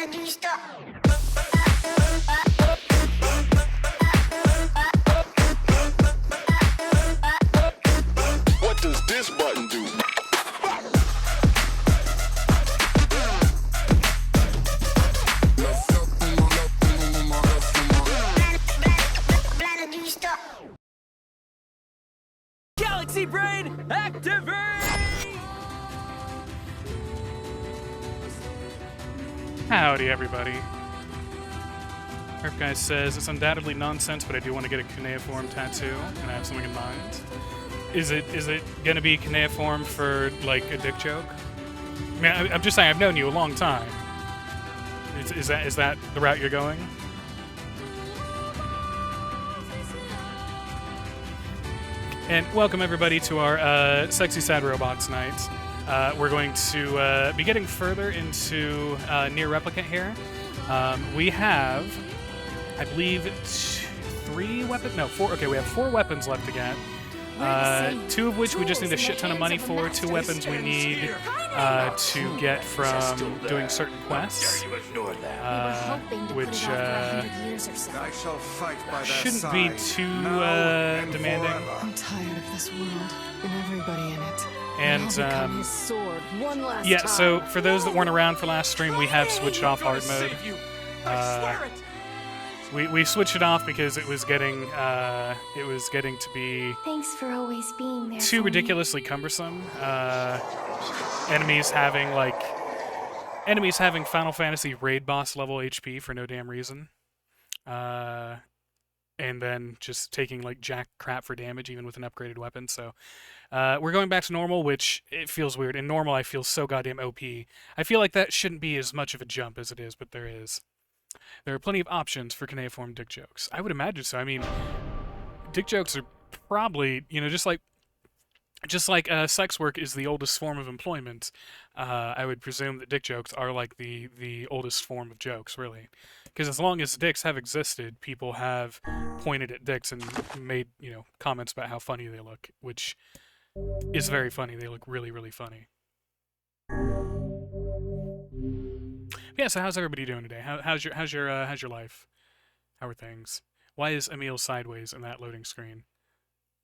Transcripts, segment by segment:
What does this button do? Galaxy Brain, activate! Howdy, everybody. Herp Guy says, it's undoubtedly nonsense, but I do want to get a cuneiform tattoo, and I have something in mind. Is it going to be cuneiform for, like, a dick joke? I mean, I'm just saying, I've known you a long time. Is that the route you're going? And welcome, everybody, to our Sexy Sad Robots night. We're going to be getting further into NieR Replicant here. We have, I believe, three weapons? No, four. Okay, we have 4 weapons left to get. 2 of which we just need a shit ton of money for. 2 weapons we need to get from doing certain quests, which shouldn't be too demanding. I'm tired of this world and everybody in it. And his sword one last yeah, time. so for those that weren't around for last stream, we have switched off hard mode. We switched it off because it was getting to be Thanks for always being there. too ridiculously cumbersome. Enemies having Final Fantasy raid boss level HP for no damn reason. And then just taking like jack crap for damage even with an upgraded weapon. So we're going back to normal, which it feels weird. In normal, I feel so goddamn OP. I feel like that shouldn't be as much of a jump as it is, but there is. There are plenty of options for cuneiform dick jokes. I would imagine so. I mean, dick jokes are probably, just like sex work is the oldest form of employment. I would presume that dick jokes are like the oldest form of jokes, really. Because as long as dicks have existed, people have pointed at dicks and made, comments about how funny they look, which is very funny. They look really, really funny. Yeah, so how's everybody doing today? How's your life? How are things? Why is Emil sideways in that loading screen?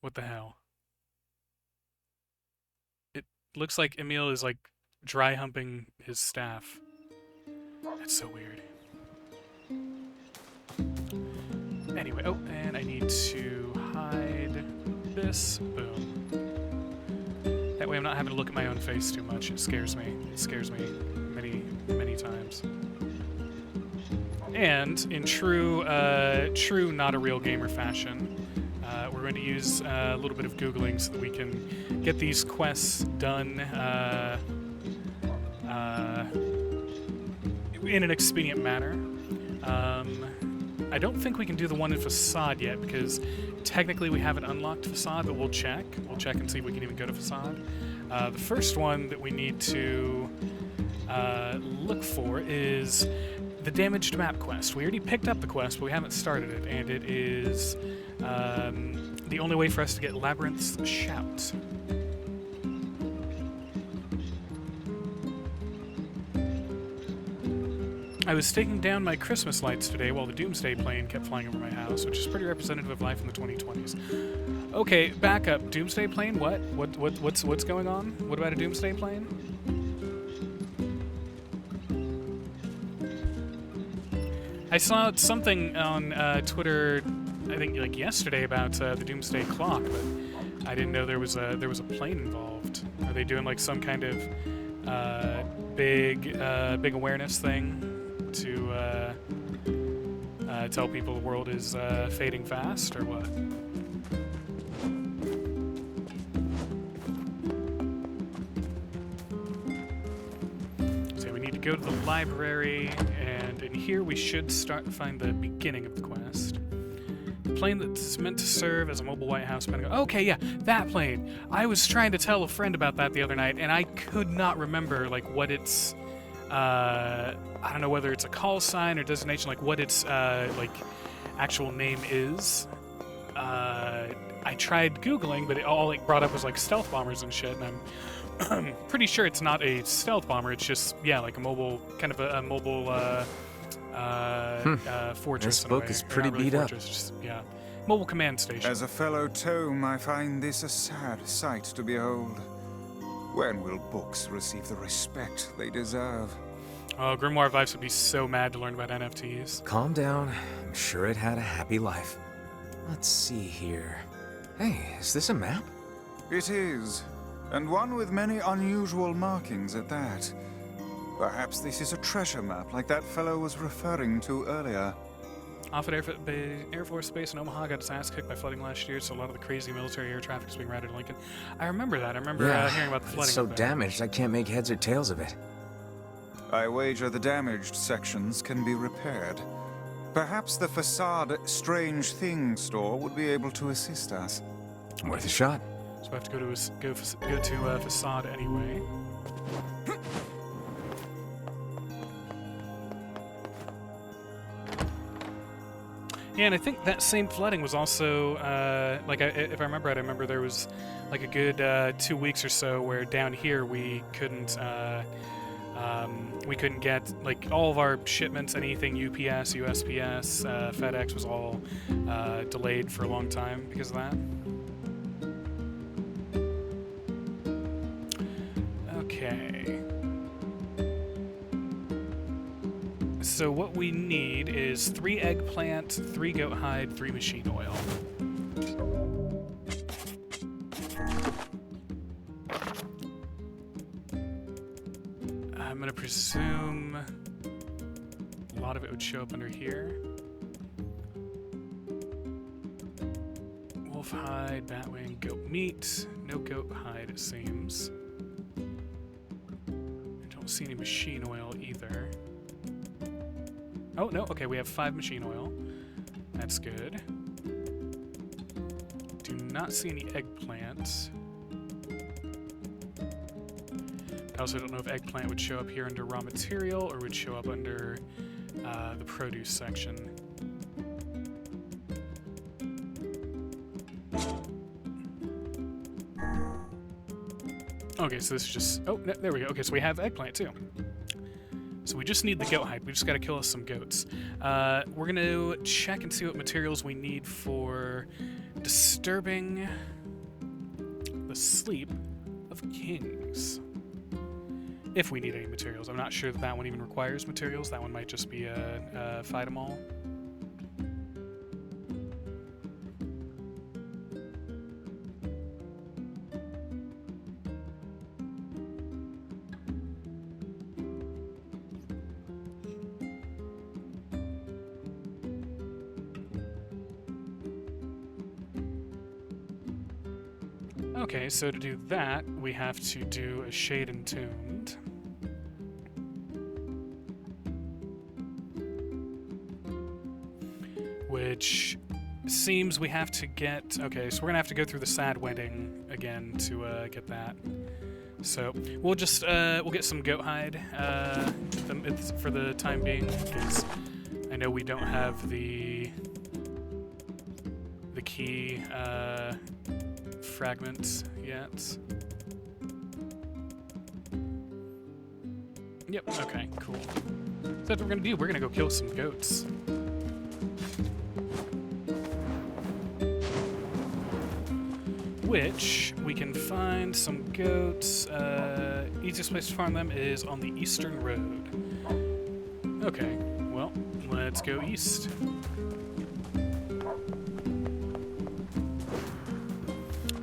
What the hell? It looks like Emil is like dry humping his staff. That's so weird. Anyway, oh, and I need to hide this. Boom. That way I'm not having to look at my own face too much. It scares me. It scares me many, many times. And in true not a real gamer fashion, we're going to use a little bit of Googling so that we can get these quests done in an expedient manner. I don't think we can do the one in Facade yet because technically we haven't unlocked Facade, but we'll check. We'll check and see if we can even go to Facade. The first one that we need to look for is the Damaged Map quest. We already picked up the quest, but we haven't started it, and it is the only way for us to get Labyrinth's Shout. I was taking down my Christmas lights today while the Doomsday plane kept flying over my house, which is pretty representative of life in the 2020s. Okay, back up. Doomsday plane? What? What's going on? What about a Doomsday plane? I saw something on Twitter, I think like yesterday, about the Doomsday clock, but I didn't know there was a plane involved. Are they doing like some kind of big awareness thing to tell people the world is fading fast, or what? So we need to go to the library, and in here we should start to find the beginning of the quest. The plane that's meant to serve as a mobile White House Pentagon. Okay, yeah, that plane. I was trying to tell a friend about that the other night, and I could not remember like what its I don't know whether it's a call sign or designation, like what its like actual name is. I tried Googling, but it all like brought up was like stealth bombers and shit, and I'm pretty sure it's not a stealth bomber. It's just, yeah, like a mobile, kind of a mobile fortress. This in a book way. is Or pretty not really beat up. fortress, just, yeah, mobile command station. As a fellow tome, I find this a sad sight to behold. When will books receive the respect they deserve? Oh, Grimoire Vibes would be so mad to learn about NFTs. Calm down. I'm sure it had a happy life. Let's see here. Hey, is this a map? It is, and one with many unusual markings at that. Perhaps this is a treasure map like that fellow was referring to earlier. Off at Air Force Base in Omaha, got its ass kicked by flooding last year, so a lot of the crazy military air traffic is being routed to Lincoln. I remember that. I remember hearing about the flooding. It's so up there. damaged I can't make heads or tails of it. I wager the damaged sections can be repaired. Perhaps the facade Strange Thing store would be able to assist us. Worth a shot. So I have to go to Facade anyway. Yeah, and I think that same flooding was also, if I remember right, I remember there was like a good 2 weeks or so where down here we couldn't get like all of our shipments, anything UPS, USPS, FedEx was all delayed for a long time because of that. Okay. So what we need is 3 eggplant, 3 goat hide, 3 machine oil. I'm gonna presume a lot of it would show up under here. Wolf hide, batwing, goat meat. No goat hide, it seems. I don't see any machine oil either. Oh, no, okay, we have 5 machine oil. That's good. Do not see any eggplants. I also don't know if eggplant would show up here under raw material or would show up under the produce section. Okay, so this is just... Oh, there we go. Okay, so we have eggplant, too. So we just need the goat hide. We just got to kill us some goats. We're going to check and see what materials we need for disturbing the sleep of kings. If we need any materials. I'm not sure that one even requires materials. That one might just be a fight 'em all. Okay, so to do that, we have to do a Shade Entombed. Which seems we have to get... Okay, so we're gonna have to go through the Sad Wedding again to get that. So we'll just we'll get some goat hide for the time being, because I know we don't have the key fragments yet. Yep, okay, cool. So that's what we're gonna do. We're gonna go kill some goats. Which we can find some goats. Easiest place to farm them is on the eastern road. Okay, well, let's go east.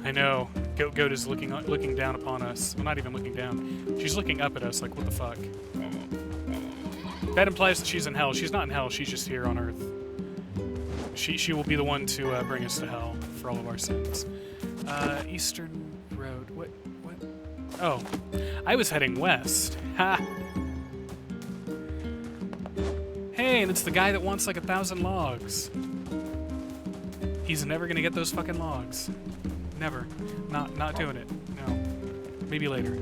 I know. Goat is looking down upon us. Well, not even looking down. She's looking up at us like, what the fuck? That implies that she's in hell. She's not in hell. She's just here on Earth. She will be the one to bring us to hell for all of our sins. Eastern Road. What? Oh. I was heading west. Ha! Hey, and it's the guy that wants like 1,000 logs. He's never gonna get those fucking logs. Never. Not doing it. No. Maybe later.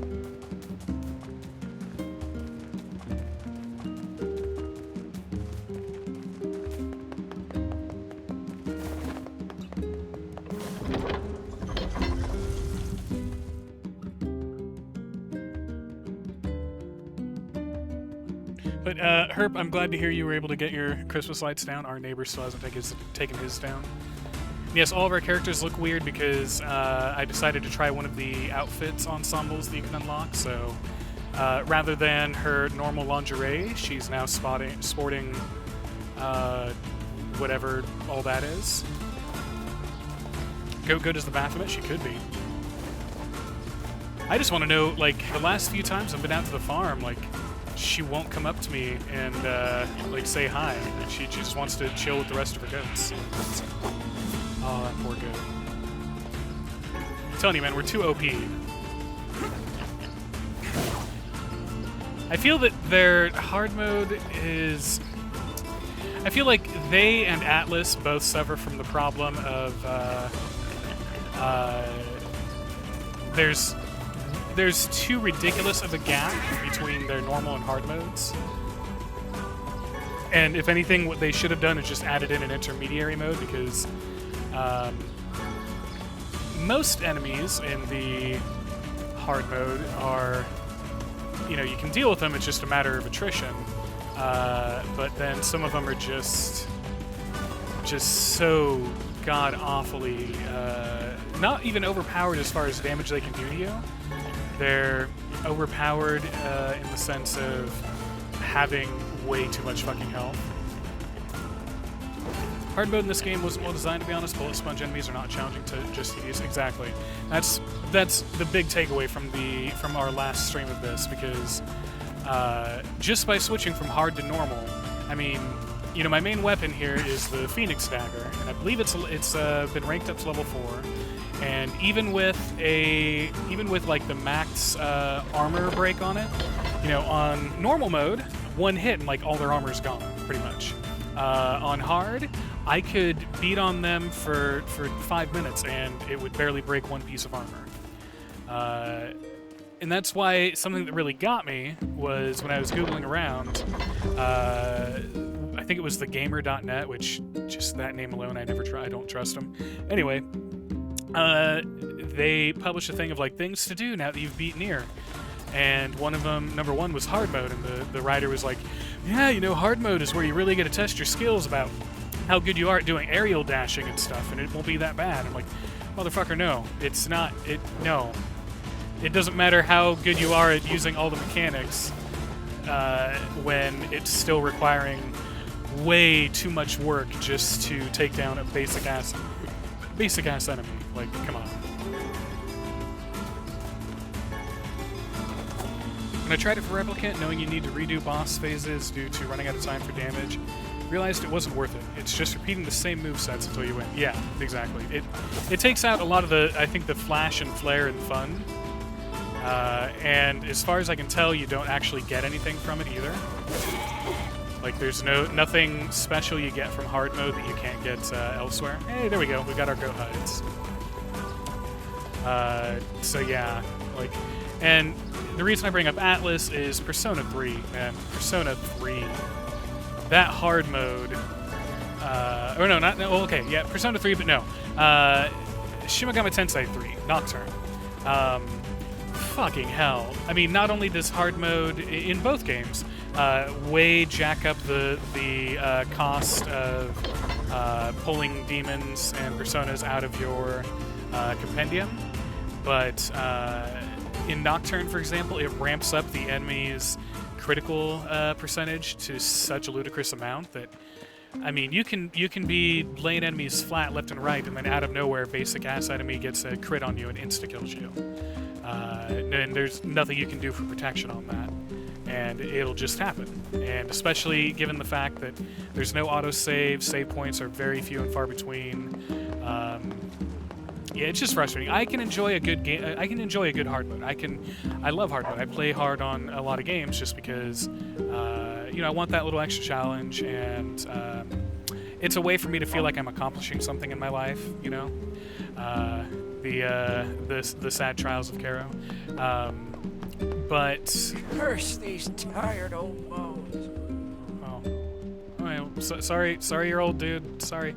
But Herp, I'm glad to hear you were able to get your Christmas lights down. Our neighbor still hasn't taken his down. Yes, all of our characters look weird because I decided to try one of the outfits ensembles that you can unlock. So rather than her normal lingerie, she's now sporting whatever all that is. Good as the Baphomet? She could be. I just want to know, like, the last few times I've been out to the farm, like, she won't come up to me and, like, say hi. And she just wants to chill with the rest of her goats. Oh, that poor goat. I'm telling you, man, we're too OP. I feel that their hard mode is... I feel like they and Atlas both suffer from the problem of, there's too ridiculous of a gap between their normal and hard modes. And if anything, what they should have done is just added in an intermediary mode, because most enemies in the hard mode are, you know, you can deal with them, it's just a matter of attrition. But then some of them are just so god-awfully, not even overpowered as far as damage they can do to you. They're overpowered in the sense of having way too much fucking health. Hard mode in this game wasn't well designed, to be honest. Bullet sponge enemies are not challenging to just use. Exactly. That's the big takeaway from our last stream of this, because just by switching from hard to normal, I mean, you know, my main weapon here is the Phoenix Dagger, and I believe it's been ranked up to level 4. And even with like the max armor break on it, you know, on normal mode, one hit and like all their armor's gone, pretty much. On hard, I could beat on them for 5 minutes and it would barely break one piece of armor. And that's why something that really got me was when I was Googling around, I think it was thegamer.net, which just that name alone, I don't trust them. Anyway, they published a thing of like things to do now that you've beat NieR. And one of them, number 1, was hard mode, and the writer was like, yeah, you know, hard mode is where you really get to test your skills about how good you are at doing aerial dashing and stuff, and it won't be that bad. I'm like, motherfucker, no. It's not, no. It doesn't matter how good you are at using all the mechanics when it's still requiring way too much work just to take down a basic ass enemy. Like, come on. When I tried it for Replicant, knowing you need to redo boss phases due to running out of time for damage, realized it wasn't worth it. It's just repeating the same movesets until you win. Yeah, exactly. It takes out a lot of the, I think, the flash and flare and fun. And as far as I can tell, you don't actually get anything from it either. Like, there's nothing special you get from hard mode that you can't get elsewhere. Hey, there we go. We got our goat hides. So yeah, like, and the reason I bring up Atlas is Persona 3, man. Persona 3. That hard mode. Or no, not, well, okay, yeah, Persona 3, but no. Shin Megami Tensei 3, Nocturne. Fucking hell. I mean, not only does hard mode in both games way jack up the cost of pulling demons and personas out of your compendium, but in Nocturne, for example, it ramps up the enemy's critical percentage to such a ludicrous amount that, I mean, you can be laying enemies flat left and right, and then out of nowhere, basic ass enemy gets a crit on you and insta kills you. And there's nothing you can do for protection on that, and it'll just happen. And especially given the fact that there's no autosave, save points are very few and far between. Yeah, it's just frustrating. I can enjoy a good game. I can enjoy a good hard mode. I love hard mode. I play hard on a lot of games just because, you know, I want that little extra challenge, and it's a way for me to feel like I'm accomplishing something in my life. You know, the sad trials of Caro. But Curse these tired old bones. oh, well, sorry, you're old, dude. Sorry.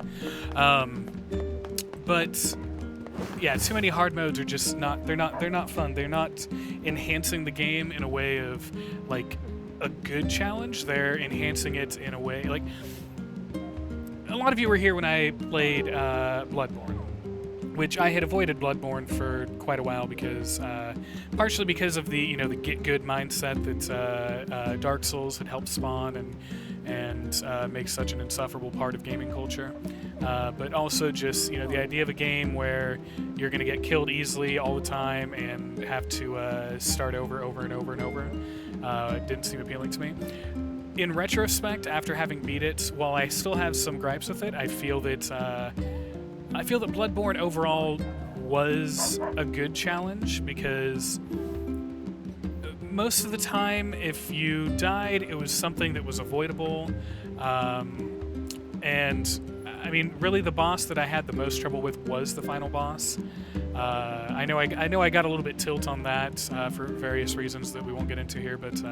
But yeah, too many hard modes are just not. They're not fun. They're not enhancing the game in a way of like a good challenge. They're enhancing it in a way like a lot of you were here when I played Bloodborne, which I had avoided Bloodborne for quite a while because partially because of the the get good mindset that Dark Souls had helped spawn and make such an insufferable part of gaming culture. But also just the idea of a game where you're going to get killed easily all the time and have to start over and over. It didn't seem appealing to me. In retrospect, after having beat it, while I still have some gripes with it, I feel that Bloodborne overall was a good challenge because most of the time, if you died, it was something that was avoidable, and I mean, really, the boss that I had the most trouble with was the final boss. I know I got a little bit tilt on that for various reasons that we won't get into here, but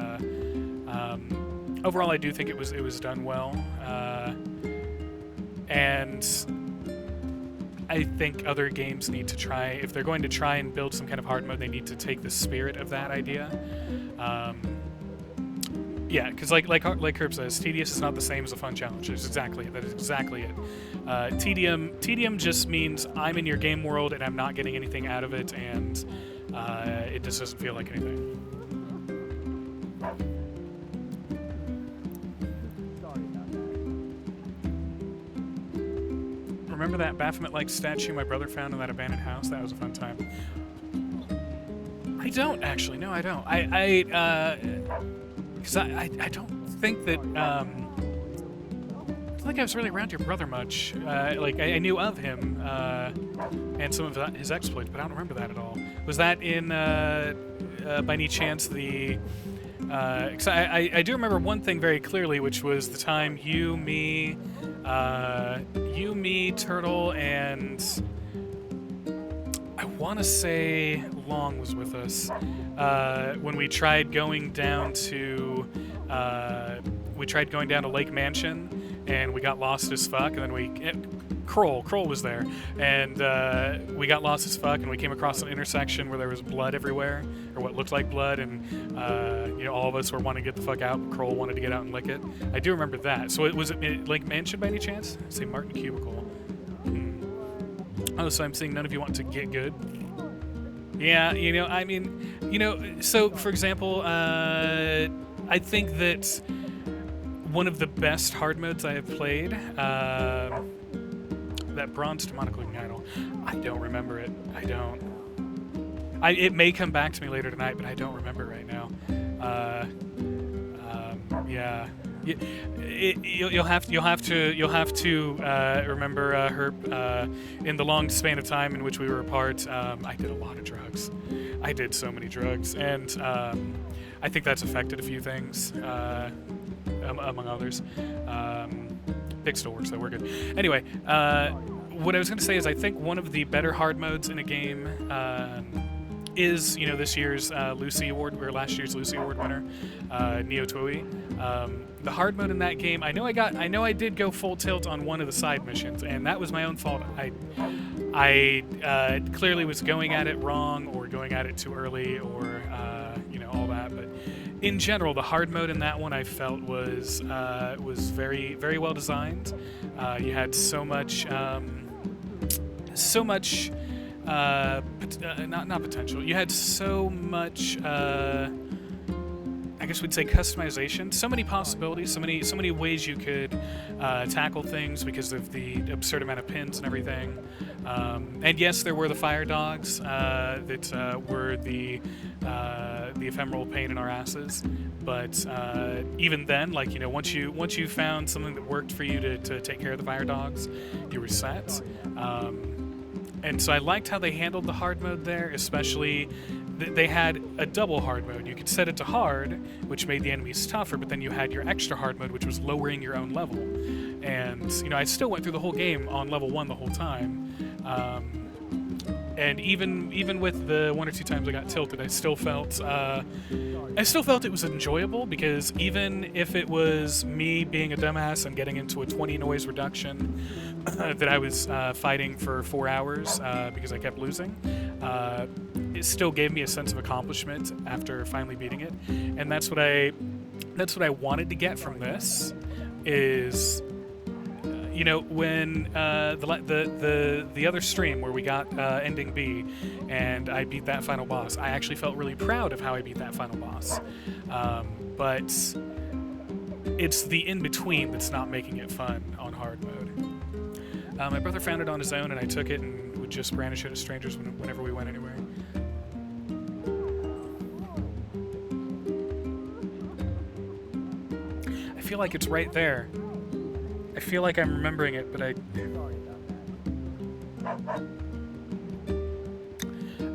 overall, I do think it was done well, and I think other games need to try, if they're going to try and build some kind of hard mode, they need to take the spirit of that idea. Yeah, because like Herb says, tedious is not the same as a fun challenge. That is exactly it. Tedium just means I'm in your game world and I'm not getting anything out of it, and it just doesn't feel like anything. Remember that Baphomet-like statue my brother found in that abandoned house? That was a fun time. I don't actually. No, I don't. Because I don't think that I don't think I was really around your brother much. Like I knew of him and some of his exploits, but I don't remember that at all. Was that in by any chance the? Because I do remember one thing very clearly, which was the time you, me, Turtle, and I want to say Long was with us when we tried going down to Lake Mansion, and we got lost as fuck, and then Kroll was there, and we got lost as fuck, and we came across an intersection where there was blood everywhere, or what looked like blood, and all of us were wanting to get the fuck out, but Kroll wanted to get out and lick it. I do remember that. So was it Lake Mansion by any chance? I'd say Martin Cubicle. Oh, so I'm seeing none of you want to get good. Yeah, I mean, so for example, I think that one of the best hard modes I have played, that bronze demonic looking idol, I don't remember it. I don't. It may come back to me later tonight, but I don't remember right now. Yeah. You'll have to remember her in the long span of time in which we were apart. I did a lot of drugs. I did so many drugs, and I think that's affected a few things, among others. Pick still works, though. We're good. Anyway, what I was going to say is I think one of the better hard modes in a game is this year's Lucy Award, or last year's Lucy Award winner, Neo Tui. The hard mode in that game, I know I did go full tilt on one of the side missions, and that was my own fault. I clearly was going at it wrong, or going at it too early, or all that. But in general, the hard mode in that one I felt was very, very well designed. You had so much. Not potential. You had so much, I guess we'd say customization. So many possibilities. So many ways you could tackle things because of the absurd amount of pins and everything. And yes, there were the fire dogs that were the ephemeral pain in our asses. But even then, once you found something that worked for you to take care of the fire dogs, you were set. And so I liked how they handled the hard mode there, especially they had a double hard mode. You could set it to hard, which made the enemies tougher, but then you had your extra hard mode, which was lowering your own level. And, I still went through the whole game on level 1 the whole time. And even with the 1 or 2 times I got tilted, I still felt I still felt it was enjoyable because even if it was me being a dumbass and getting into a 20 noise reduction that I was fighting for 4 hours because I kept losing, it still gave me a sense of accomplishment after finally beating it, and that's what I wanted to get from this. Is you know, when the other stream where we got ending B and I beat that final boss, I actually felt really proud of how I beat that final boss. But it's the in-between that's not making it fun on hard mode. My brother found it on his own and I took it and would just brandish it at strangers whenever we went anywhere. I feel like it's right there. I feel like I'm remembering it, but I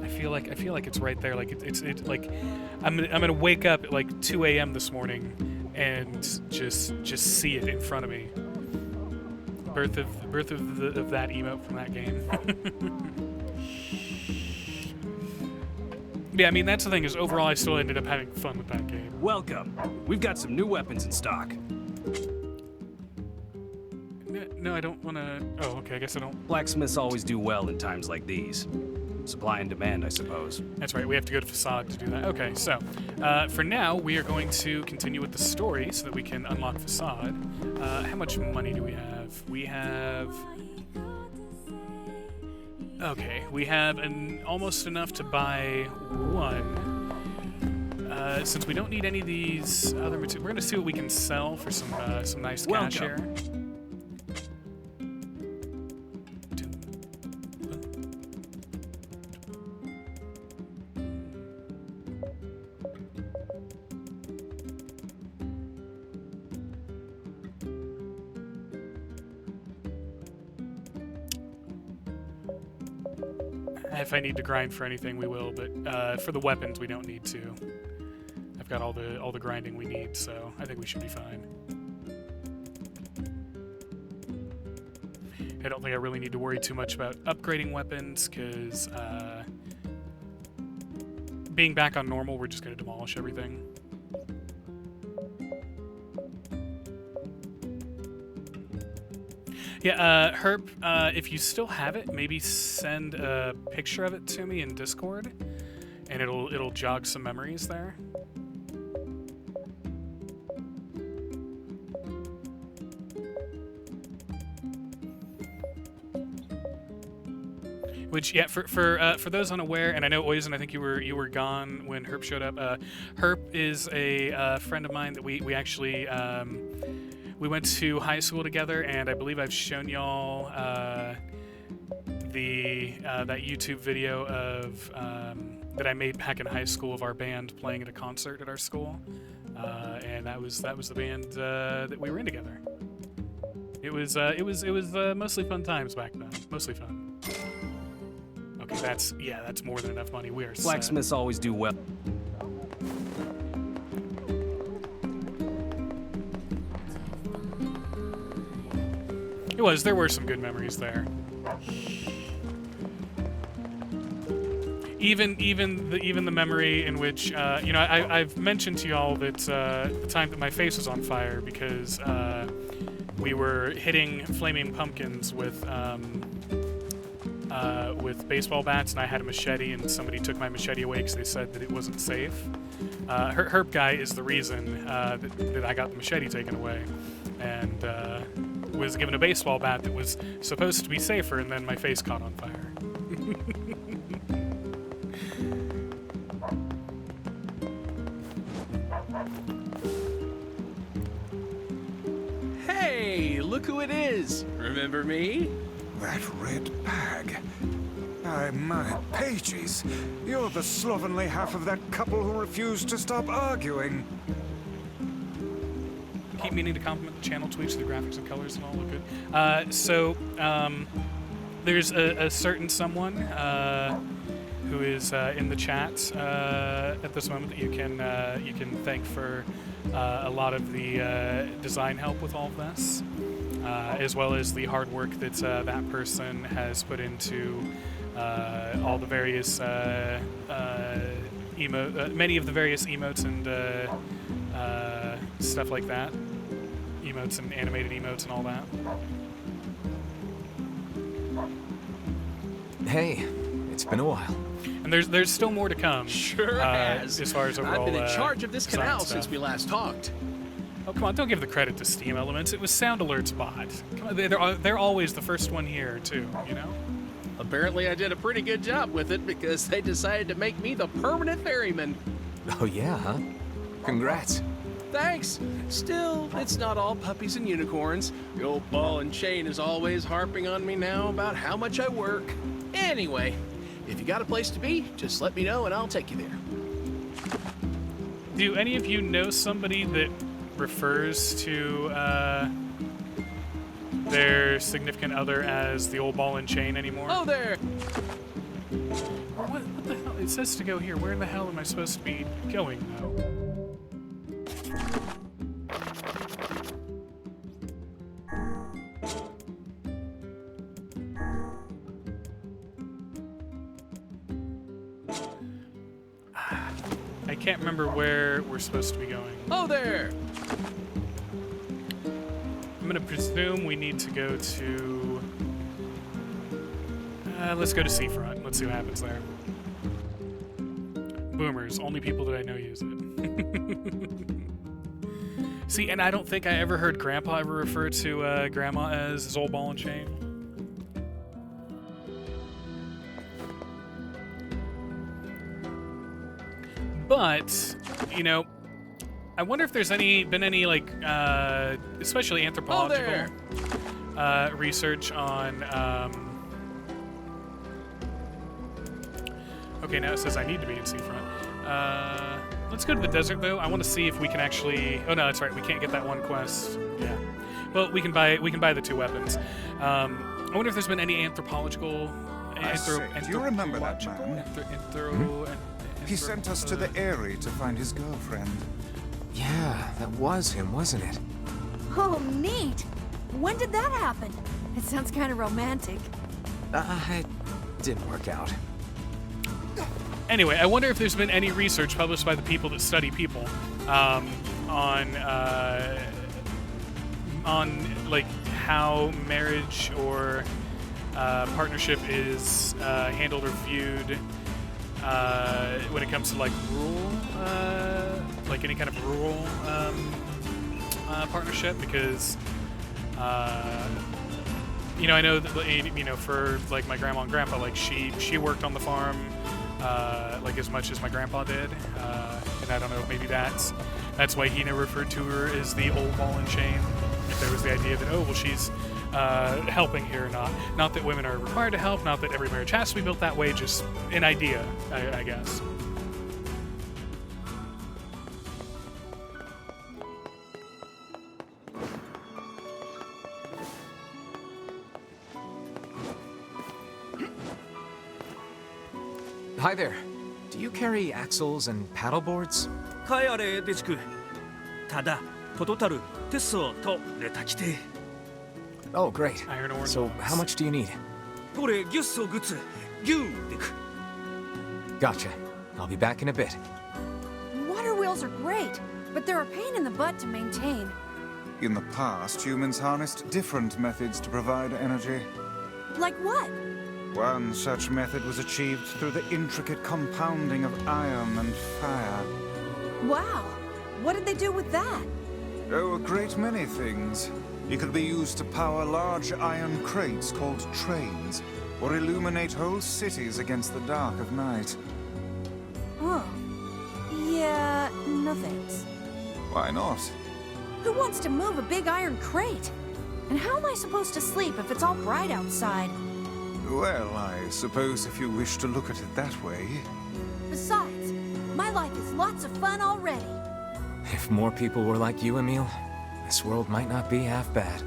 feel like it's right there. Like it's like I'm gonna wake up at like 2 a.m. this morning and just see it in front of me. Birth of that emote from that game. Yeah, I mean that's the thing is overall I still ended up having fun with that game. Welcome. We've got some new weapons in stock. No, I don't want to... Oh, okay, I guess I don't... Blacksmiths always do well in times like these. Supply and demand, I suppose. That's right, we have to go to Facade to do that. Okay, so, for now, we are going to continue with the story so that we can unlock Facade. How much money do we have? We have... Okay, we have almost enough to buy one. Since we don't need any of these other materials, we're going to see what we can sell for some nice cash here. If I need to grind for anything, we will, but for the weapons, we don't need to. I've got all the grinding we need, so I think we should be fine. I don't think I really need to worry too much about upgrading weapons, because being back on normal, we're just going to demolish everything. Yeah, Herp, if you still have it, maybe send a picture of it to me in Discord, and it'll jog some memories there. Which, yeah, for those unaware, and I know Oizen, I think you were gone when Herp showed up. Herp is a friend of mine that we actually. We went to high school together, and I believe I've shown y'all that YouTube video of that I made back in high school of our band playing at a concert at our school, and that was the band that we were in together. It was mostly fun times back then. Mostly fun. Okay, that's more than enough money. We are set. Blacksmiths always do well. There were some good memories there. Even the memory in which you know I've mentioned to y'all that the time that my face was on fire because we were hitting flaming pumpkins with baseball bats, and I had a machete, and somebody took my machete away because they said that it wasn't safe. Herp guy is the reason that I got the machete taken away, and was given a baseball bat that was supposed to be safer, and then my face caught on fire. Hey, look who it is! Remember me? That red bag. My pages. You're the slovenly half of that couple who refused to stop arguing. Keep meaning to compliment the channel tweets, the graphics and colors and all look good. So there's a certain someone who is in the chat at this moment that you can thank for a lot of the design help with all of this, as well as the hard work that that person has put into all the various many of the various emotes and stuff like that. Emotes and animated emotes and all that. Hey, it's been a while. And there's still more to come. Sure has. As far as overall, I've been in charge of this design canal stuff. since we last talked. Oh, come on, don't give the credit to Steam Elements. It was Sound Alert's bot. Come on, they're always the first one here, too, you know? Apparently I did a pretty good job with it because they decided to make me the permanent ferryman. Oh yeah, huh? Congrats. Thanks. Still, it's not all puppies and unicorns. The old ball and chain is always harping on me now about how much I work. Anyway, if you got a place to be, just let me know and I'll take you there. Do any of you know somebody that refers to their significant other as the old ball and chain anymore? Oh, there. What the hell? It says to go here. Where in the hell am I supposed to be going, though? I can't remember where we're supposed to be going. Oh, there. I'm gonna presume we need to go to... let's go to Seafront. Let's see what happens there. Boomers. Only people that I know use it. See, and I don't think I ever heard Grandpa ever refer to Grandma as his old ball and chain. But, you know, I wonder if there's been any like, especially anthropological research on. Okay, now it says I need to be in Seafront. Let's go to the desert though. I want to see if we can actually. Oh no, that's right. We can't get that one quest. Yeah. Well, we can buy the 2 weapons. I wonder if there's been any anthropological. Do you remember that man? He sent us to the Eyrie to find his girlfriend. Yeah, that was him, wasn't it? Oh, neat. When did that happen? It sounds kind of romantic. It didn't work out. Anyway, I wonder if there's been any research published by the people that study people on like how marriage or partnership is handled or viewed when it comes to like rural, like any kind of rural partnership, because you know, I know that, you know, for like my grandma and grandpa, like she worked on the farm like as much as my grandpa did, and I don't know if maybe that's why he never referred to her as the old ball and chain. If there was the idea that, oh well, she's helping here or not. Not that women are required to help, not that every marriage has to be built that way, just an idea, I guess. Hi there. Do you carry axles and paddle boards? 帰れデチクただトトタルテッソとレタキテ Oh, great. Iron ore So, logs. how much do you need? これギュッソグツギューデク Gotcha. I'll be back in a bit. Water wheels are great, but they're a pain in the butt to maintain. In the past, humans harnessed different methods to provide energy. Like what? One such method was achieved through the intricate compounding of iron and fire. Wow. What did they do with that? Oh, a great many things. It could be used to power large iron crates called trains, or illuminate whole cities against the dark of night. Huh. Yeah, no thanks. Why not? Who wants to move a big iron crate? And how am I supposed to sleep if it's all bright outside? Well, I suppose if you wish to look at it that way. Besides, my life is lots of fun already. If more people were like you, Emil, this world might not be half bad.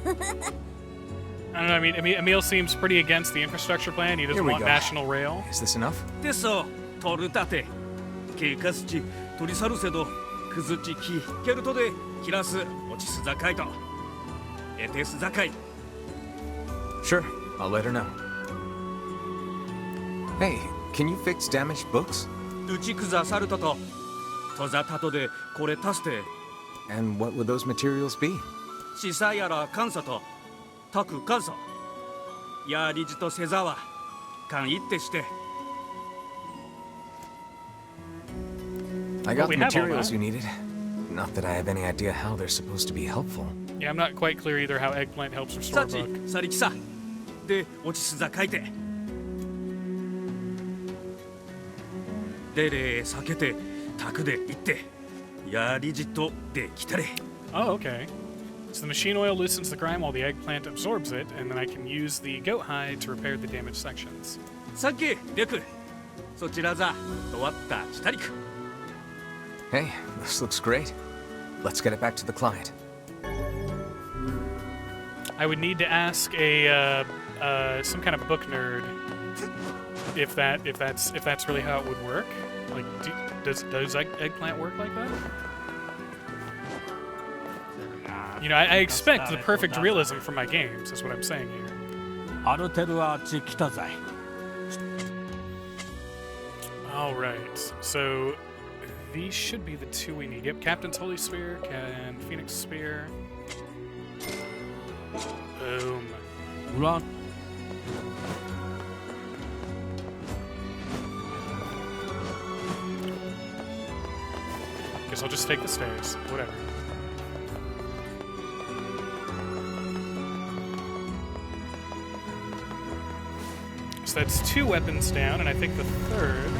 I don't know, I mean, Emil seems pretty against the infrastructure plan. He doesn't Here we want go. national rail. Is this enough? テッソトルタテケカスチトリサルセドクズチキケルトでキラスオチスザカイトエテスザカイ Sure, I'll let her know. Hey, can you fix damaged books? 打ちくざサルトととざたとでこれ足して And what would those materials be? シサやら監査とタク監査やりじとせざわ勘いってして I got we the have all materials that. you needed. Not that I have any idea how they're supposed to be helpful. Yeah, I'm not quite clear either how eggplant helps restore サ a チ book. サリキサで落ちすざ書いてでれ避けてタクで行ってやりじとできたれ Oh, okay. So the machine oil loosens the grime while the eggplant absorbs it, and then I can use the goat hide to repair the damaged sections. さっきレクそちらざとわったチタリク Hey, this looks great. Let's get it back to the client. I would need to ask a some kind of book nerd if that's really how it would work. Like, does eggplant work like that? You know, I expect the perfect realism from my games. Is what I'm saying here. ある程度はち来たざい All right, so these should be the two we need. Yep, Captain's Holy Spear and Phoenix Spear. Boom. 裏 Guess I'll just take the stairs. Whatever. So that's 2 weapons down, and I think the third.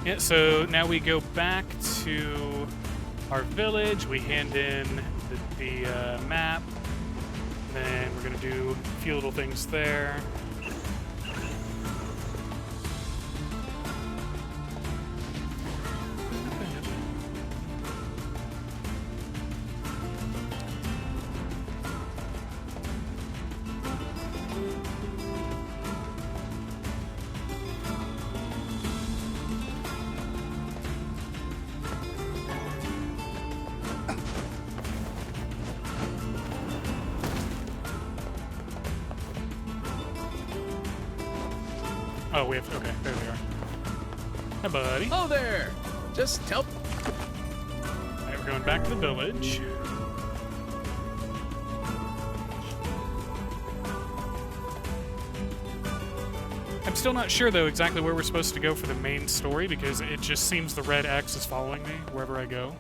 Yeah, so now we go back to our village, we hand in the map, then we're going to do a few little things there. Oh, we have to, okay, there we are. Hi, buddy. Oh there! Just tell. Alright, we're going back to the village. I'm still not sure, though, exactly where we're supposed to go for the main story, because it just seems the red X is following me wherever I go.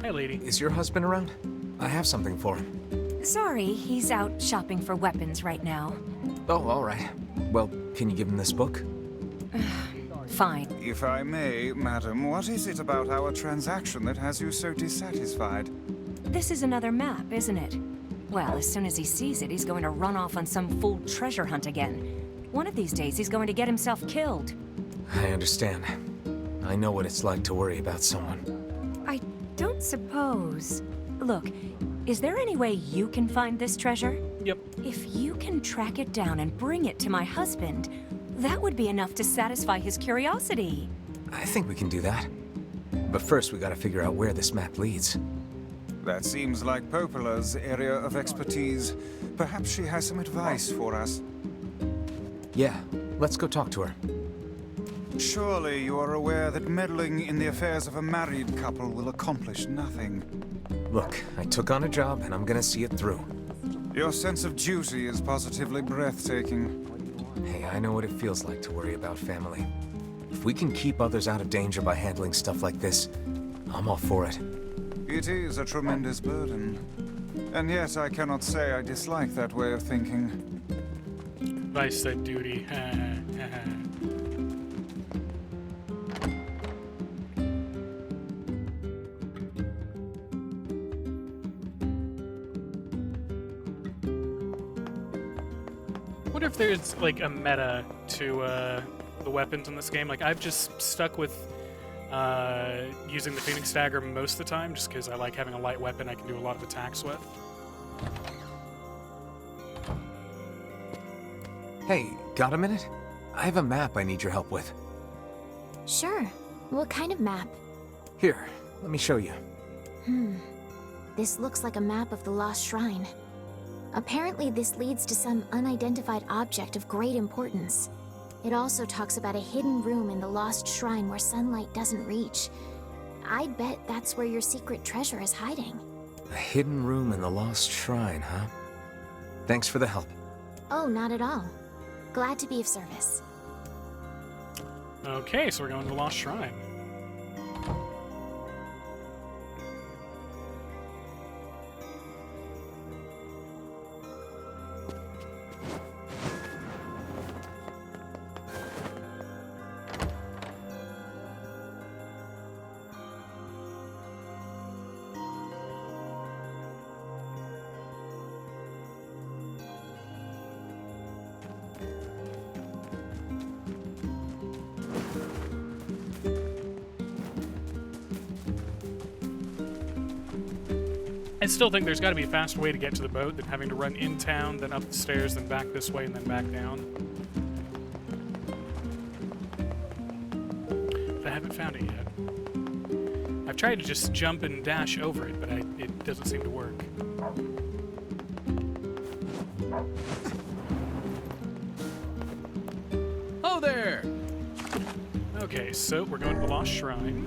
Hey, lady. Is your husband around? I have something for him. Sorry, he's out shopping for weapons right now. Oh, all right. Well, can you give him this book? Fine. If I may, madam, what is it about our transaction that has you so dissatisfied? This is another map, isn't it? Well, as soon as he sees it, he's going to run off on some fool treasure hunt again. One of these days, he's going to get himself killed. I understand. I know what it's like to worry about someone. I don't suppose... Look, is there any way you can find this treasure? Yep. If you can track it down and bring it to my husband, that would be enough to satisfy his curiosity. I think we can do that. But first, we gotta figure out where this map leads. That seems like Popola's area of expertise. Perhaps she has some advice for us. Yeah, let's go talk to her. Surely you are aware that meddling in the affairs of a married couple will accomplish nothing. Look, I took on a job and I'm gonna see it through. Your sense of duty is positively breathtaking. Hey, I know what it feels like to worry about family. If we can keep others out of danger by handling stuff like this, I'm all for it. It is a tremendous burden. And yet I cannot say I dislike that way of thinking. I said duty. Wonder if there's like a meta to the weapons in this game. Like I've just stuck with using the Phoenix Dagger most of the time, just because I like having a light weapon I can do a lot of attacks with. Hey, got a minute? I have a map I need your help with. Sure. What kind of map? Here, let me show you. This looks like a map of the Lost Shrine. Apparently, this leads to some unidentified object of great importance. It also talks about a hidden room in the Lost Shrine where sunlight doesn't reach. I'd bet that's where your secret treasure is hiding. A hidden room in the Lost Shrine, huh? Thanks for the help. Oh, not at all. Glad to be of service. Okay, so we're going to the Lost Shrine. I still think there's got to be a faster way to get to the boat than having to run in town, then up the stairs, then back this way, and then back down. But I haven't found it yet. I've tried to just jump and dash over it, but it doesn't seem to work. Oh there! Okay, so we're going to the Lost Shrine.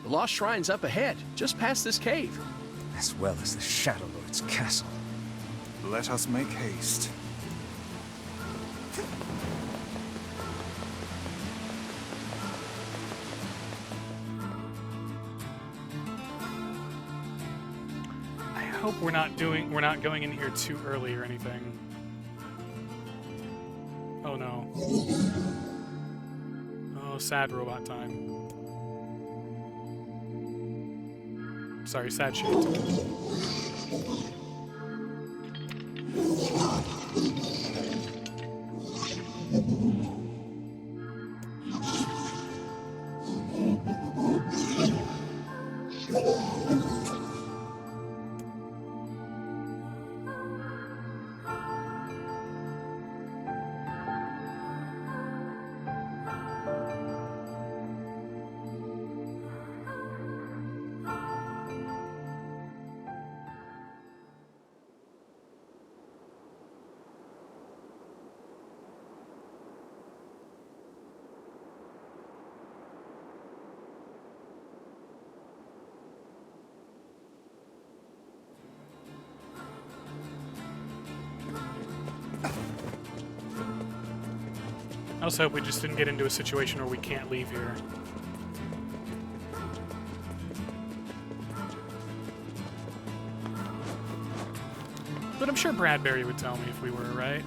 The Lost Shrine's up ahead, just past this cave. As well as the Shadow Lord's castle. Let us make haste. I hope we're not going in here too early or anything. Oh no. Oh, sad robot time. Sorry, sad shit. I also hope we just didn't get into a situation where we can't leave here. But I'm sure Bradbury would tell me if we were, right?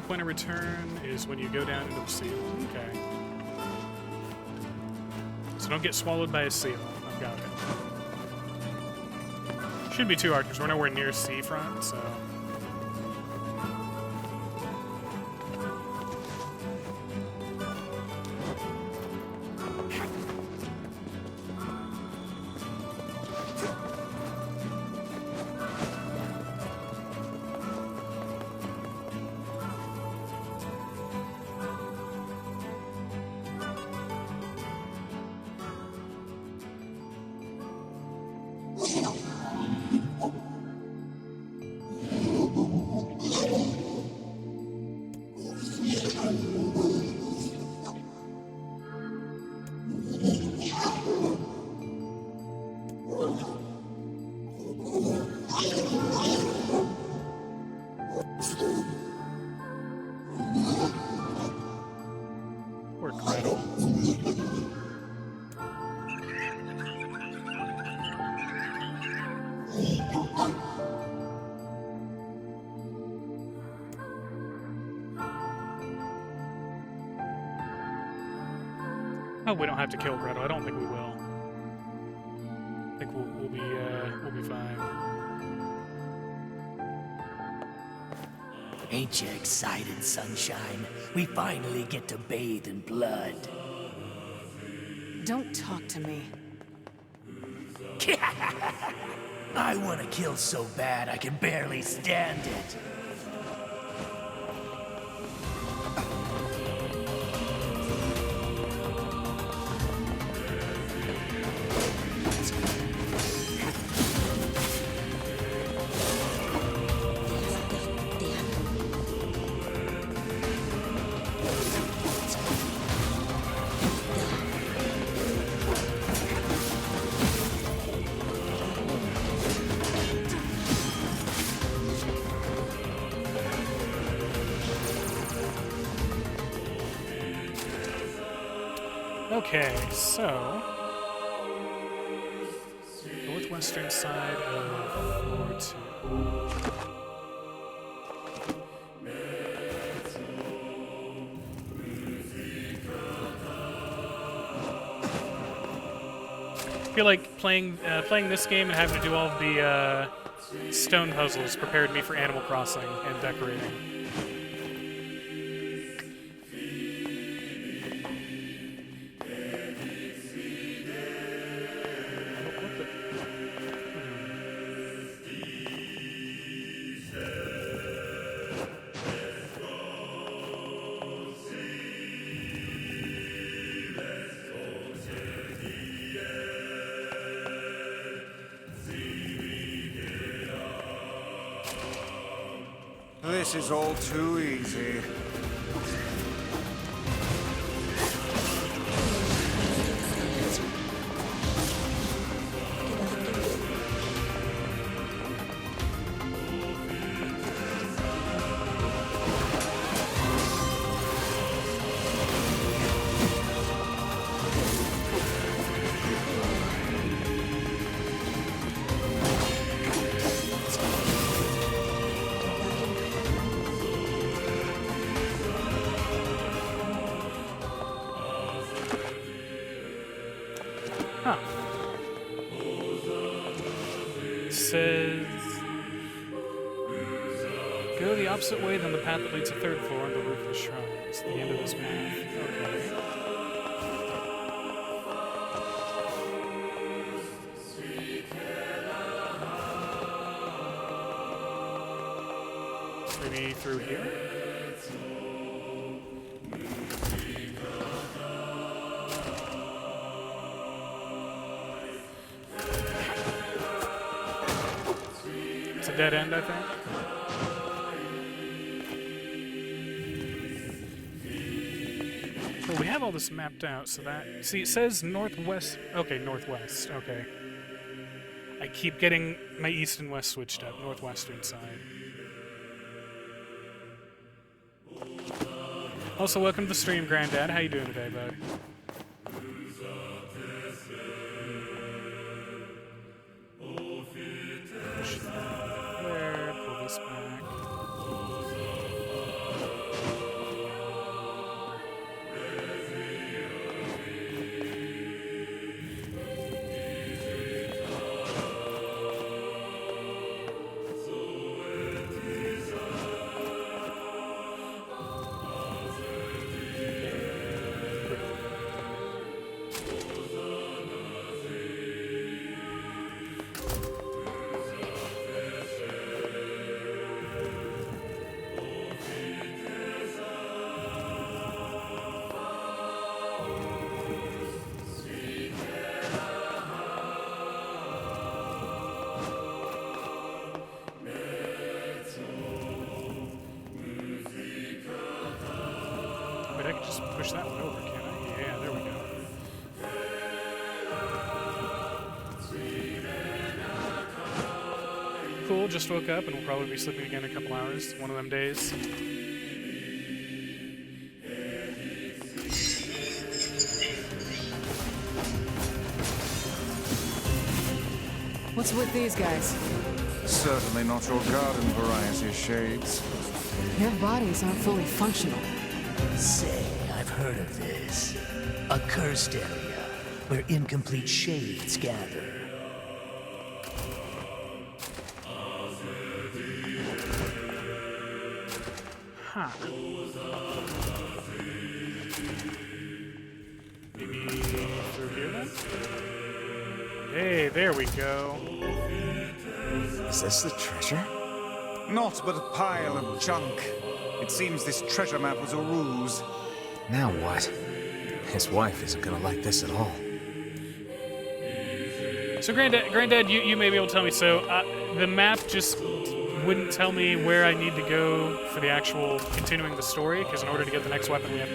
Point of return is when you go down into the seal. Okay. So don't get swallowed by a seal. I've got it. Shouldn't be too hard because we're nowhere near seafront, so... Oh, we don't have to kill Gretel. I don't think we will. I think we'll be fine. Ain't you excited, sunshine? We finally get to bathe in blood. Don't talk to me. I want to kill so bad I can barely stand it. Okay, so northwestern side of floor 2. I feel like playing this game and having to do all of the stone puzzles prepared me for Animal Crossing and decorating. This is all too easy. Huh. Says go the opposite way than the path that leads to third floor and the roof of the shrine. It's the end of this path. Okay. Maybe through here? It's a dead end, I think. Well, we have all this mapped out, so that... See, it says northwest... Okay, northwest. Okay. I keep getting my east and west switched up. Northwestern side. Also, welcome to the stream, Granddad. How you doing today, bud? Push that there, pull this back. But I could just push that one over, can't I? Yeah, there we go. Cool, just woke up and we'll probably be sleeping again in a couple hours. One of them days. What's with these guys? Certainly not your garden variety shades. Their bodies aren't fully functional. Say, I've heard of this. A cursed area where incomplete shades gather. Huh. Maybe through here then? Hey, there we go. Is this the treasure? Not but a pile of junk. It seems this treasure map was a ruse. Now what? His wife isn't gonna like this at all. So, Granddad, you may be able to tell me. So, the map just wouldn't tell me where I need to go for the actual continuing the story, because in order to get the next weapon, we have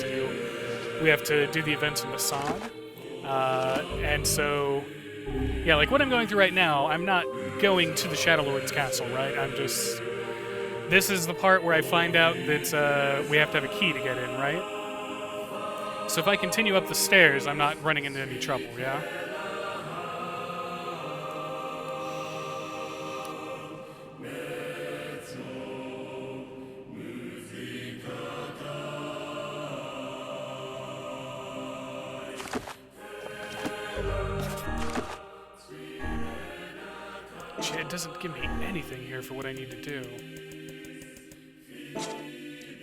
to do the events in Mossad. And so, yeah, like what I'm going through right now, I'm not going to the Shadow Lord's castle, right? This is the part where I find out that we have to have a key to get in, right? So if I continue up the stairs, I'm not running into any trouble, yeah? It doesn't give me anything here for what I need to do.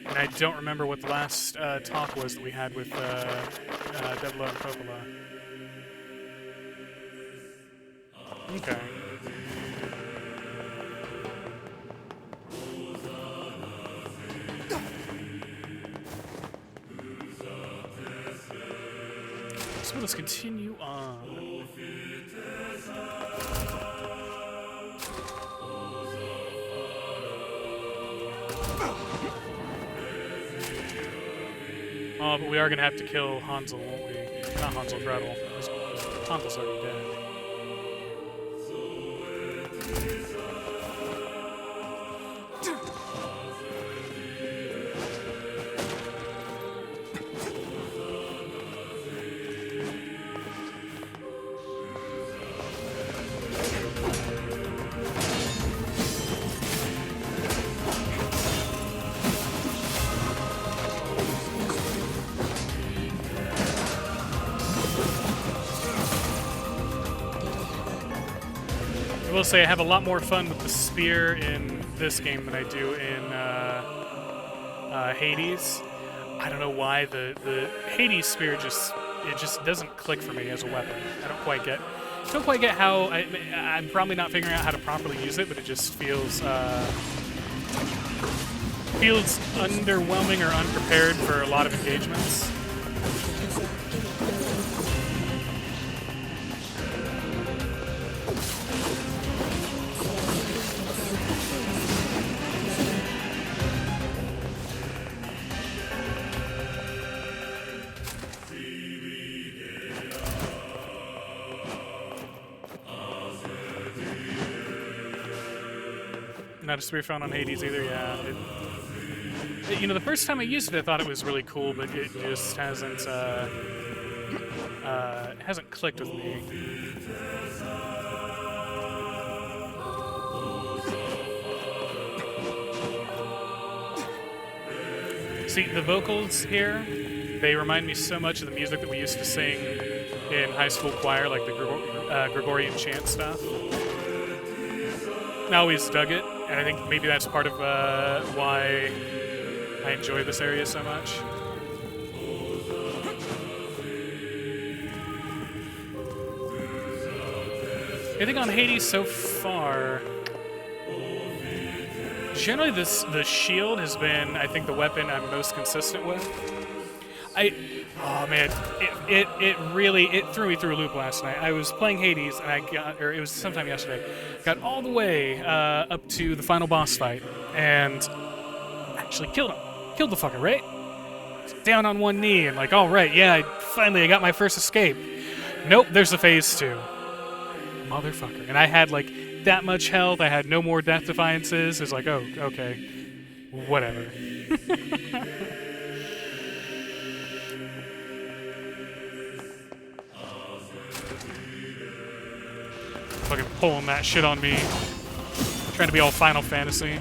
And I don't remember what the last talk was that we had with Debla and Popola. Okay. So let's continue on. Oh, but we are gonna have to kill Hansel, won't we? Not Hansel, Gretel. Hansel's already dead. I will say I have a lot more fun with the spear in this game than I do in Hades. I don't know why the Hades spear just doesn't click for me as a weapon. I don't quite get how I'm probably not figuring out how to properly use it, but it just feels underwhelming or unprepared for a lot of engagements. Not a spear found on Hades either, yeah. You know, the first time I used it, I thought it was really cool, but it just hasn't clicked with me. See, the vocals here, they remind me so much of the music that we used to sing in high school choir, like the Gregorian chant stuff. I always dug it, and I think maybe that's part of why I enjoy this area so much. I think on Hades so far, generally the shield has been, I think, the weapon I'm most consistent with. Oh man, it really threw me through a loop last night. I was playing Hades, and it was sometime yesterday, got all the way up to the final boss fight, and actually killed him. Killed the fucker, right? Down on one knee, and like, all right, yeah, I got my first escape. Nope, there's a phase 2. Motherfucker. And I had like that much health, I had no more death defiances. It's like, oh, okay, whatever. Fucking pulling that shit on me. Trying to be all Final Fantasy.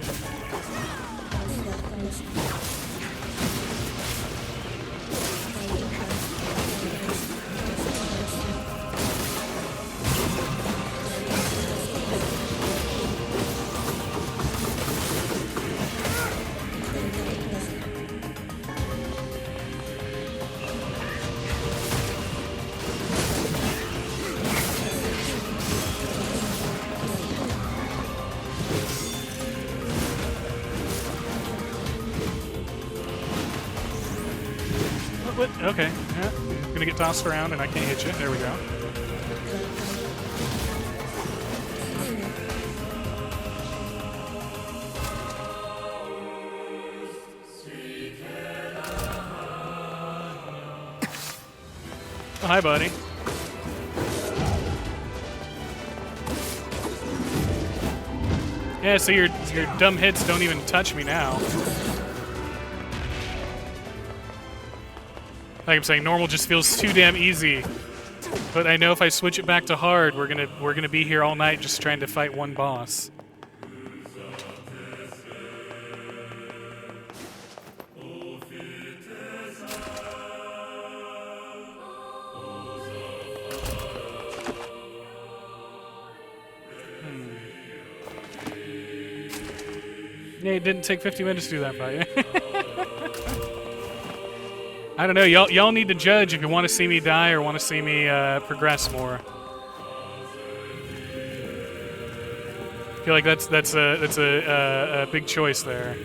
foot? Okay. Yeah. Gonna get tossed around and I can't hit you. There we go. Oh, hi, buddy. Yeah, so your dumb hits don't even touch me now. Like I'm saying, normal just feels too damn easy. But I know if I switch it back to hard, we're gonna be here all night just trying to fight one boss. Yeah, it didn't take 50 minutes to do that fight. I don't know. Y'all need to judge if you want to see me die or want to see me progress more. I feel like that's a big choice there.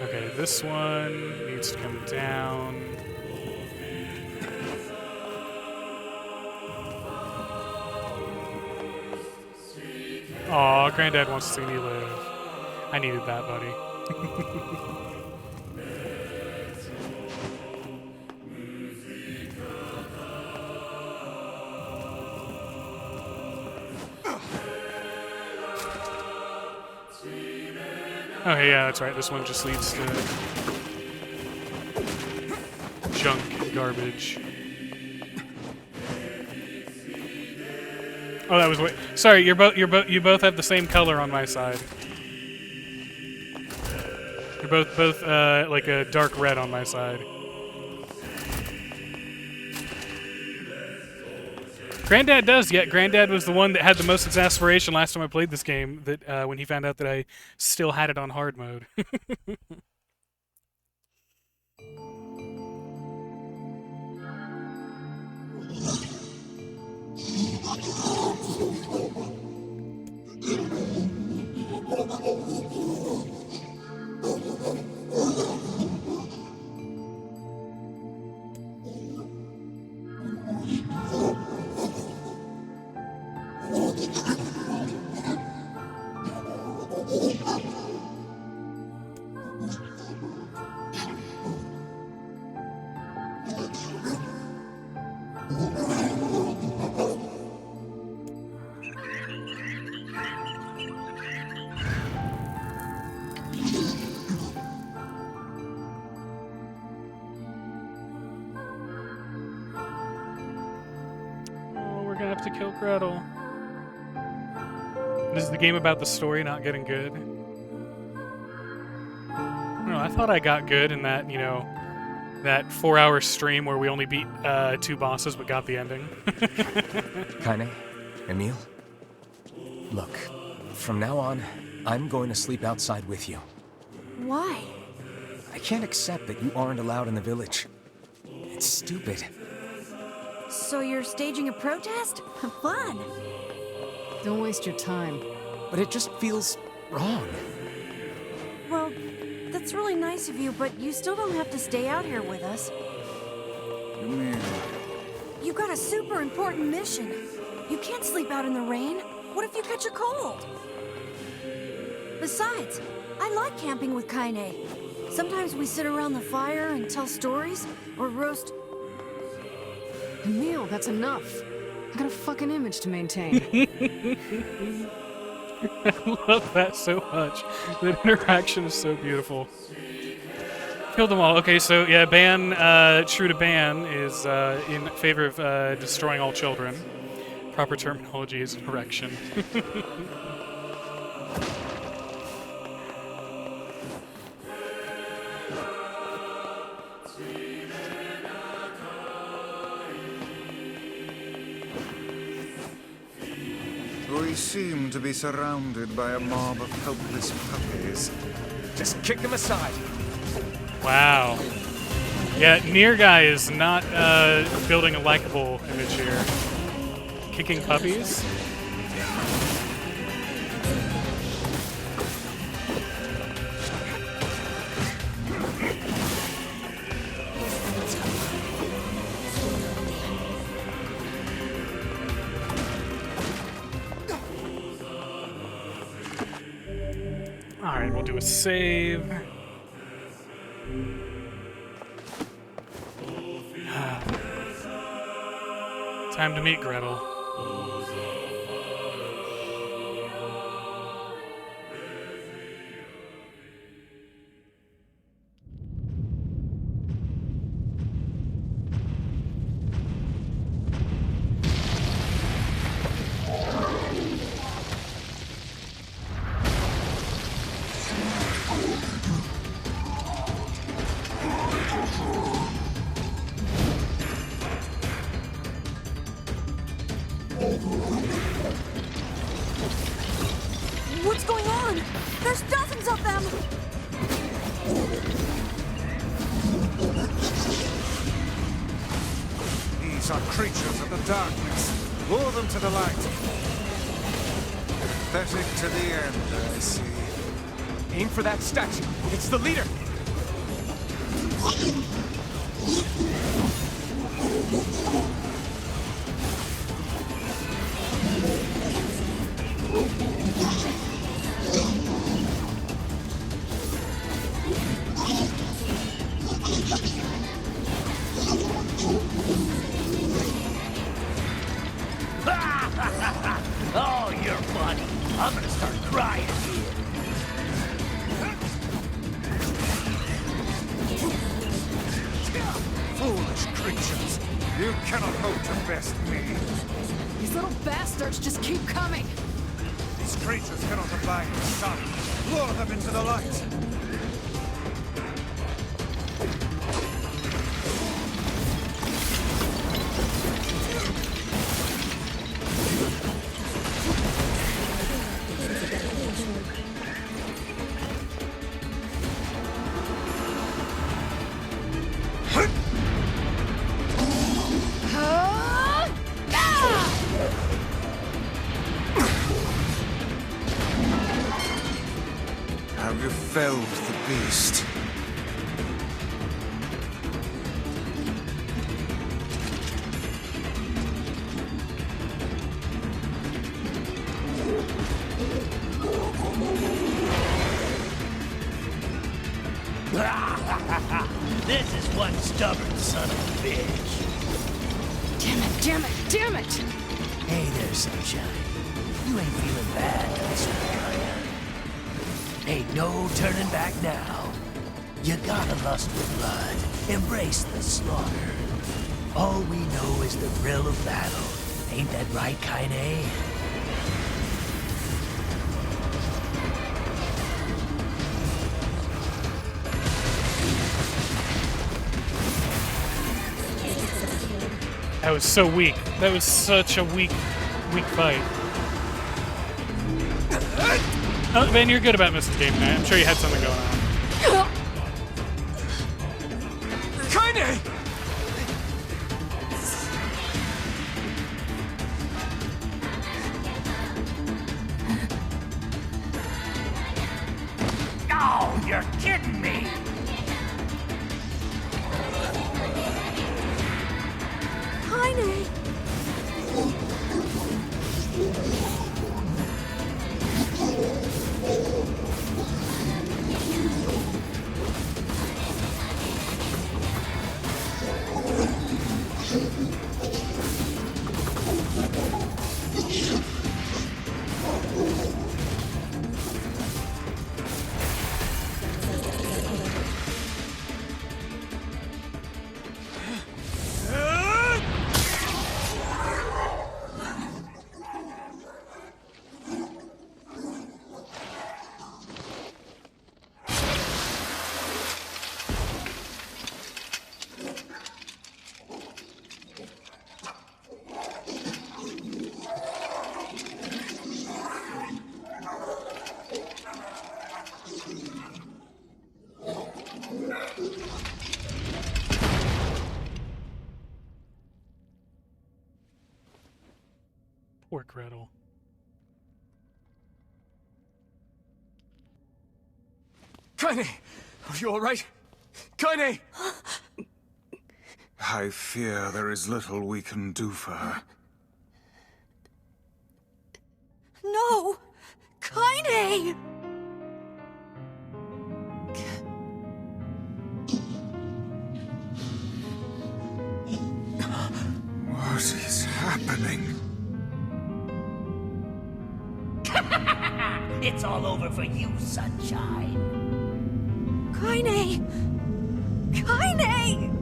Okay, this one needs to come down. Aw, Granddad wants to see me live. I needed that, buddy. Oh, hey, yeah, that's right. This one just leads to junk and garbage. Oh, that was way. Sorry, you both have the same color on my side. You're both like a dark red on my side. Granddad does. Yeah, Granddad was the one that had the most exasperation last time I played this game. That when he found out that I still had it on hard mode. To kill Gretel. This is the game about the story not getting good. No, I thought I got good in that, that 4-hour stream where we only beat 2 bosses but got the ending. Kaine, Emil, look, from now on, I'm going to sleep outside with you. Why? I can't accept that you aren't allowed in the village. It's stupid. So you're staging a protest? Fun! Don't waste your time. But it just feels wrong. Well, that's really nice of you, but you still don't have to stay out here with us. You got a super important mission. You can't sleep out in the rain. What if you catch a cold? Besides, I like camping with Kaine. Sometimes we sit around the fire and tell stories, or roast... Emil, that's enough. I got a fucking image to maintain. I love that so much. That interaction is so beautiful. Killed them all. Okay, so yeah, ban, true to ban, is in favor of destroying all children. Proper terminology is erection. We seem to be surrounded by a mob of helpless puppies. Just kick them aside. Wow. Yeah, NieR guy is not building a likable image here. Kicking puppies? we'll do a save. Time to meet Gretel. What's going on? There's dozens of them! These are creatures of the darkness. Lure them to the light. Pathetic to the end, I see. Aim for that statue. It's the leader. Oh, you're funny. I'm gonna start crying here. Foolish creatures. You cannot hope to best me. These little bastards just keep coming. These creatures cannot abide the sun. Lure them into the light. Have you felled the beast? This is one stubborn son of a bitch. Damn it, damn it, damn it! Hey there, Sunshine. You ain't feeling bad, that's right, are ya? Ain't no turning back now. You gotta lust for blood. Embrace the slaughter. All we know is the thrill of battle. Ain't that right, Kaine? That was so weak. That was such a weak fight. Oh, Van, you're good about missing game tonight. I'm sure you had something going on. Kaine! Oh, you're kidding me! Kaine! Poor Gretel. Kaine! Are you alright? Kaine! I fear there is little we can do for her. No! Kaine! happening? It's all over for you, sunshine. Kaine! Kaine!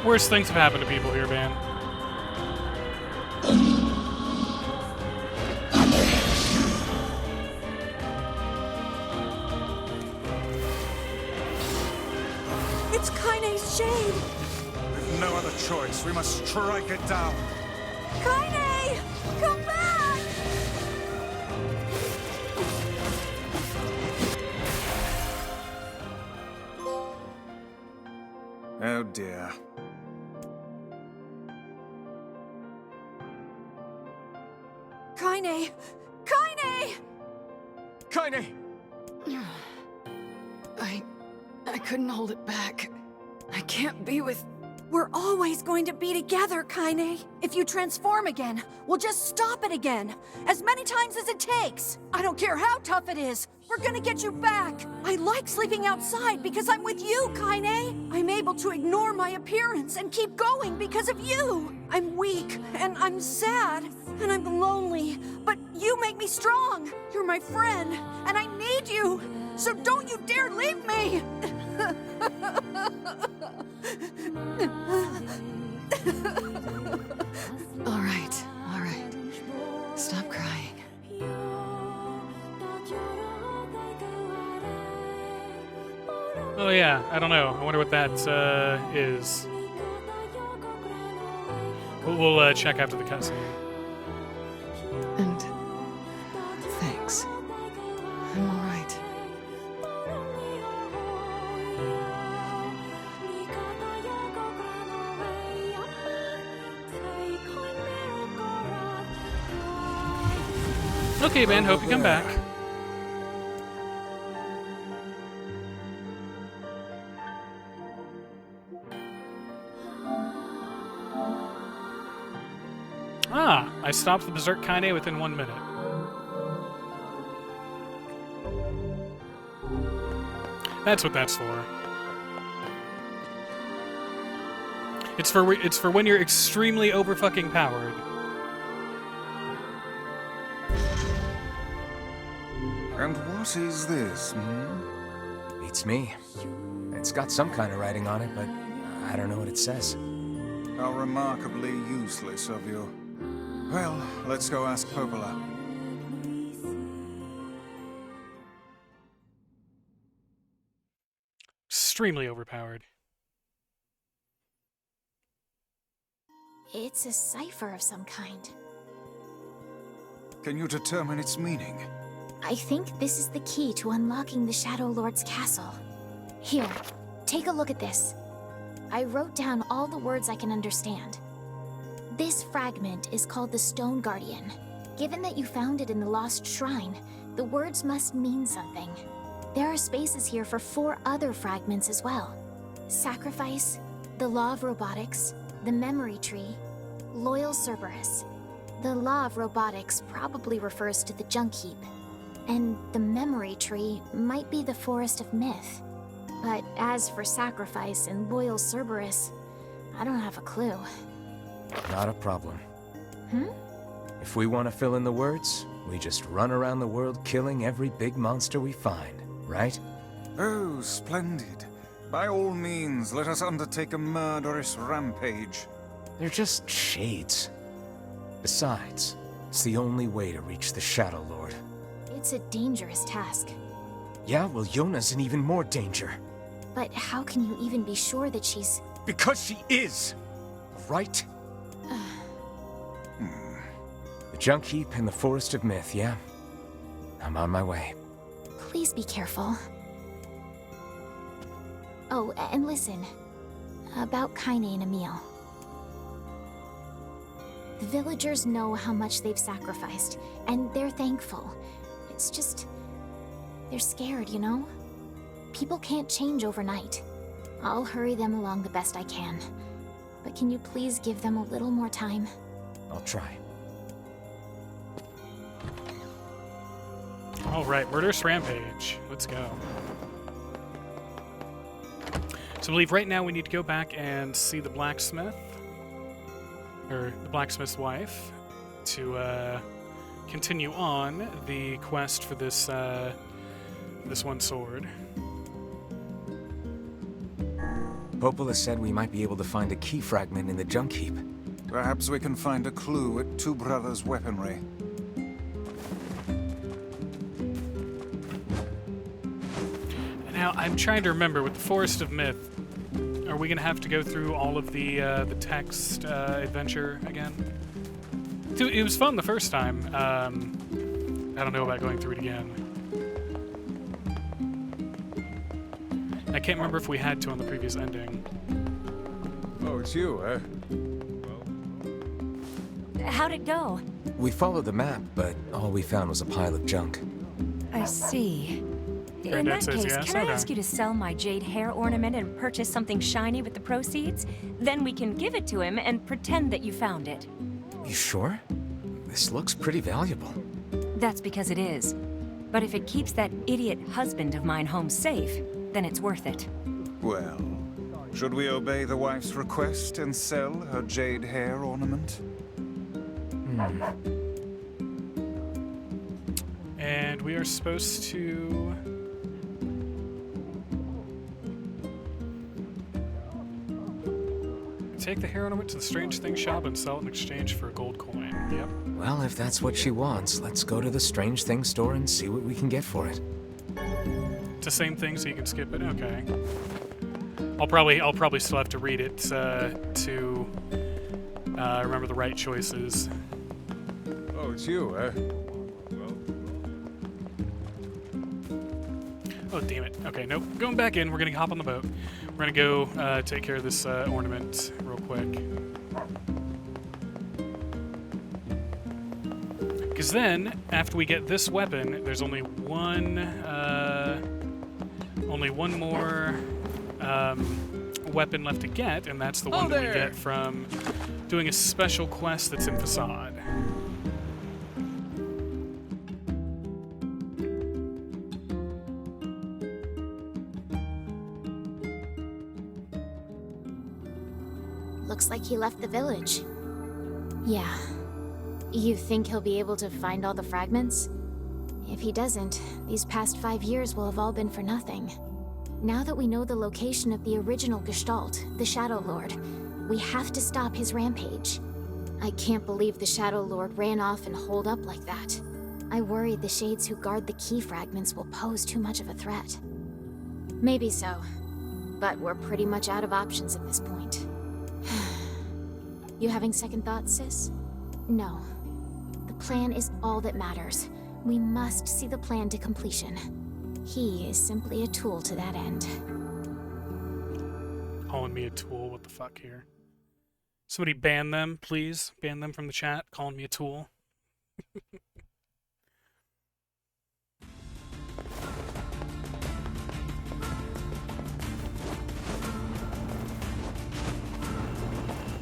Worse things have happened to people here, man. It's Kaine's shade! With no other choice, we must strike it down. Kaine! Come back! Oh dear. Kaine! Kaine! Kaine! I couldn't hold it back. I can't be with... We're always going to be together, Kaine. If you transform again, we'll just stop it again. As many times as it takes. I don't care how tough it is. We're gonna get you back. I like sleeping outside because I'm with you, Kaine. I'm able to ignore my appearance and keep going because of you. I'm weak, and I'm sad, and I'm lonely. But you make me strong. You're my friend, and I need you. So don't you dare leave me! All right. Stop crying. Oh yeah, I don't know. I wonder what that is. We'll check after the cutscene. And thanks. I'm all right. Okay, Ben, hope you come back. Ah, I stopped the Berserk Kaine within 1 minute. That's what that's for. It's for when you're extremely over-fucking powered. And what is this, hmm? Beats me. It's got some kind of writing on it, but I don't know what it says. How remarkably useless of you. Well, let's go ask Popola. Extremely overpowered. It's a cipher of some kind. Can you determine its meaning? I think this is the key to unlocking the Shadow Lord's castle. Here, take a look at this. I wrote down all the words I can understand. This fragment is called the Stone Guardian. Given that you found it in the Lost Shrine, the words must mean something. There are spaces here for 4 other fragments as well. Sacrifice, the Law of Robotics, the Memory Tree, Loyal Cerberus. The Law of Robotics probably refers to the Junk Heap, and the Memory Tree might be the Forest of Myth. But as for Sacrifice and Loyal Cerberus, I don't have a clue. Not a problem. Hmm? If we want to fill in the words, we just run around the world killing every big monster we find, right? Oh, splendid. By all means, let us undertake a murderous rampage. They're just shades. Besides, it's the only way to reach the Shadow Lord. It's a dangerous task. Yeah, well, Yona's in even more danger. But how can you even be sure that she's... Because she is! Right? The Junk Heap and the Forest of Myth, yeah? I'm on my way. Please be careful. Oh, and listen. About Kaine and Emil. The villagers know how much they've sacrificed, and they're thankful. It's just... they're scared, you know? People can't change overnight. I'll hurry them along the best I can. But can you please give them a little more time? I'll try. All right, murderous rampage. Let's go. So I believe right now we need to go back and see the blacksmith, or the blacksmith's wife, to continue on the quest for this this one sword. Popola said we might be able to find a key fragment in the junk heap. Perhaps we can find a clue at Two Brothers' weaponry. Now, I'm trying to remember, with the Forest of Myth, are we going to have to go through all of the text adventure again? It was fun the first time. I don't know about going through it again. I can't remember if we had to on the previous ending. Oh, it's you, eh? How'd it go? We followed the map, but all we found was a pile of junk. I see. In Granddad that says case, yes. can I Okay. ask you to sell my jade hair ornament and purchase something shiny with the proceeds? Then we can give it to him and pretend that you found it. You sure? This looks pretty valuable. That's because it is. But if it keeps that idiot husband of mine home safe, then it's worth it. Well, should we obey the wife's request and sell her jade hair ornament? And we are supposed to... take the hair ornament to the Strange Thing shop and sell it in exchange for a gold coin. Yep. Well, if that's what she wants, let's go to the Strange Thing store and see what we can get for it. It's the same thing, so you can skip it. Okay. I'll probably still have to read it to remember the right choices. Oh, it's you, eh? Oh, damn it. Okay, nope. Going back in. We're gonna hop on the boat. We're gonna go take care of this ornament real quick. Because then, after we get this weapon, there's only one more weapon left to get, and that's the one that we get from doing a special quest that's in Facade. Looks like he left the village. Yeah. You think he'll be able to find all the fragments? If he doesn't, these past 5 years will have all been for nothing. Now that we know the location of the original Gestalt, the Shadow Lord, we have to stop his rampage. I can't believe the Shadow Lord ran off and holed up like that. I worry the shades who guard the key fragments will pose too much of a threat. Maybe so, but we're pretty much out of options at this point. You having second thoughts, sis? No. The plan is all that matters. We must see the plan to completion. He is simply a tool to that end. Calling me a tool? What the fuck here? Somebody ban them, please. Ban them from the chat. Calling me a tool.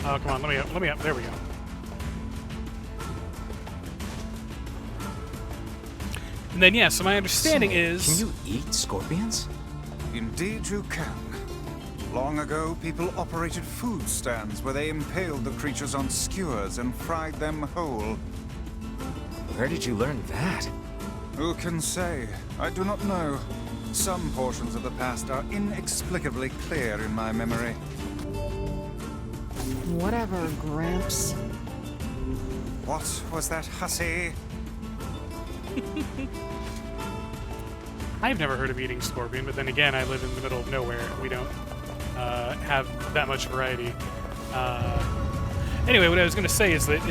Oh, come on, let me up. There we go. And then, yeah, so my understanding is... Can you eat scorpions? Indeed you can. Long ago, people operated food stands where they impaled the creatures on skewers and fried them whole. Where did you learn that? Who can say? I do not know. Some portions of the past are inexplicably clear in my memory. Whatever, Gramps. What was that hussy? I've never heard of eating scorpion, but then again, I live in the middle of nowhere. We don't have that much variety. Anyway, what I was going to say is that,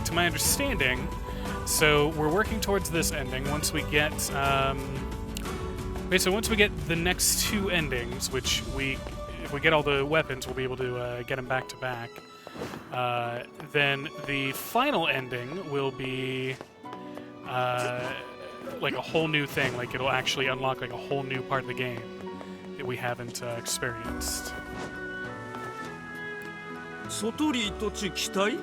to my understanding, so we're working towards this ending. Once we get, so once we get the next two endings, which if we get all the weapons, we'll be able to get them back to back. Then the final ending will be like a whole new thing. Like it'll actually unlock like a whole new part of the game that we haven't experienced. 外リ土地期待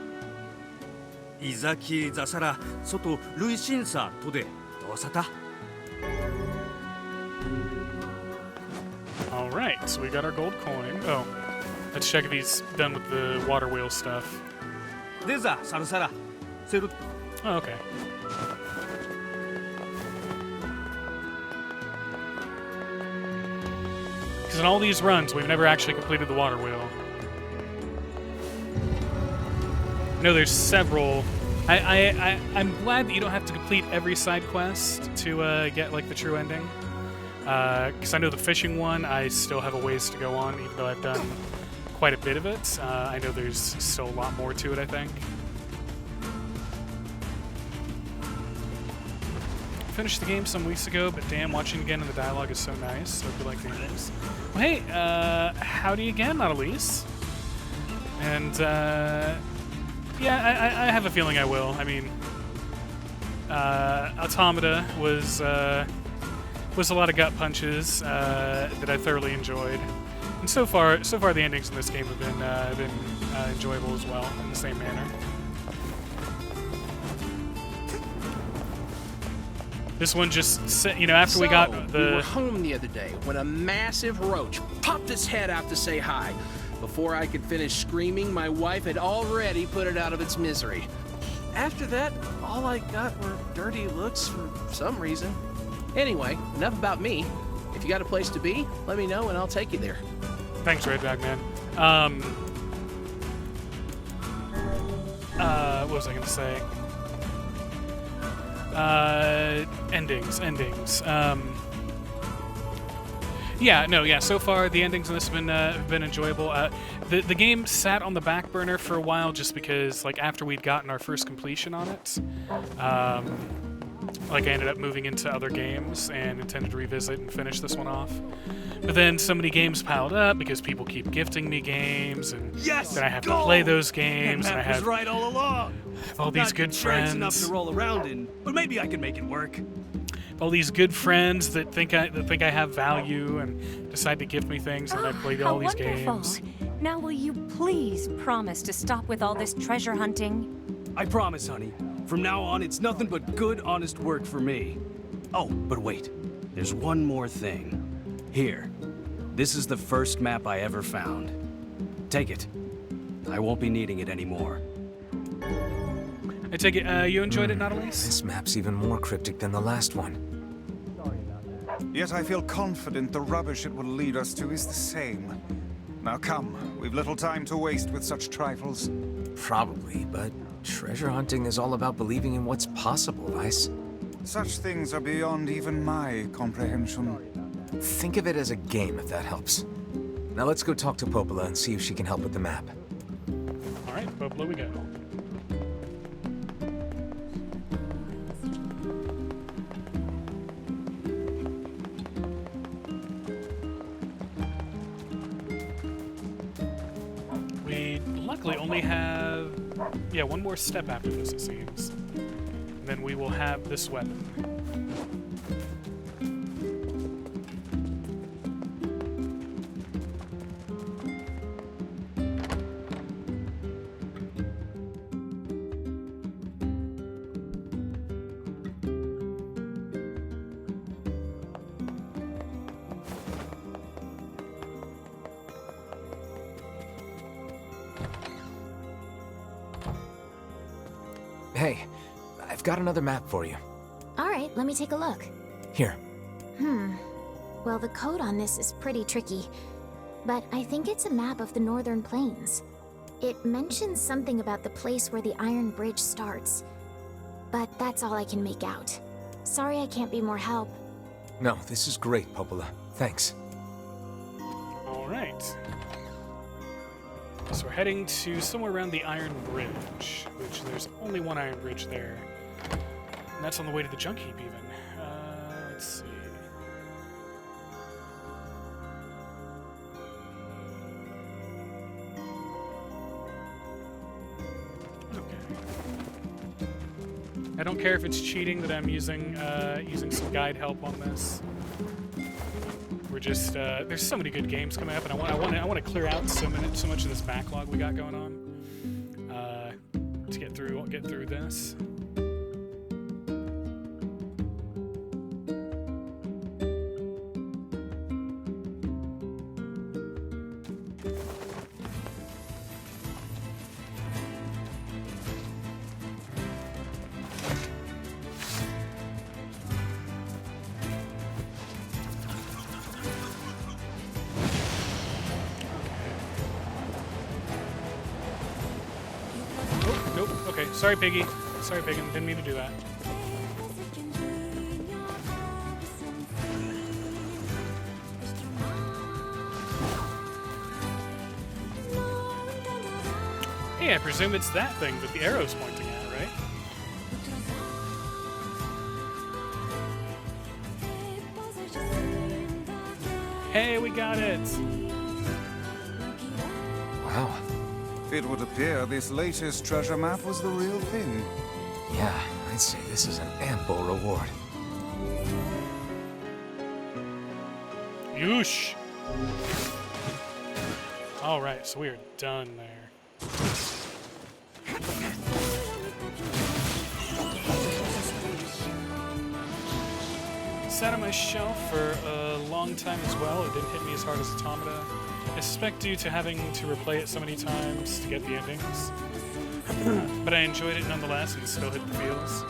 いざきざさら外累進さとでどうさた Alright, so we got our gold coin. Oh, let's check if he's done with the water wheel stuff. Oh, okay. Because in all these runs, we've never actually completed the water wheel. I know there's several. I'm glad that you don't have to complete every side quest to get like the true ending. Because I know the fishing one, I still have a ways to go on, even though I've done quite a bit of it. I know there's still a lot more to it, I think. Finished the game some weeks ago, but damn, watching again and the dialogue is so nice. Hope you like the endings. Well, hey, howdy again, not Elise. And, yeah, I have a feeling I will. I mean, Automata was a lot of gut punches that I thoroughly enjoyed. And so far the endings in this game have been enjoyable as well, in the same manner. This one just, you know, after we got the... we were home the other day when a massive roach popped its head out to say hi. Before I could finish screaming, my wife had already put it out of its misery. After that, all I got were dirty looks for some reason. Anyway, enough about me. If you got a place to be, let me know and I'll take you there. Thanks, Redback Man. What was I gonna say? Endings. Yeah. So far the endings in this have been enjoyable. The game sat on the back burner for a while just because, like, after we'd gotten our first completion on it, like I ended up moving into other games and intended to revisit and finish this one off. But then so many games piled up because people keep gifting me games, and then I have to play those games, and I have right all along. all these good friends. Enough to roll around in, but maybe I can make it work. All these good friends that think I have value and decide to gift me things, and I played all these games. Now will you please promise to stop with all this treasure hunting? I promise, honey. From now on, it's nothing but good, honest work for me. Oh, but wait. There's one more thing. Here. This is the first map I ever found. Take it. I won't be needing it anymore. I take it, you enjoyed it, Nautilus? This map's even more cryptic than the last one. Yet I feel confident the rubbish it will lead us to is the same. Now come, we've little time to waste with such trifles. Probably, but treasure hunting is all about believing in what's possible, Vice. Such things are beyond even my comprehension. Think of it as a game, if that helps. Now let's go talk to Popola and see if she can help with the map. Alright, Popola we go. We luckily only have, one more step after this, it seems. And then we will have this weapon. Hey, I've got another map for you. All right, let me take a look. Here. Well, the code on this is pretty tricky, but I think it's a map of the Northern Plains. It mentions something about the place where the Iron Bridge starts, but that's all I can make out. Sorry I can't be more help. No, this is great, Popola. Thanks. Alright. So we're heading to somewhere around the Iron Bridge, which there's only one Iron Bridge there. And that's on the way to the junk heap, even. Let's see. Okay. I don't care if it's cheating that I'm using some guide help on this. We're just there's so many good games coming up, and I want to clear out so much of this backlog we got going on to get through this. Sorry, Piggy. Sorry, Piggin. Didn't mean to do that. Hey, I presume it's that thing that the arrow's pointing at, right? Hey, we got it! Wow. It would appear this latest treasure map was the real thing. Yeah, I'd say this is an ample reward. Yoosh! Alright, so we are done there. Sat on my shelf for a long time as well. It didn't hit me as hard as Automata. I suspect due to having to replay it so many times to get the endings. But I enjoyed it nonetheless and still hit the feels.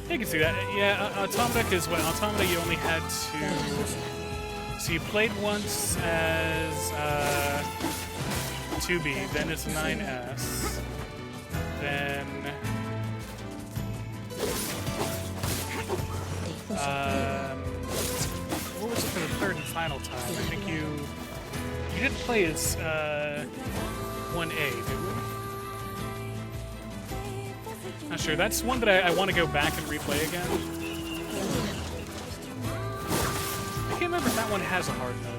You can see that. Yeah, Automata, because what, Automata you only had to... So you played once as 2B, then as 9S, then... what was it for the third and final time? I think you didn't play as 1A, did we? Not sure. That's one that I want to go back and replay again. I can't remember if that one has a hard mode.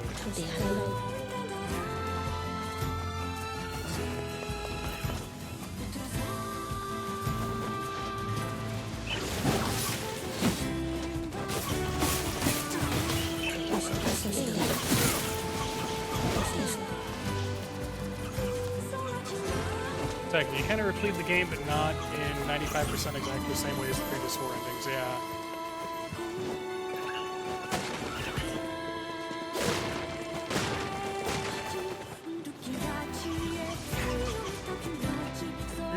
Exactly. You kind of replete the game, but not in 95% exactly the same way as the previous 4 endings, yeah.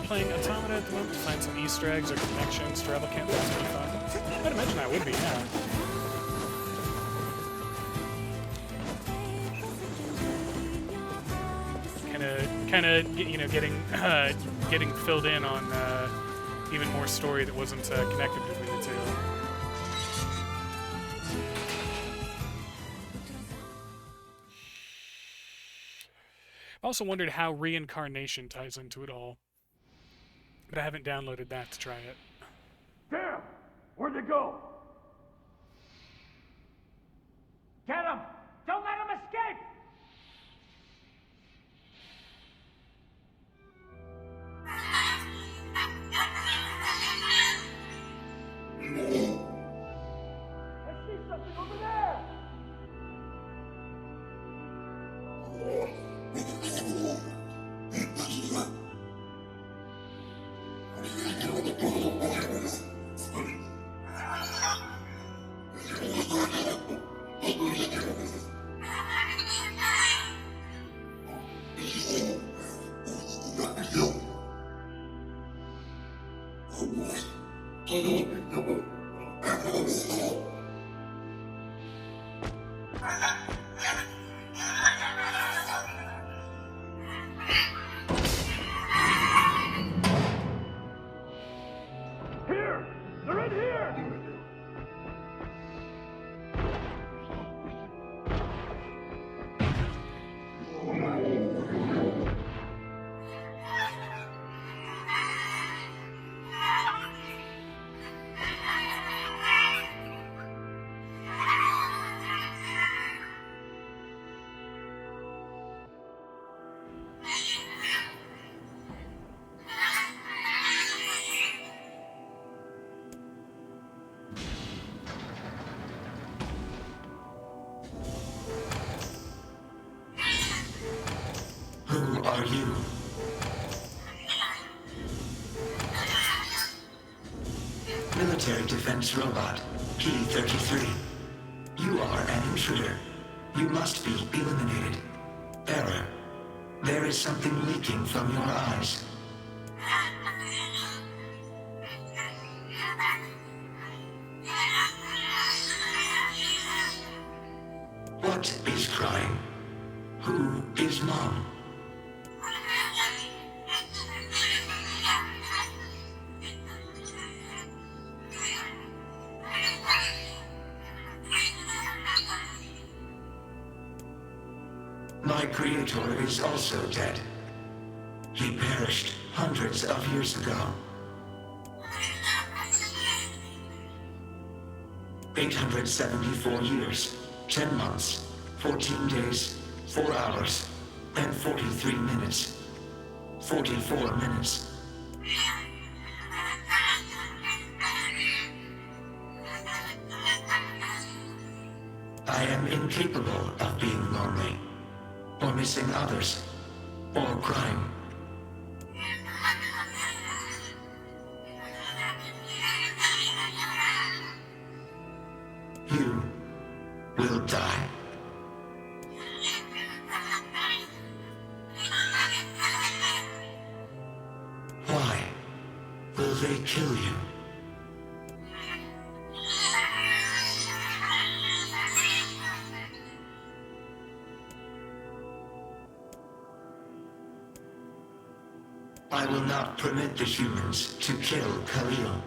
Replaying Automata at the moment to find some Easter eggs or connections to Replicant. That's pretty fun. I'd imagine that would be, yeah. Kind of, you know, getting filled in on even more story that wasn't connected between the two. I also wondered how reincarnation ties into it all, but I haven't downloaded that to try it. Damn! Where'd they go? Get him! Don't let him escape! I see something over there! Here! They're in here! Who are you? Military defense robot, P-33. You are an intruder. You must be eliminated. Error. There is something leaking from your eyes. What is crying? Who is Mom? My creator is also dead. He perished hundreds of years ago. 874 years, 10 months, 14 days, 4 hours, and 43 minutes. 44 minutes. I am incapable of being lonely, or missing others, or crying. You will die. Why will they kill you? I will not permit the humans to kill Khalil.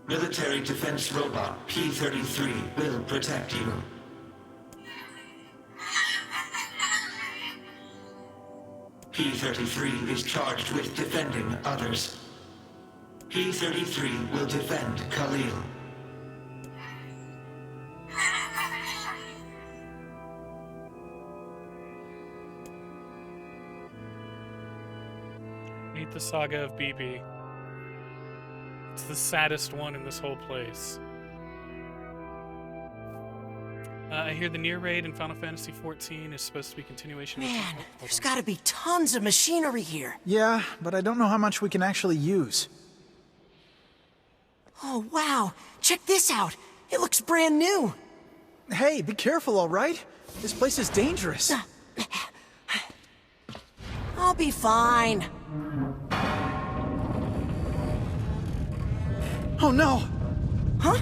Military defense robot P-33 will protect you. P-33 is charged with defending others. P-33 will defend Khalil. Meet the saga of BB. It's the saddest one in this whole place. I hear the NieR raid in Final Fantasy XIV is supposed to be a continuation of... Man, there's gotta be tons of machinery here. Yeah, but I don't know how much we can actually use. Oh, wow. Check this out. It looks brand new. Hey, be careful, all right? This place is dangerous. I'll be fine. Oh, no! Huh?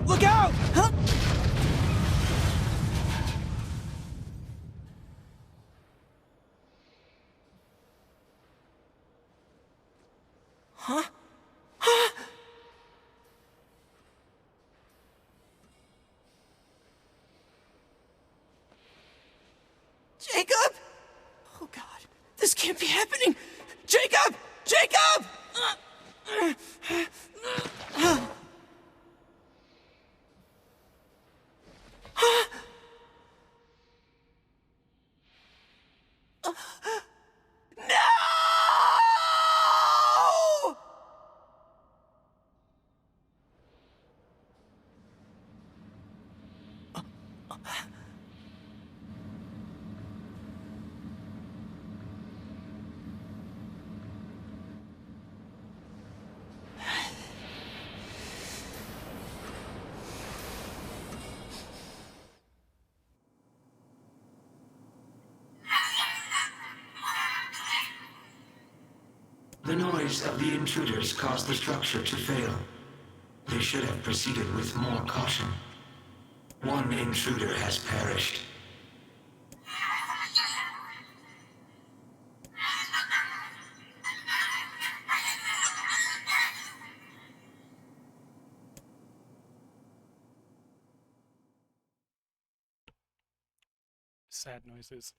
Look out! Huh? Huh? Huh? Jacob? Oh, God. This can't be happening. Jacob! Jacob! No! The noise of the intruders caused the structure to fail. They should have proceeded with more caution. One intruder has perished. Sad noises.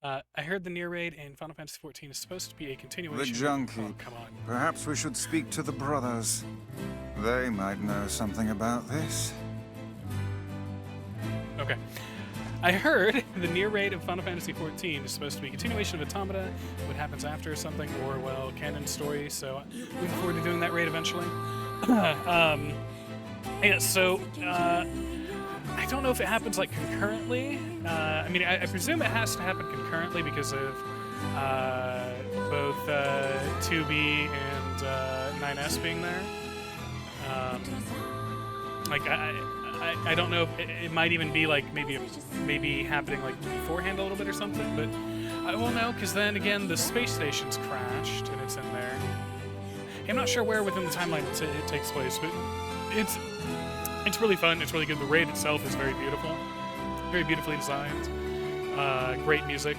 I heard the NieR raid in Final Fantasy XIV is supposed to be a continuation. The junkie. Oh, come on. Perhaps we should speak to the brothers. They might know something about this. Okay. I heard the NieR raid of Final Fantasy XIV is supposed to be a continuation of Automata, what happens after or something, or, well, canon story, so looking forward to doing that raid eventually. Yeah, so, I don't know if it happens, like, concurrently. I mean, I presume it has to happen concurrently because of both 2B and 9S being there. Like, I don't know if it might even be, like, maybe happening, like, beforehand a little bit or something, but I won't know, because then, again, the space station's crashed, and it's in there. I'm not sure where within the timeline it takes place, but it's really fun. It's really good. The raid itself is very beautiful, very beautifully designed. Great music.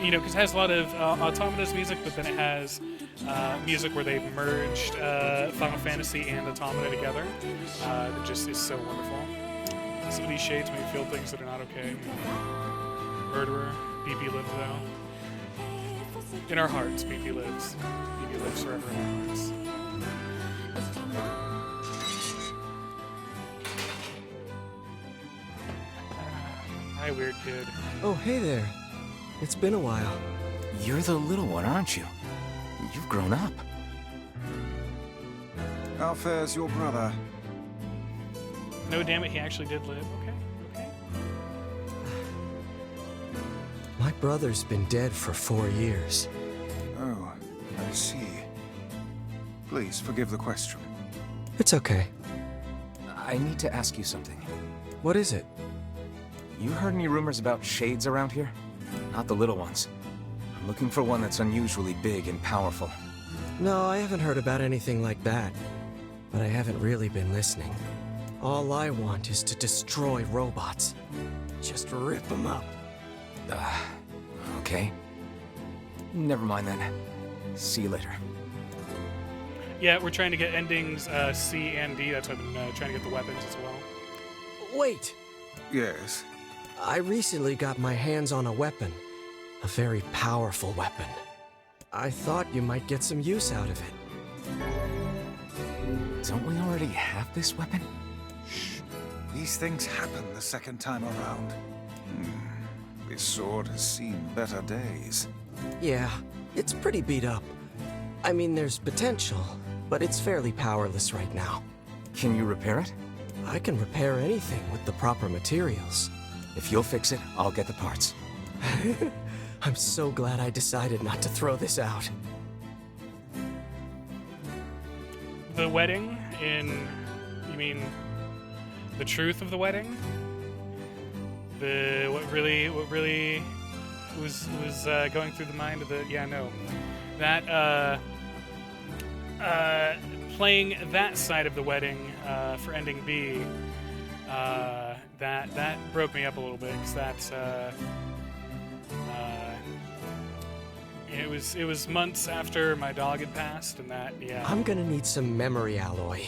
you know, because it has a lot of Automata's music, but then it has music where they've merged Final Fantasy and Automata together. That just is so wonderful. Some of these shades make me feel things that are not okay. Murderer, BP lives though. In our hearts, BP lives. BP lives forever in our hearts. Hi, weird kid. Oh, hey there. It's been a while. You're the little one, aren't you? You've grown up. How fares your brother? No, damn it, he actually did live. Okay, okay. My brother's been dead for 4 years. Oh, I see. Please forgive the question. It's okay. I need to ask you something. What is it? You heard any rumors about shades around here? Not the little ones. I'm looking for one that's unusually big and powerful. No, I haven't heard about anything like that. But I haven't really been listening. All I want is to destroy robots. Just rip them up. Okay. Never mind then. See you later. Yeah, we're trying to get endings C and D. That's why I've been trying to get the weapons as well. Wait! Yes? I recently got my hands on a weapon. A very powerful weapon. I thought you might get some use out of it. Don't we already have this weapon? Shh. These things happen the second time around. This sword has seen better days. Yeah, it's pretty beat up. I mean, there's potential, but it's fairly powerless right now. Can you repair it? I can repair anything with the proper materials. If you'll fix it, I'll get the parts. I'm so glad I decided not to throw this out. The wedding in... You mean... The truth of the wedding? What really was going through the mind of the... Yeah, no. That, playing that side of the wedding for ending B, that broke me up a little bit, because that's it was months after my dog had passed, and that, yeah. I'm gonna need some memory alloy.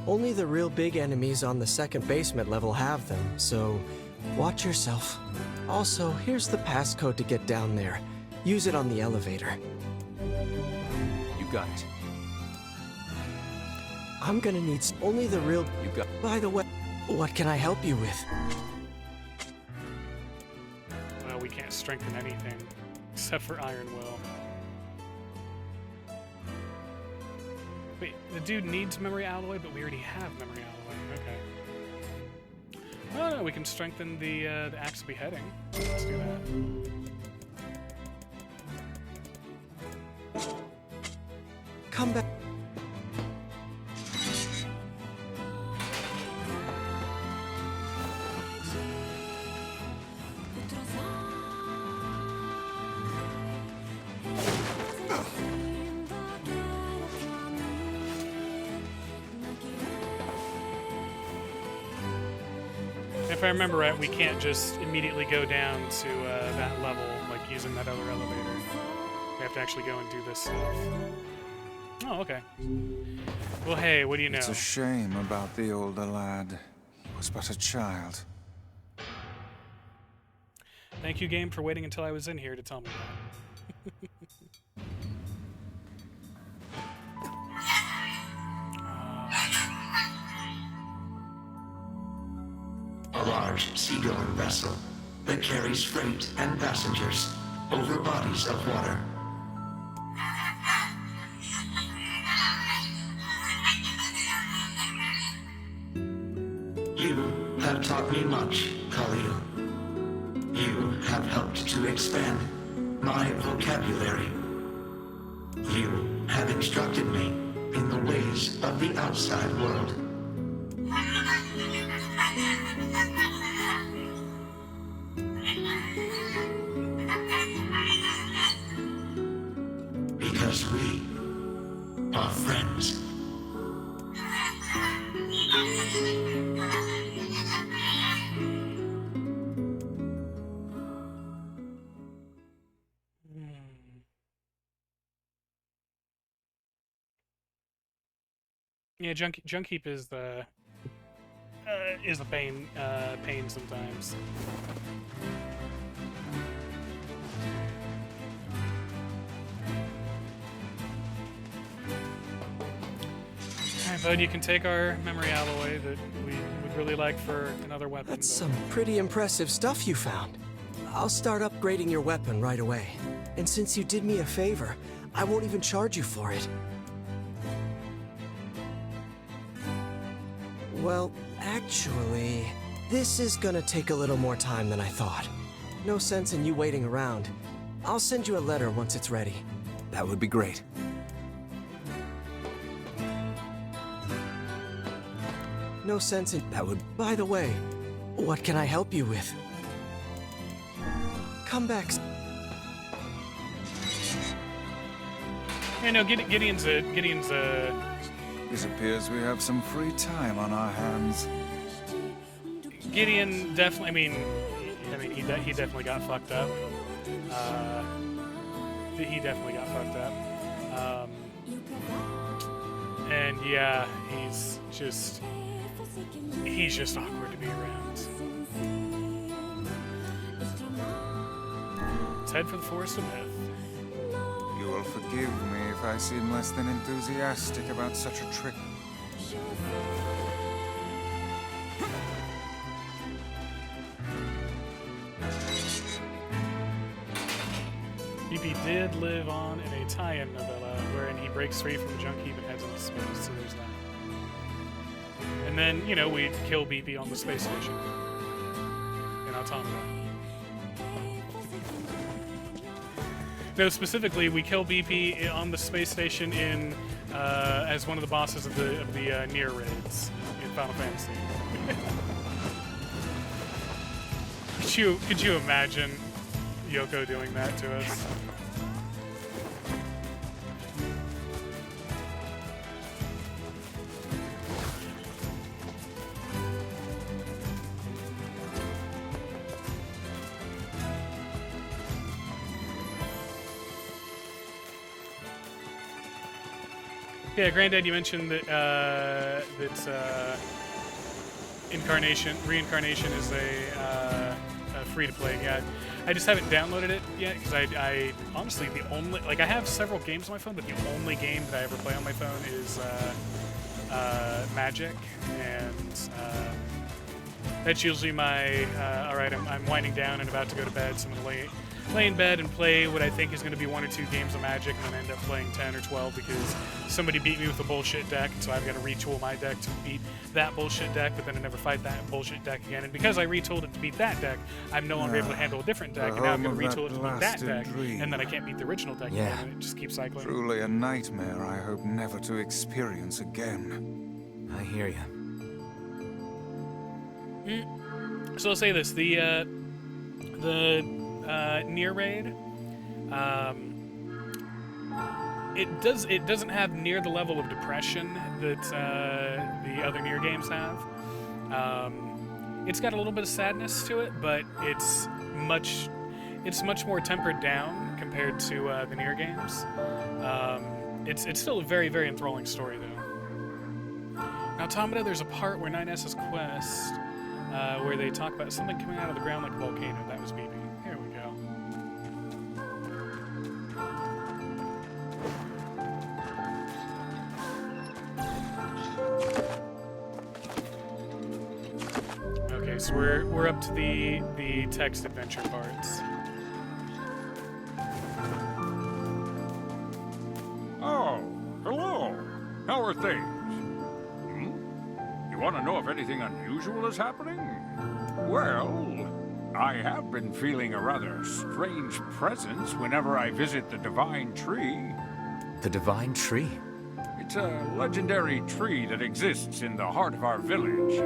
Only the real big enemies on the second basement level have them, so watch yourself. Also, here's the passcode to get down there. Use it on the elevator. You got it. I'm gonna need only the real... You got... By the way, what can I help you with? Well, we can't strengthen anything, except for Iron Will. Wait, the dude needs memory alloy, but we already have memory alloy. Okay. Oh no, we can strengthen the axe of beheading. Let's do that. Come back. If I remember right, we can't just immediately go down to that level, like using that other elevator. We have to actually go and do this stuff. Oh, okay. Well, hey, what do you know? It's a shame about the older lad. He was but a child. Thank you, game, for waiting until I was in here to tell me that. A large seagoing vessel that carries freight and passengers over bodies of water. You have taught me much, Khalil. You have helped to expand my vocabulary. You have instructed me in the ways of the outside world. Because we are friends. Yeah, junk heap is a pain sometimes. Alright, bud, you can take our memory alloy that we would really like for another weapon. That's some pretty impressive stuff you found. I'll start upgrading your weapon right away. And since you did me a favor, I won't even charge you for it. Well, actually, this is gonna take a little more time than I thought. No sense in you waiting around. I'll send you a letter once it's ready. That would be great. No sense in that would. By the way, what can I help you with? Come back. Yeah, no, Gideon's a. It appears we have some free time on our hands. Gideon definitely. I mean, he definitely got fucked up. He definitely got fucked up. And yeah, he's just awkward to be around. Let's head for the Forest of Myth. You will forgive me if I seem less than enthusiastic about such a trip. BP did live on in a tie-in novella wherein he breaks free from junk heap and heads into space, so there's that. And then, you know, we kill BP on the space station in Automata. No, specifically, we kill BP on the space station in as one of the bosses of the NieR raids in Final Fantasy. Could you imagine Yoko doing that to us? Yeah, Granddad, you mentioned that reincarnation is a free-to-play. Yeah, I just haven't downloaded it yet because I honestly I have several games on my phone, but the only game that I ever play on my phone is Magic, and that's usually my all right. I'm winding down and about to go to bed, so I'm gonna lay in bed and play what I think is going to be 1 or 2 games of Magic, and then end up playing 10 or 12 because somebody beat me with a bullshit deck, so I've got to retool my deck to beat that bullshit deck, but then I never fight that bullshit deck again. And because I retooled it to beat that deck, I'm no longer able to handle a different deck, and now I'm going to retool it to beat that deck, and then I can't beat the original deck again, and it just keeps cycling. Truly a nightmare I hope never to experience again. I hear you. So I'll say this, the NieR raid, it doesn't have near the level of depression that the other NieR games have. It's got a little bit of sadness to it, but it's much more tempered down compared to the NieR games. It's still a very, very enthralling story though. Now, Automata, there's a part where 9S's quest where they talk about something coming out of the ground like a volcano. That was BB. Here we go. Okay, so we're up to the text adventure parts. Oh, hello. How are things? You want to know if anything unusual is happening? Well, I have been feeling a rather strange presence whenever I visit the Divine Tree. The Divine Tree? It's a legendary tree that exists in the heart of our village.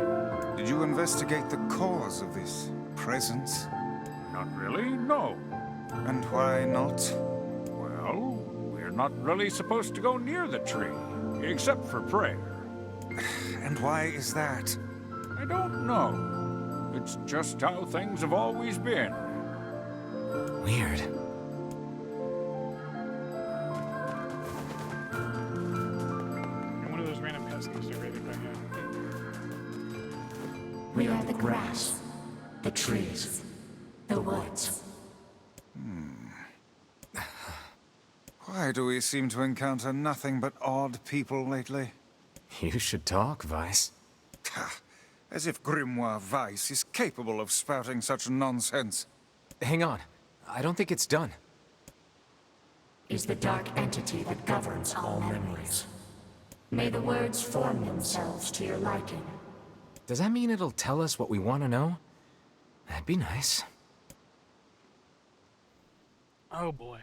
Did you investigate the cause of this presence? Not really, no. And why not? Well, we're not really supposed to go near the tree, except for prayer. And why is that? I don't know. It's just how things have always been. Weird. And one of those random cutscenes We are the grass, the trees, the woods. Why do we seem to encounter nothing but odd people lately? You should talk, Vice. As if Grimoire Vice is capable of spouting such nonsense. Hang on. I don't think it's done. Is the dark entity that governs all memories. May the words form themselves to your liking. Does that mean it'll tell us what we want to know? That'd be nice. Oh boy.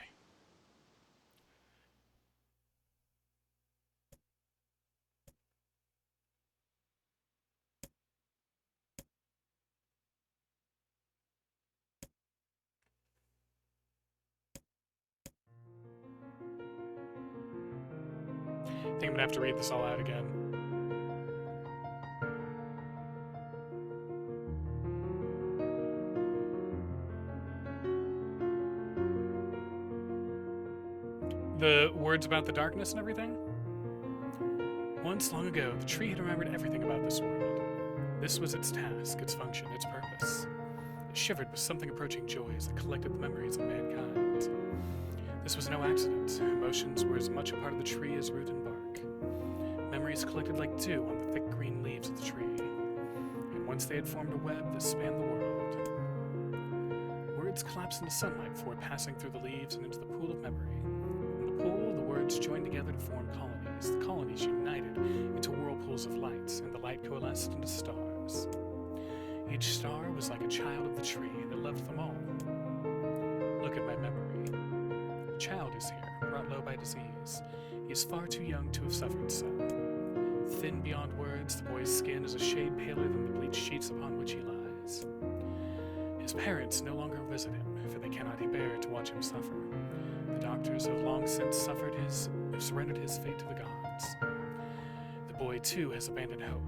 I think I'm gonna have to read this all out again. The words about the darkness and everything? Once long ago, the tree had remembered everything about this world. This was its task, its function, its purpose. It shivered with something approaching joy as it collected the memories of mankind. This was no accident. Emotions were as much a part of the tree as root and bark. Memories collected like dew on the thick green leaves of the tree. And once they had formed a web that spanned the world. Words collapsed into sunlight before passing through the leaves and into the pool of memory. In the pool, the words joined together to form colonies. The colonies united into whirlpools of light, and the light coalesced into stars. Each star was like a child of the tree, and it loved them all. Look at my memory. A child is here, brought low by disease. He is far too young to have suffered so. Thin beyond words, the boy's skin is a shade paler than the bleached sheets upon which he lies. His parents no longer visit him, for they cannot bear to watch him suffer. The doctors have long since surrendered his fate to the gods. The boy, too, has abandoned hope.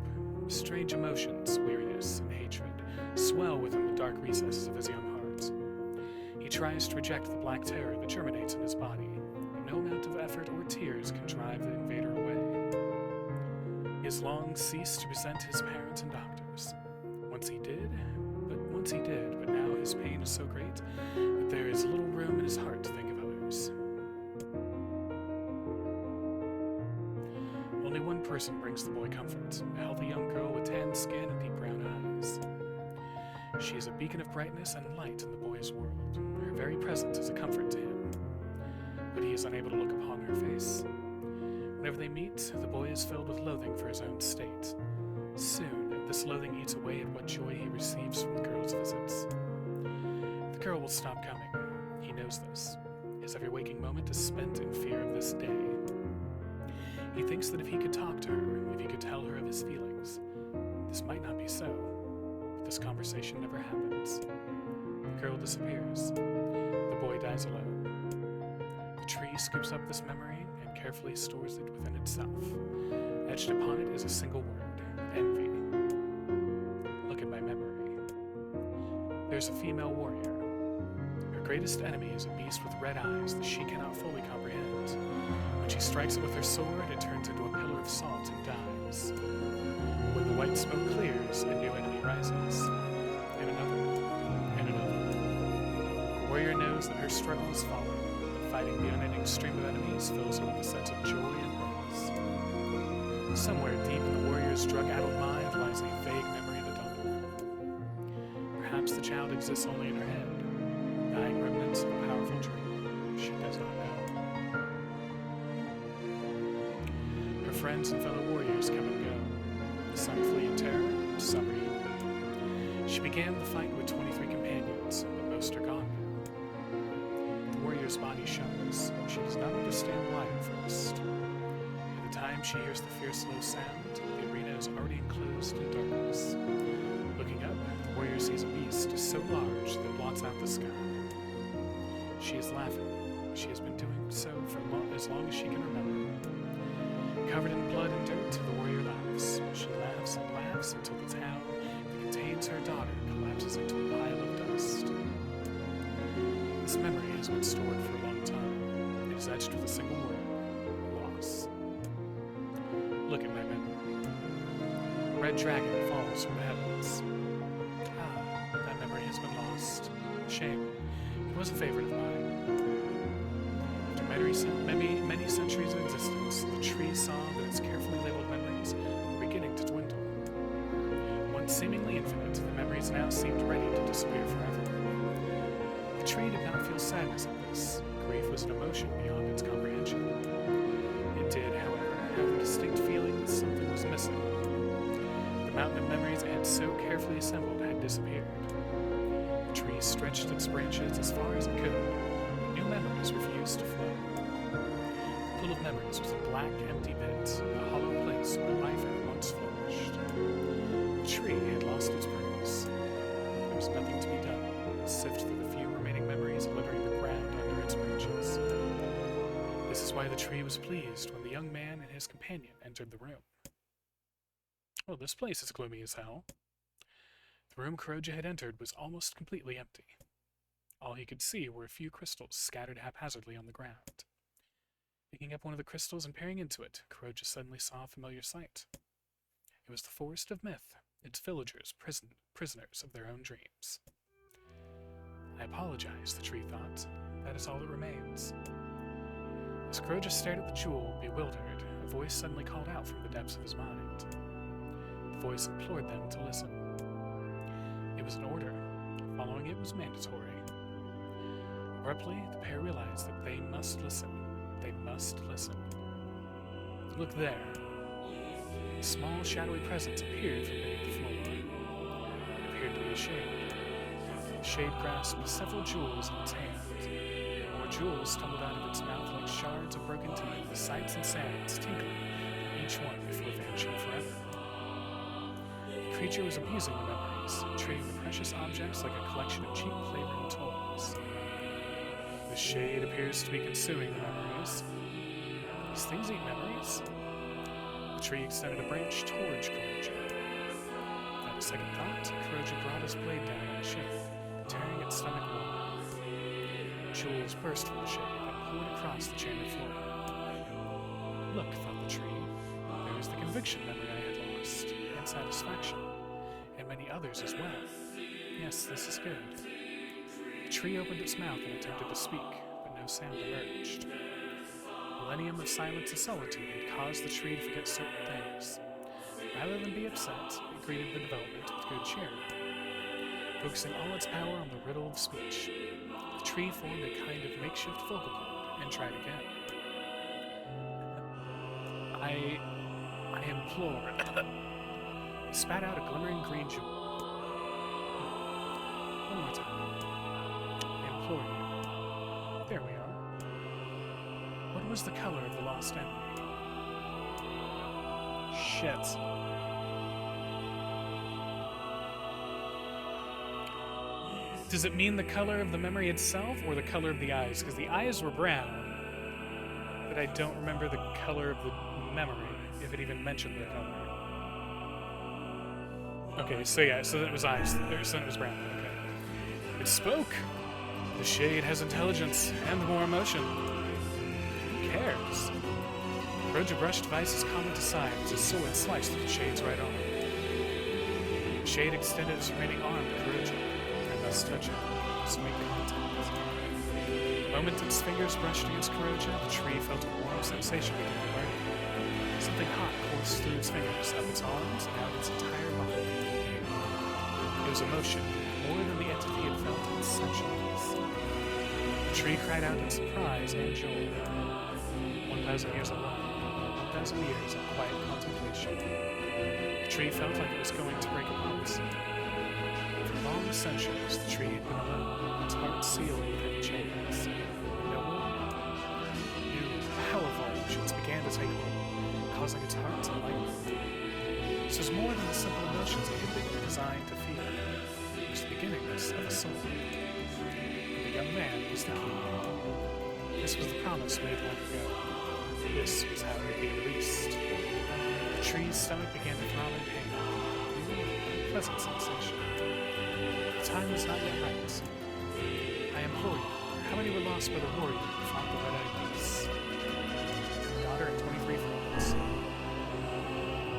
Strange emotions, weariness, and hatred swell within the dark recesses of his young heart. He tries to reject the black terror that germinates in his body, but no amount of effort or tears can drive the invader away. He has long ceased to resent his parents and doctors. Once he did, but now his pain is so great that there is little room in his heart to think of others. Only one person brings the boy comfort, a healthy young girl with tan skin and deep brown eyes. She is a beacon of brightness and light in the boy's world. Her very presence is a comfort to him. But he is unable to look upon her face. Whenever they meet, the boy is filled with loathing for his own state. Soon, this loathing eats away at what joy he receives from the girl's visits. The girl will stop coming. He knows this. His every waking moment is spent in fear of this day. He thinks that if he could talk to her, if he could tell her of his feelings, this might not be so. But this conversation never happens. The girl disappears. The boy dies alone. The tree scoops up this memory and carefully stores it within itself. Etched upon it is a single word, envy. Look at my memory. There's a female warrior. Her greatest enemy is a beast with red eyes that she cannot fully comprehend. When she strikes it with her sword, it turns into a pillar of salt and dies. When the white smoke clears, a new enemy rises. And another. And another. The warrior knows that her struggle is falling, but fighting the unending stream of enemies fills her with a sense of joy and purpose. Somewhere deep in the warrior's drug-addled mind lies a vague memory of adulthood. Perhaps the child exists only in her head, dying remnants of a powerful dream she does not know. Her friends and fellow warriors come and go. Some flee in terror, some are eaten. She began the fight with 23 companions, but most are gone now. The warrior's body shudders. She does not understand why at first. By the time she hears the fierce low sound, the arena is already enclosed in darkness. Looking up, the warrior sees a beast so large that it blots out the sky. She is laughing. She has been doing so for as long as she can remember. Covered in blood and dirt, the warrior laughs. She laughs and laughs until the town that contains her daughter collapses into a pile of dust. This memory has been stored for a long time. It is etched with a single word, loss. Look at my memory. A red dragon falls from the heavens. Ah, that memory has been lost. Shame. It was a favorite of mine. After many centuries of existence, the tree saw that its carefully labeled memories were beginning to dwindle. Once seemingly infinite, the memories now seemed ready to disappear forever. The tree did not feel sadness at this. Grief was an emotion beyond its comprehension. It did, however, have a distinct feeling that something was missing. The mountain of memories it had so carefully assembled had disappeared. The tree stretched its branches as far as it could, but new memories refused to flow. The pool of memories was a black, empty pit, a hollow place where life had once flourished. The tree had lost its purpose. There was nothing to be done but sift through the few remaining memories littering the ground under its branches. This is why the tree was pleased when the young man and his companion entered the room. Well, this place is gloomy as hell. The room Kuroja had entered was almost completely empty. All he could see were a few crystals scattered haphazardly on the ground. Picking up one of the crystals and peering into it, Kuroja suddenly saw a familiar sight. It was the Forest of Myth, its villagers prisoners of their own dreams. I apologize, the tree thought. That is all that remains. As Kuroja stared at the jewel, bewildered, a voice suddenly called out from the depths of his mind. The voice implored them to listen. It was an order. Following it was mandatory. Abruptly, the pair realized that they must listen. They must listen. Look there. A small, shadowy presence appeared from beneath the floor. It appeared to be a shade. The shade grasped several jewels in its hand. More jewels tumbled out of its mouth like shards of broken teeth, the sights and sounds tinkling from each one before vanishing forever. The creature was abusing the memories, treating the precious objects like a collection of cheap playroom toys. The shade appears to be consuming the memories. These things eat memories? The tree extended a branch towards Kuroja. Without a second thought, Kuroja brought his blade down on the shade, tearing its stomach wide. Jewels burst from the shade and poured across the chamber floor. Look, thought the tree. There is the conviction memory I had lost, and satisfaction, and many others as well. Yes, this is good. The tree opened its mouth and attempted to speak, but no sound emerged. A millennium of silence and solitude had caused the tree to forget certain things. Rather than be upset, it greeted the development with good cheer. Focusing all its power on the riddle of speech, the tree formed a kind of makeshift vocal cord and tried again. I implore. It spat out a glimmering green jewel. One more time. I implore you. There we are. What was the color of the lost enemy? Shit. Does it mean the color of the memory itself or the color of the eyes? Because the eyes were brown, but I don't remember the color of the memory, if it even mentioned the color. Okay, so yeah, so then it was eyes, so then it was brown, okay. It spoke! The shade has intelligence and more emotion. Who cares? Kuroja brushed Vice's comment aside as his sword sliced through the shade's right arm. The shade extended its remaining arm to Kuroja. I must touch it. Must make contact. The moment its fingers brushed against Kuroja, the tree felt a warm sensation begin to burn. Something hot coursed through its fingers, up its arms, and out its entire body. It was emotion, more than the entity had felt in centuries. The tree cried out in surprise and joy. 1,000 years alone, 1,000 years of quiet contemplation. The tree felt like it was going to break apart. For long centuries, the tree had been alone, its heart sealed with heavy chains. No more. New, powerful emotions began to take hold, causing its heart to lighten. This was more than the simple emotions it had been designed to feel. It was the beginnings of a soul. And the young man was the key. This was the promise made long ago. This was how it would be released. The tree's stomach began to throb in pain. A pleasant sensation. The time was not yet right. I implore you, how many were lost by the warrior who fought the red-eyed beasts? Daughter and 23 friends.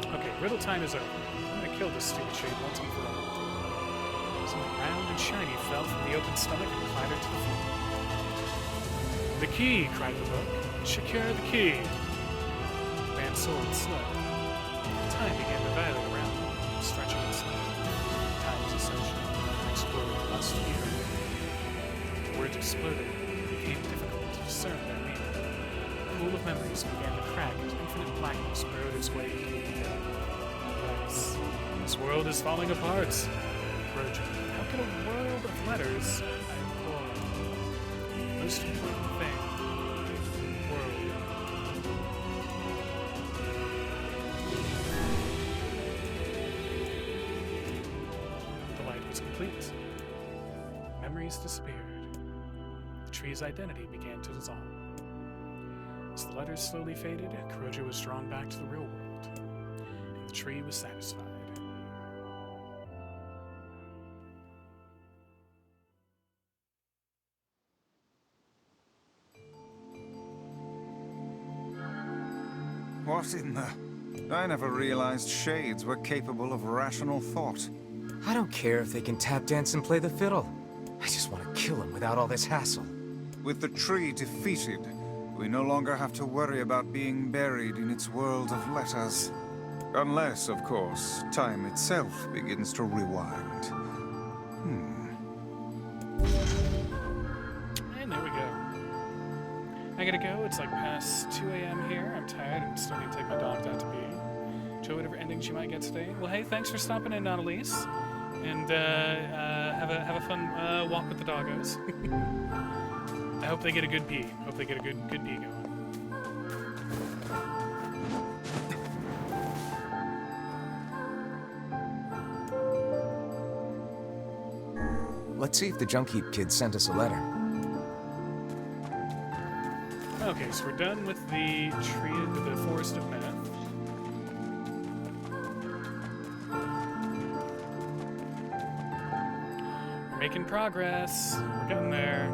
Okay, Riddle time is over. I'm gonna kill this stupid shade once and for all. Something round and shiny fell from the open stomach and clattered to the floor. The key, cried the book. Secure the key. The man's sword slowed. Time began to dilate around him, stretching and slowing. Time was essential. The next word must be heard. The words exploded. It became difficult to discern their meaning. A pool of memories began to crack as infinite blackness burrowed its way into the air. This world is falling apart. Crojo, how could a world of letters, I implore, most important thing, world. The light was complete. Memories disappeared. The tree's identity began to dissolve. As the letters slowly faded, Crojo was drawn back to the real world, and the tree was satisfied. What in the... I never realized shades were capable of rational thought. I don't care if they can tap dance and play the fiddle. I just want to kill him without all this hassle. With the tree defeated, we no longer have to worry about being buried in its world of letters. Unless, of course, time itself begins to rewind. And there we go. I gotta go. It's like past 2 a.m. here. I'm tired and still need to take my dogs out to pee. Enjoy whatever ending she might get today. Well, hey, thanks for stopping in, Annalise. And have a fun walk with the doggos. I hope they get a good pee. Hope they get a good pee going. Let's see if the Junk Heap kid sent us a letter. Okay, so we're done with the Forest of Meth. We're making progress. We're getting there.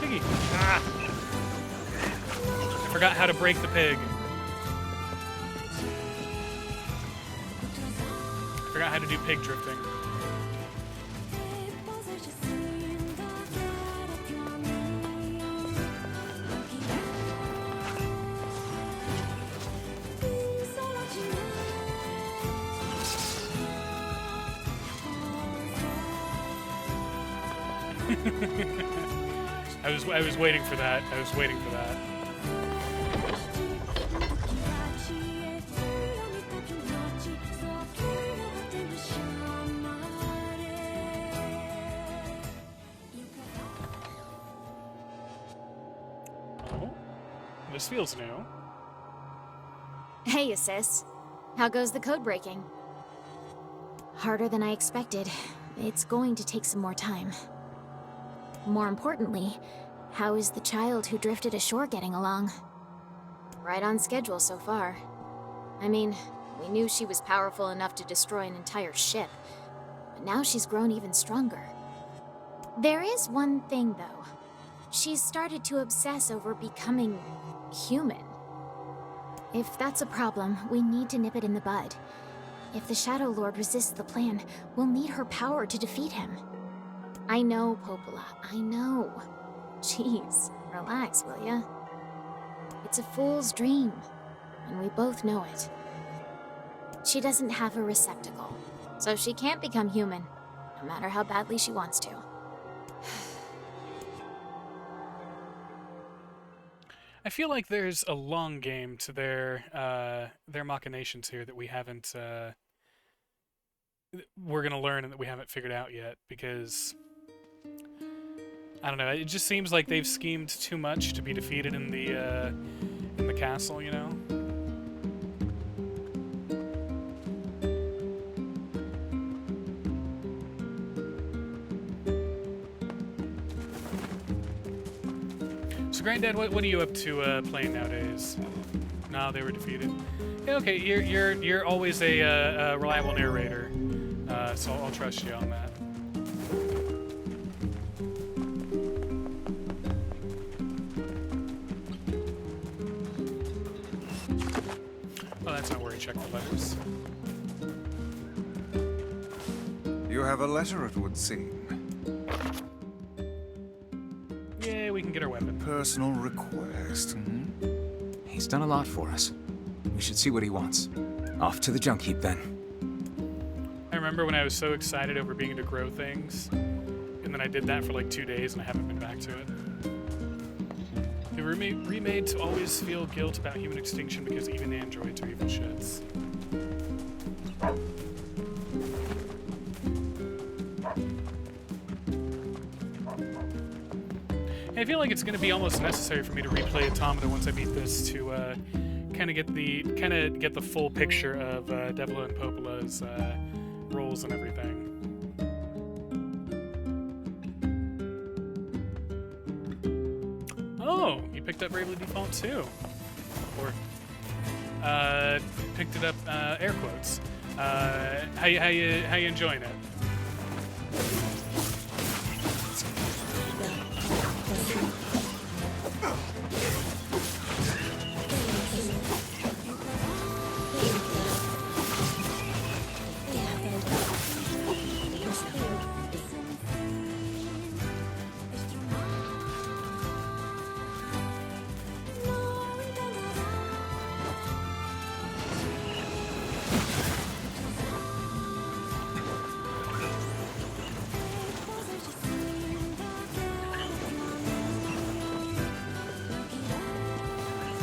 Piggy. Ah! I forgot how to break the pig. I forgot how to do pig drifting. I was waiting for that. I was waiting for that. Oh, this feels new. Hey, sis. How goes the code breaking? Harder than I expected. It's going to take some more time. More importantly, how is the child who drifted ashore getting along? Right on schedule so far. I mean, we knew she was powerful enough to destroy an entire ship, but now she's grown even stronger. There is one thing, though. She's started to obsess over becoming human. If that's a problem, we need to nip it in the bud. If the Shadow Lord resists the plan, we'll need her power to defeat him. I know, Popola, I know. Jeez, relax, will ya? It's a fool's dream, and we both know it. She doesn't have a receptacle, so she can't become human, no matter how badly she wants to. I feel like there's a long game to their machinations here that we haven't we're gonna learn and that we haven't figured out yet, because I don't know. It just seems like they've schemed too much to be defeated in the castle, you know? So, Granddad, what are you up to playing nowadays? No, they were defeated. Yeah, okay, you're always a reliable narrator, so I'll trust you on that. Oh, that's not where I check the letters. You have a letter, it would seem. Yeah, we can get our weapon. Personal request, hmm? He's done a lot for us. We should see what he wants. Off to the junk heap, then. I remember when I was so excited over being able to grow things, and then I did that for like 2 days, and I haven't been back to it. They were remade to always feel guilt about human extinction because even androids are evil shits. I feel like it's going to be almost necessary for me to replay Automata once I beat this to kind of get the full picture of Devil and Popola's roles and everything. Oh, you picked up Bravely Default too, or picked it up air quotes. How you enjoying it?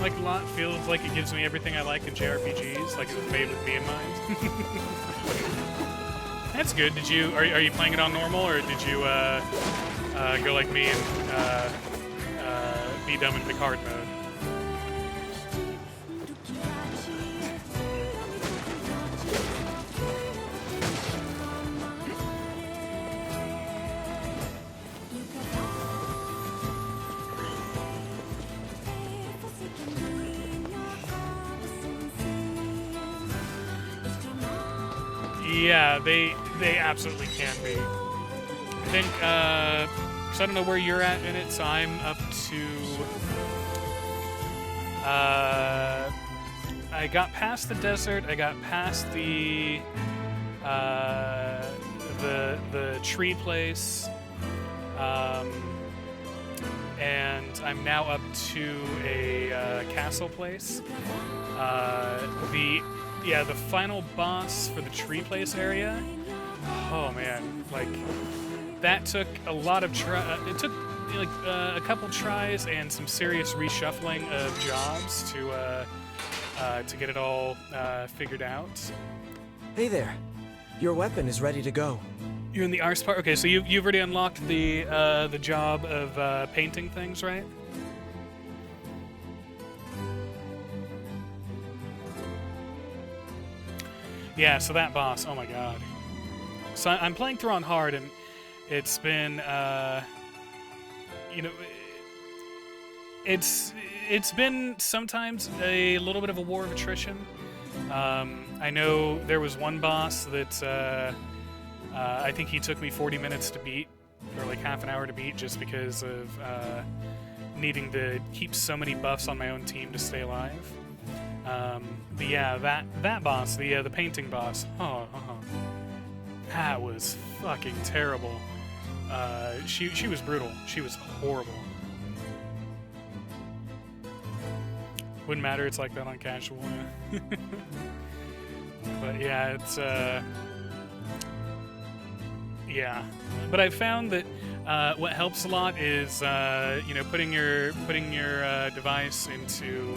Like, a lot feels like it gives me everything I like in JRPGs, like it was made with me in mind. That's good. Are you playing it on normal, or did you go like me and be dumb in Picard mode? Yeah, they absolutely can be. I think, because I don't know where you're at in it, so I'm up to, I got past the desert, I got past the tree place, and I'm now up to a castle place. The final boss for the tree place area. Oh man, like that took a lot of it took like a couple tries and some serious reshuffling of jobs to get it all figured out. Hey there, your weapon is ready to go. You're in the arse part. Okay, so you've already unlocked the job of painting things, right? Yeah, so that boss, oh my god. So I'm playing through on hard, and it's been, you know, it's been sometimes a little bit of a war of attrition. I know there was one boss that I think he took me 40 minutes to beat, or like half an hour to beat, just because of needing to keep so many buffs on my own team to stay alive. But yeah, that boss, the painting boss, that was fucking terrible. She was brutal. She was horrible. Wouldn't matter. It's like that on casual. But yeah, it's yeah. But I've found that what helps a lot is you know, putting your device into.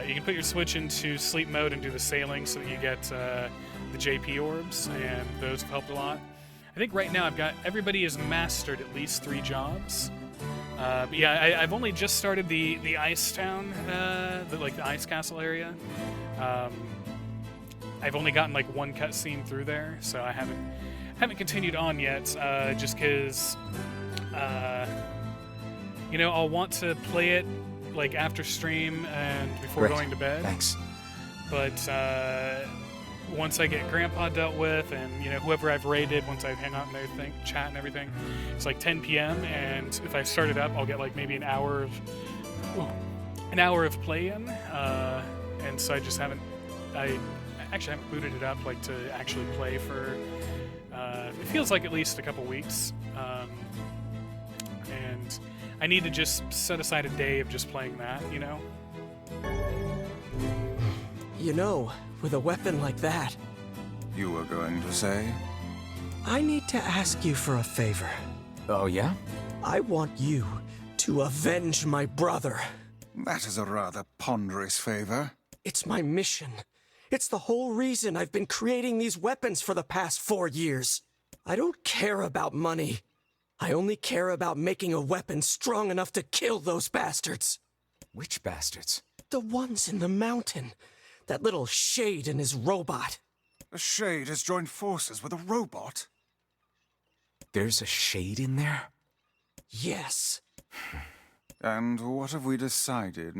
You can put your Switch into sleep mode and do the sailing so that you get the JP orbs, and those have helped a lot. I think right now everybody has mastered at least 3 jobs. But yeah, I've only just started the Ice Town, the Ice Castle area. I've only gotten like 1 cutscene through there, so I haven't continued on yet. Just because, you know, I'll want to play it like after stream and before going to bed. Thanks. But once I get Grandpa dealt with, and you know whoever I've raided, once I've hang out and everything, chat and everything, it's like 10 p.m. And if I start it up, I'll get like maybe an hour of play-in. And so I actually haven't booted it up like to actually play for. It feels like at least a couple weeks. And I need to just set aside a day of just playing that, you know? You know, with a weapon like that... You were going to say? I need to ask you for a favor. Oh, yeah? I want you to avenge my brother. That is a rather ponderous favor. It's my mission. It's the whole reason I've been creating these weapons for the past 4 years. I don't care about money. I only care about making a weapon strong enough to kill those bastards. Which bastards? The ones in the mountain. That little shade and his robot. A shade has joined forces with a robot? There's a shade in there? Yes. And what have we decided,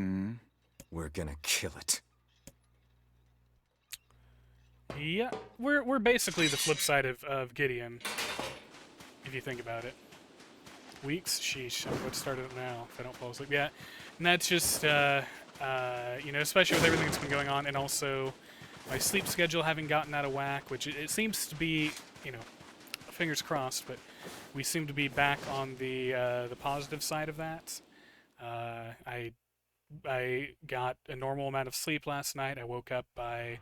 We're gonna kill it. Yeah, we're basically the flip side of Gideon, if you think about it. Weeks? Sheesh, I'm going to start it now if I don't fall asleep. Yeah, and that's just, you know, especially with everything that's been going on, and also my sleep schedule having gotten out of whack, which it seems to be, you know, fingers crossed, but we seem to be back on the positive side of that. I got a normal amount of sleep last night. I woke up by, I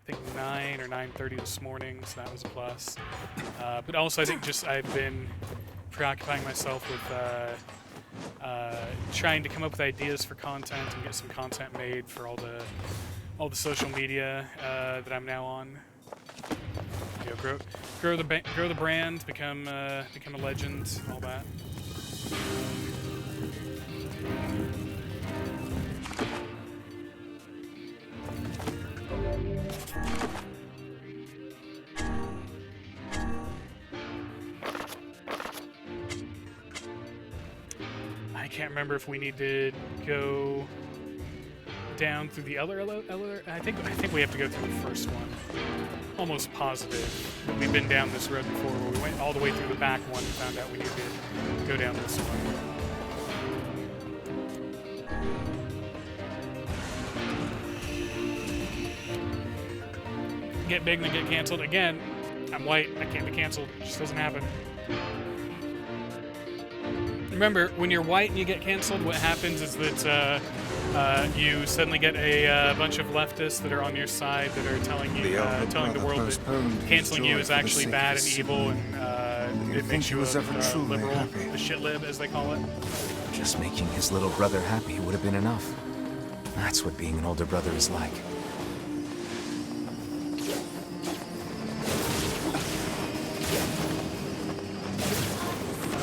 think, 9 or 9:30 this morning, so that was a plus. But also, I think just I've been preoccupying myself with trying to come up with ideas for content and get some content made for all the social media that I'm now on. You know, grow the brand, become a legend, all that. I can't remember if we need to go down through the other elevator. I think we have to go through the first one. Almost positive. We've been down this road before where we went all the way through the back one and found out we needed to go down this one. Get big and then get canceled. Again, I'm white. I can't be canceled. It just doesn't happen. Remember, when you're white and you get canceled, what happens is that you suddenly get a bunch of leftists that are on your side that are telling you, telling the world that canceling you is actually bad and evil, and it makes you a liberal, a shit lib, as they call it. Just making his little brother happy would have been enough. That's what being an older brother is like.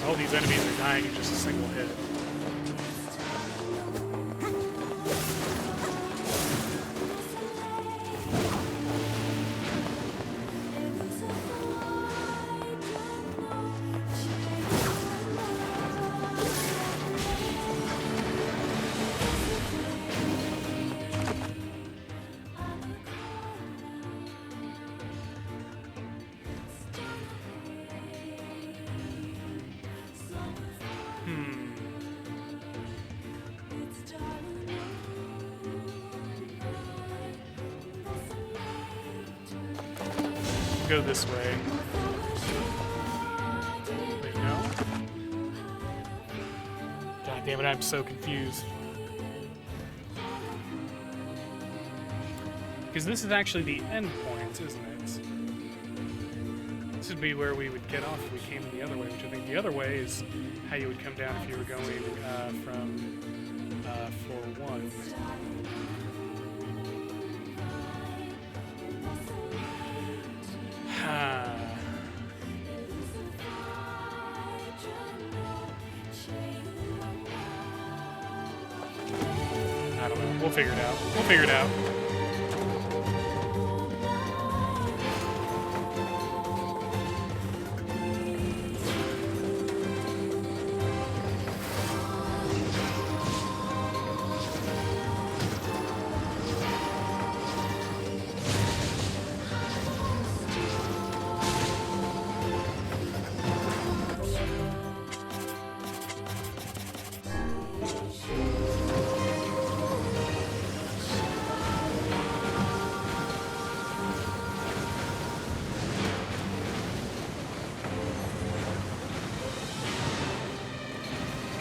All these enemies are dying in just a single hit. Go this way. Wait, no? God damn it, I'm so confused. Because this is actually the end point, isn't it? This would be where we would get off if we came the other way, which I think the other way is how you would come down if you were going from floor 1. We'll figure it out. We'll figure it out.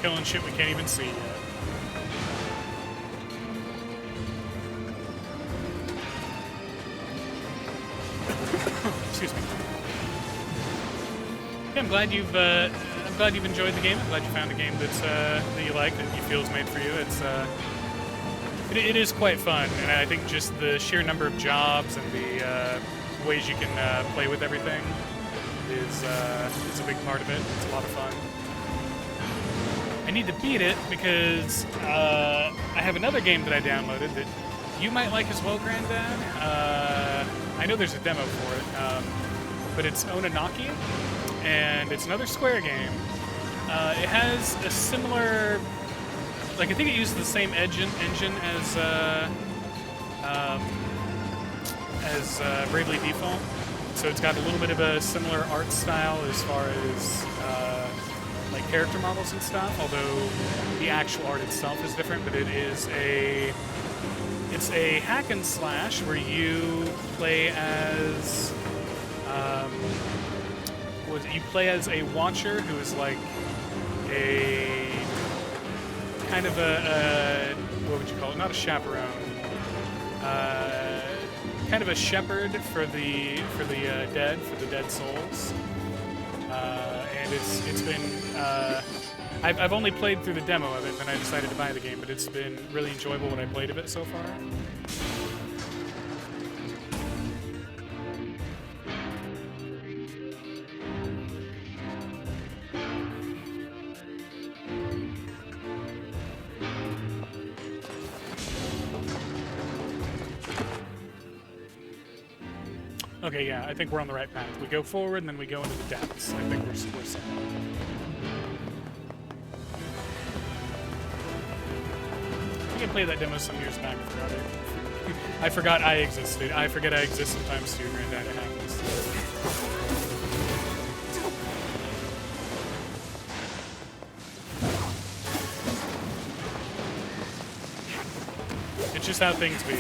Killing shit we can't even see yet. Excuse me. Yeah, I'm glad you've enjoyed the game. I'm glad you found a game that's that you like, that you feel is made for you. It's it is quite fun, and I think just the sheer number of jobs and the ways you can play with everything is a big part of it. It's a lot of fun. I need to beat it because I have another game that I downloaded that you might like as well, Granddad. I know there's a demo for it, but it's Ononaki, and it's another Square game. It has a similar, like, I think it uses the same engine as Bravely Default, so it's got a little bit of a similar art style as far as like character models and stuff, although the actual art itself is different. But it's a hack and slash where you play as you play as a watcher who is like a kind of a what would you call it? Not a chaperone. Kind of a shepherd for the dead, for the dead souls. And it's been I've only played through the demo of it, and I decided to buy the game, but it's been really enjoyable what I played of it so far. Okay, yeah, I think we're on the right path. We go forward, and then we go into the depths. I think we're set. I think I played that demo some years back. I forgot I existed. I forget I exist sometimes too, Granddad. It happens. It's just how things be.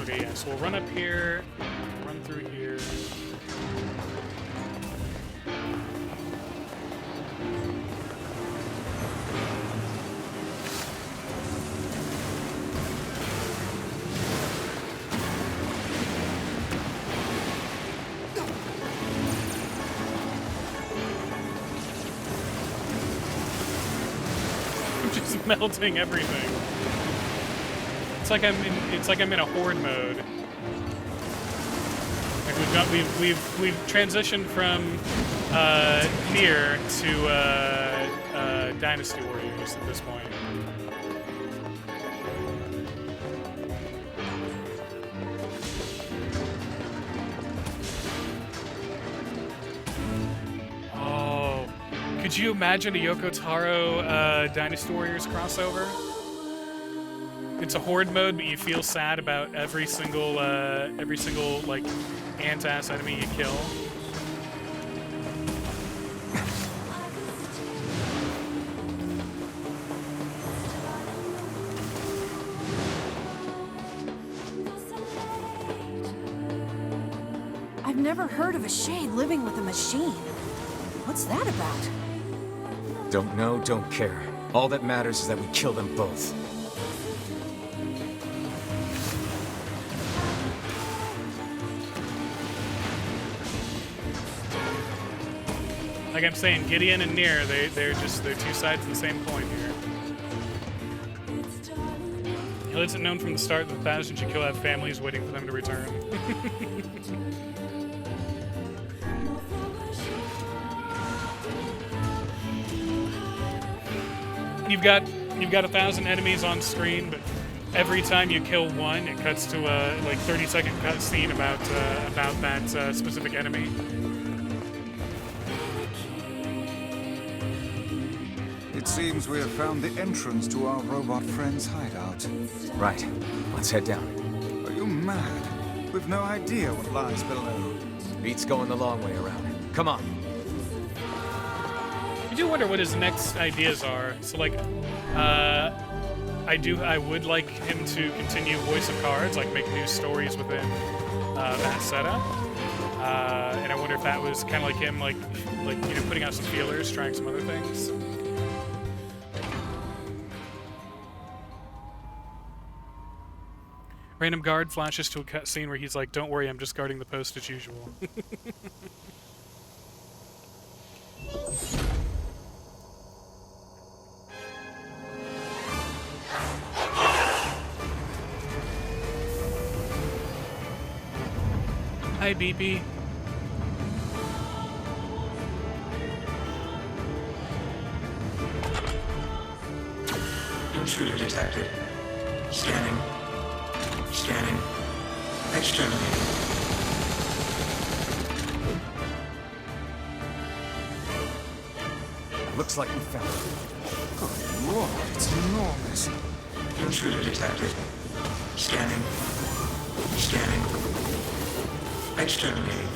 Okay, yeah, so we'll run up here, run through here. I'm just melting everything. It's like I'm in a horde mode. Like we've transitioned from NieR to Dynasty Warriors at this point. Oh, could you imagine a Yoko Taro Dynasty Warriors crossover? It's a horde mode, but you feel sad about every single like ant-ass enemy you kill. I've never heard of a shade living with a machine. What's that about? Don't know, don't care. All that matters is that we kill them both. Like I'm saying, Gideon and NieR, they're two sides of the same coin here. He lets it known from the start that Thousands you kill have families waiting for them to return. You've got 1,000 enemies on screen, but every time you kill one, it cuts to a like 30-second cutscene about that specific enemy. It seems we have found the entrance to our robot friend's hideout. Right. Let's head down. Are you mad? We've no idea what lies below. Beats going the long way around. Come on. I do wonder what his next ideas are. So like, I would like him to continue Voice of Cards, like make new stories within that setup. And I wonder if that was kind of like him, like you know, putting out some feelers, trying some other things. Random guard flashes to a cutscene where he's like, "Don't worry, I'm just guarding the post as usual." Hi, BP. Intruder detected. Scanning. Scanning. Exterminating. Looks like we found it. Good lord, it's enormous. Intruder detected. Scanning. Scanning. Exterminating.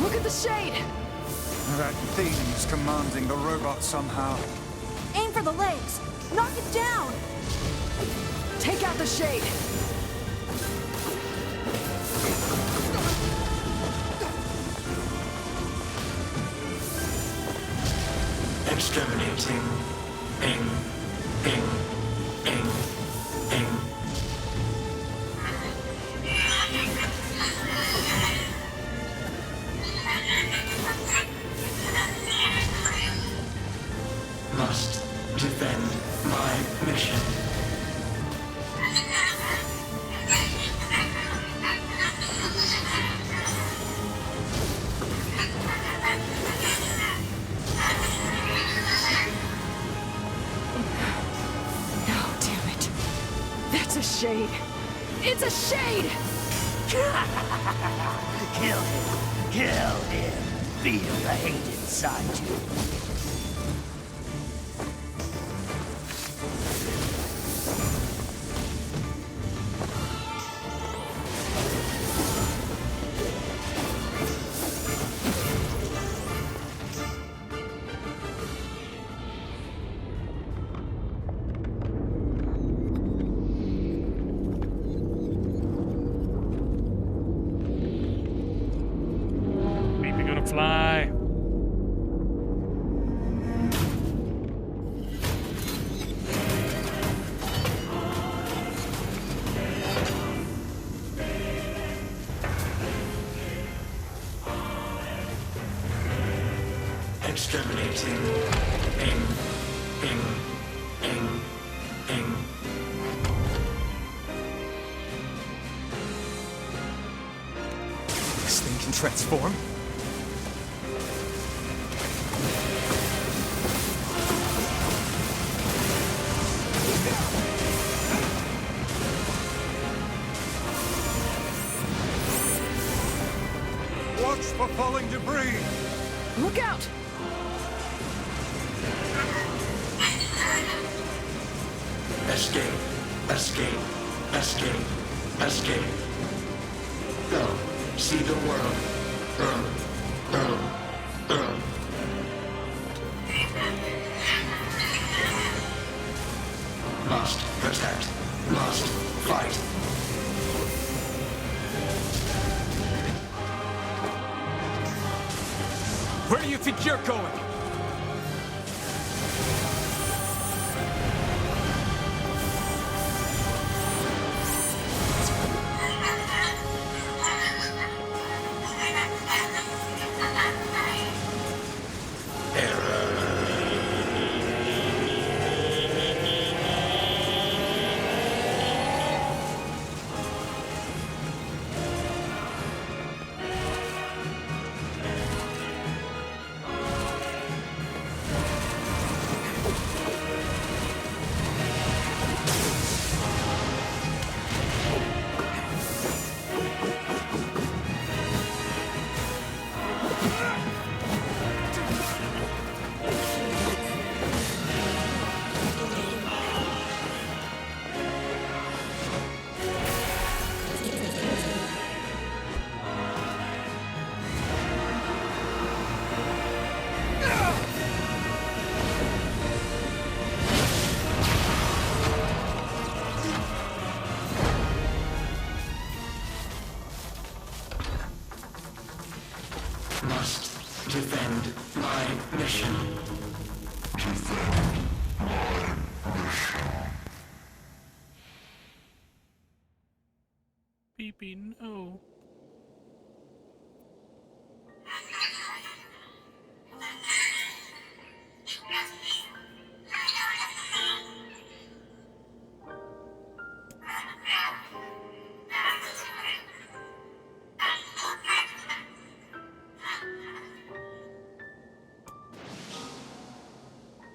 Look at the shade! That thing is commanding the robot somehow. Aim for the legs! Knock it down! Take out the shade! Exterminating. Ing. Ing. Ing. Ing. Must defend my mission. No, damn it. That's a shade. It's a shade! Kill him. Kill him. Feel the hate inside you. Maybe gonna fly. Exterminating. Ing. Ing. Ing. Ing. This thing can transform? Watch for falling debris! Look out! Escape. Escape. Escape. Escape. Go. See the world. Earl. Must protect. Must fight. Where do you think you're going? my mission. Beepy, no.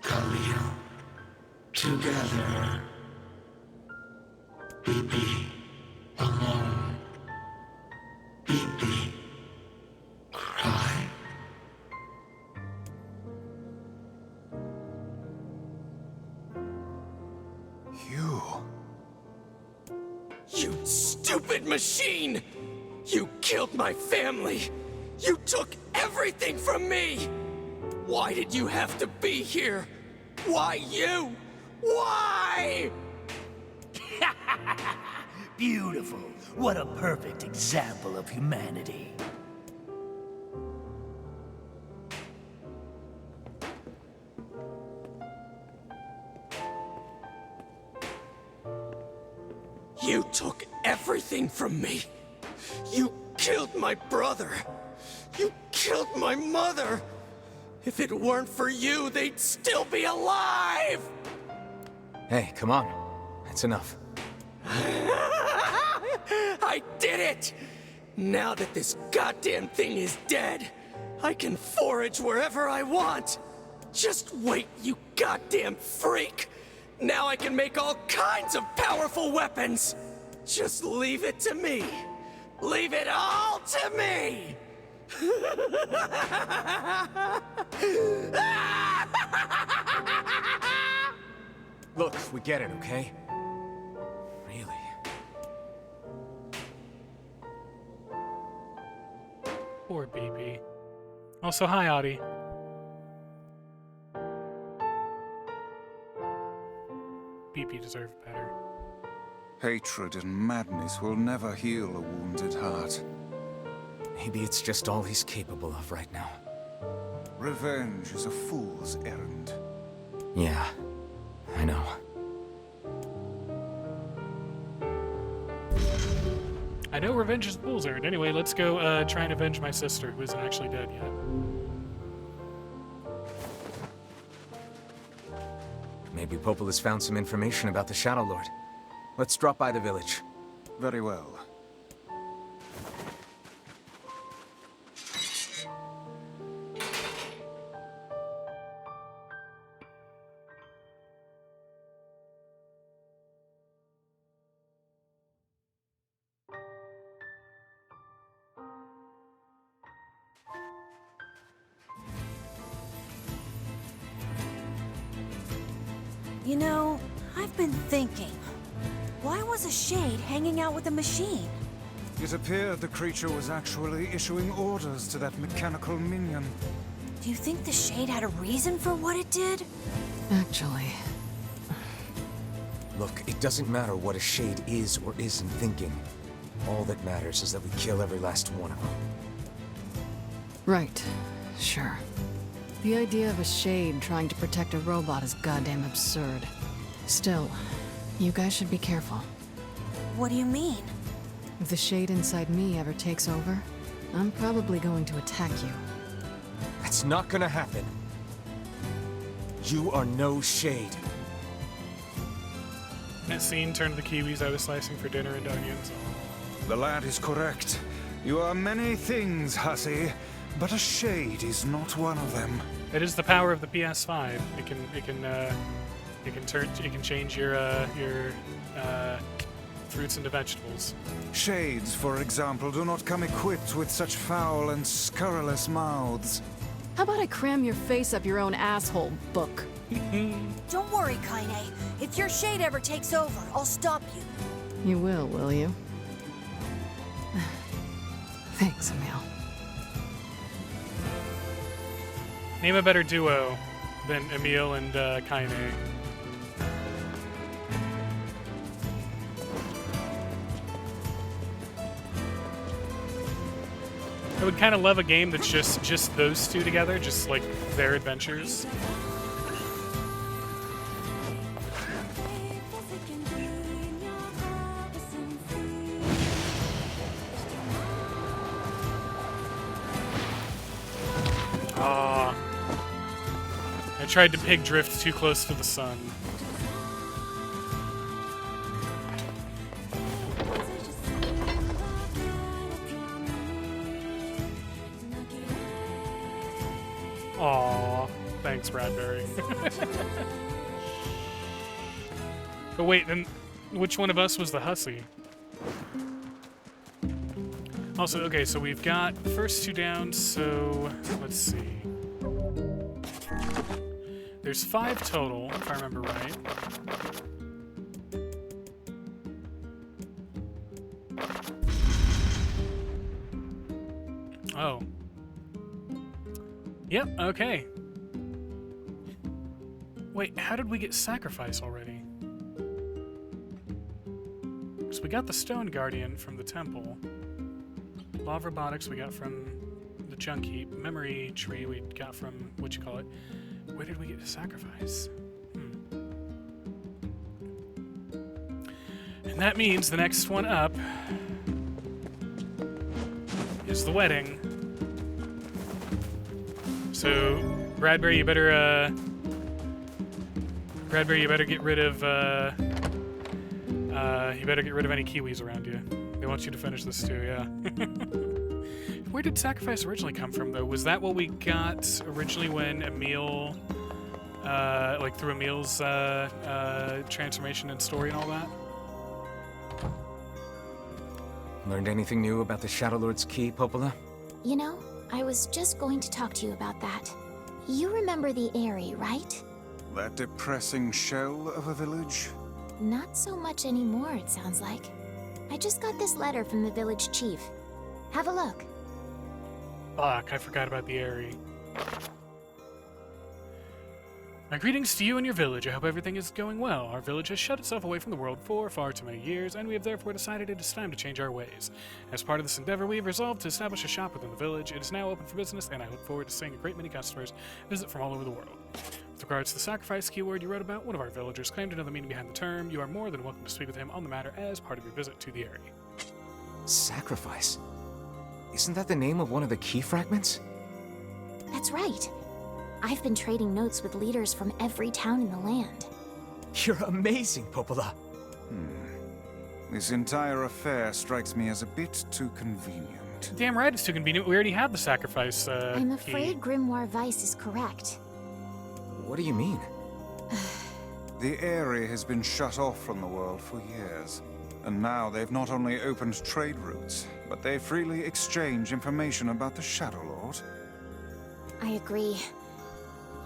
Khalil, together. Bibi, alone. Bibi, cry. You stupid machine! You killed my family! You took everything from me! Why did you have to be here? Why you? Why? Beautiful. What a perfect example of humanity. You took everything from me. You killed my brother. You killed my mother. If it weren't for you, they'd still be alive! Hey, come on. That's enough. I did it! Now that this goddamn thing is dead, I can forage wherever I want. Just wait, you goddamn freak! Now I can make all kinds of powerful weapons! Just leave it to me! Leave it all to me! Look, we get it, okay? Really? Poor BB. Also, hi, Audie. BB deserved better. Hatred and madness will never heal a wounded heart. Maybe it's just all he's capable of right now. Revenge is a fool's errand. Yeah, I know. I know revenge is fool's errand. Anyway, let's go try and avenge my sister, who isn't actually dead yet. Maybe Popol has found some information about the Shadow Lord. Let's drop by the village. Very well. You know, I've been thinking. Why was a shade hanging out with a machine? It appeared the creature was actually issuing orders to that mechanical minion. Do you think the shade had a reason for what it did? Actually... Look, it doesn't matter what a shade is or isn't thinking. All that matters is that we kill every last one of them. Right. Sure. The idea of a shade trying to protect a robot is goddamn absurd. Still, you guys should be careful. What do you mean? If the shade inside me ever takes over, I'm probably going to attack you. That's not gonna happen. You are no shade. That scene turned the kiwis I was slicing for dinner into onions. The lad is correct. You are many things, hussy, but a shade is not one of them. It is the power of the PS5. It can change your fruits into vegetables. Shades, for example, do not come equipped with such foul and scurrilous mouths. How about I cram your face up your own asshole, book? Don't worry, Kaine. If your shade ever takes over, I'll stop you. You will you? Thanks, Emil. Name a better duo than Emil and Kaine. I would kind of love a game that's just those two together, just like their adventures. Ah, I tried to pig drift too close to the sun. Aw, thanks, Bradbury. But wait, then which one of us was the hussy? Also, okay, so we've got the first two down, so let's see. There's 5 total, if I remember right. Oh. Yep, okay. Wait, how did we get sacrifice already? So we got the Stone Guardian from the temple. Law of Robotics we got from the Junk Heap. Memory Tree we got from, whatchamacallit. Where did we get the sacrifice? And that means the next one up is the wedding. So, Bradbury, you better get rid of, any Kiwis around you. They want you to finish this too, yeah. Where did sacrifice originally come from, though? Was that what we got originally when Emil, like through Emil's, transformation and story and all that? Learned anything new about the Shadow Lord's key, Popola? You know, I was just going to talk to you about that. You remember the Eyrie, right? That depressing shell of a village? Not so much anymore, it sounds like. I just got this letter from the village chief. Have a look. Fuck, I forgot about the Eyrie. My greetings to you and your village. I hope everything is going well. Our village has shut itself away from the world for far too many years, and we have therefore decided it is time to change our ways. As part of this endeavor, we have resolved to establish a shop within the village. It is now open for business, and I look forward to seeing a great many customers visit from all over the world. With regards to the sacrifice keyword you wrote about, one of our villagers claimed to know the meaning behind the term. You are more than welcome to speak with him on the matter as part of your visit to the area. Sacrifice? Isn't that the name of one of the key fragments? That's right. I've been trading notes with leaders from every town in the land. You're amazing, Popola. This entire affair strikes me as a bit too convenient. Damn right it's too convenient. We already had the sacrifice I'm key. afraid Grimoire Weiss is correct. What do you mean? The Eyrie has been shut off from the world for years. And now they've not only opened trade routes, but they freely exchange information about the Shadow Lord. I agree.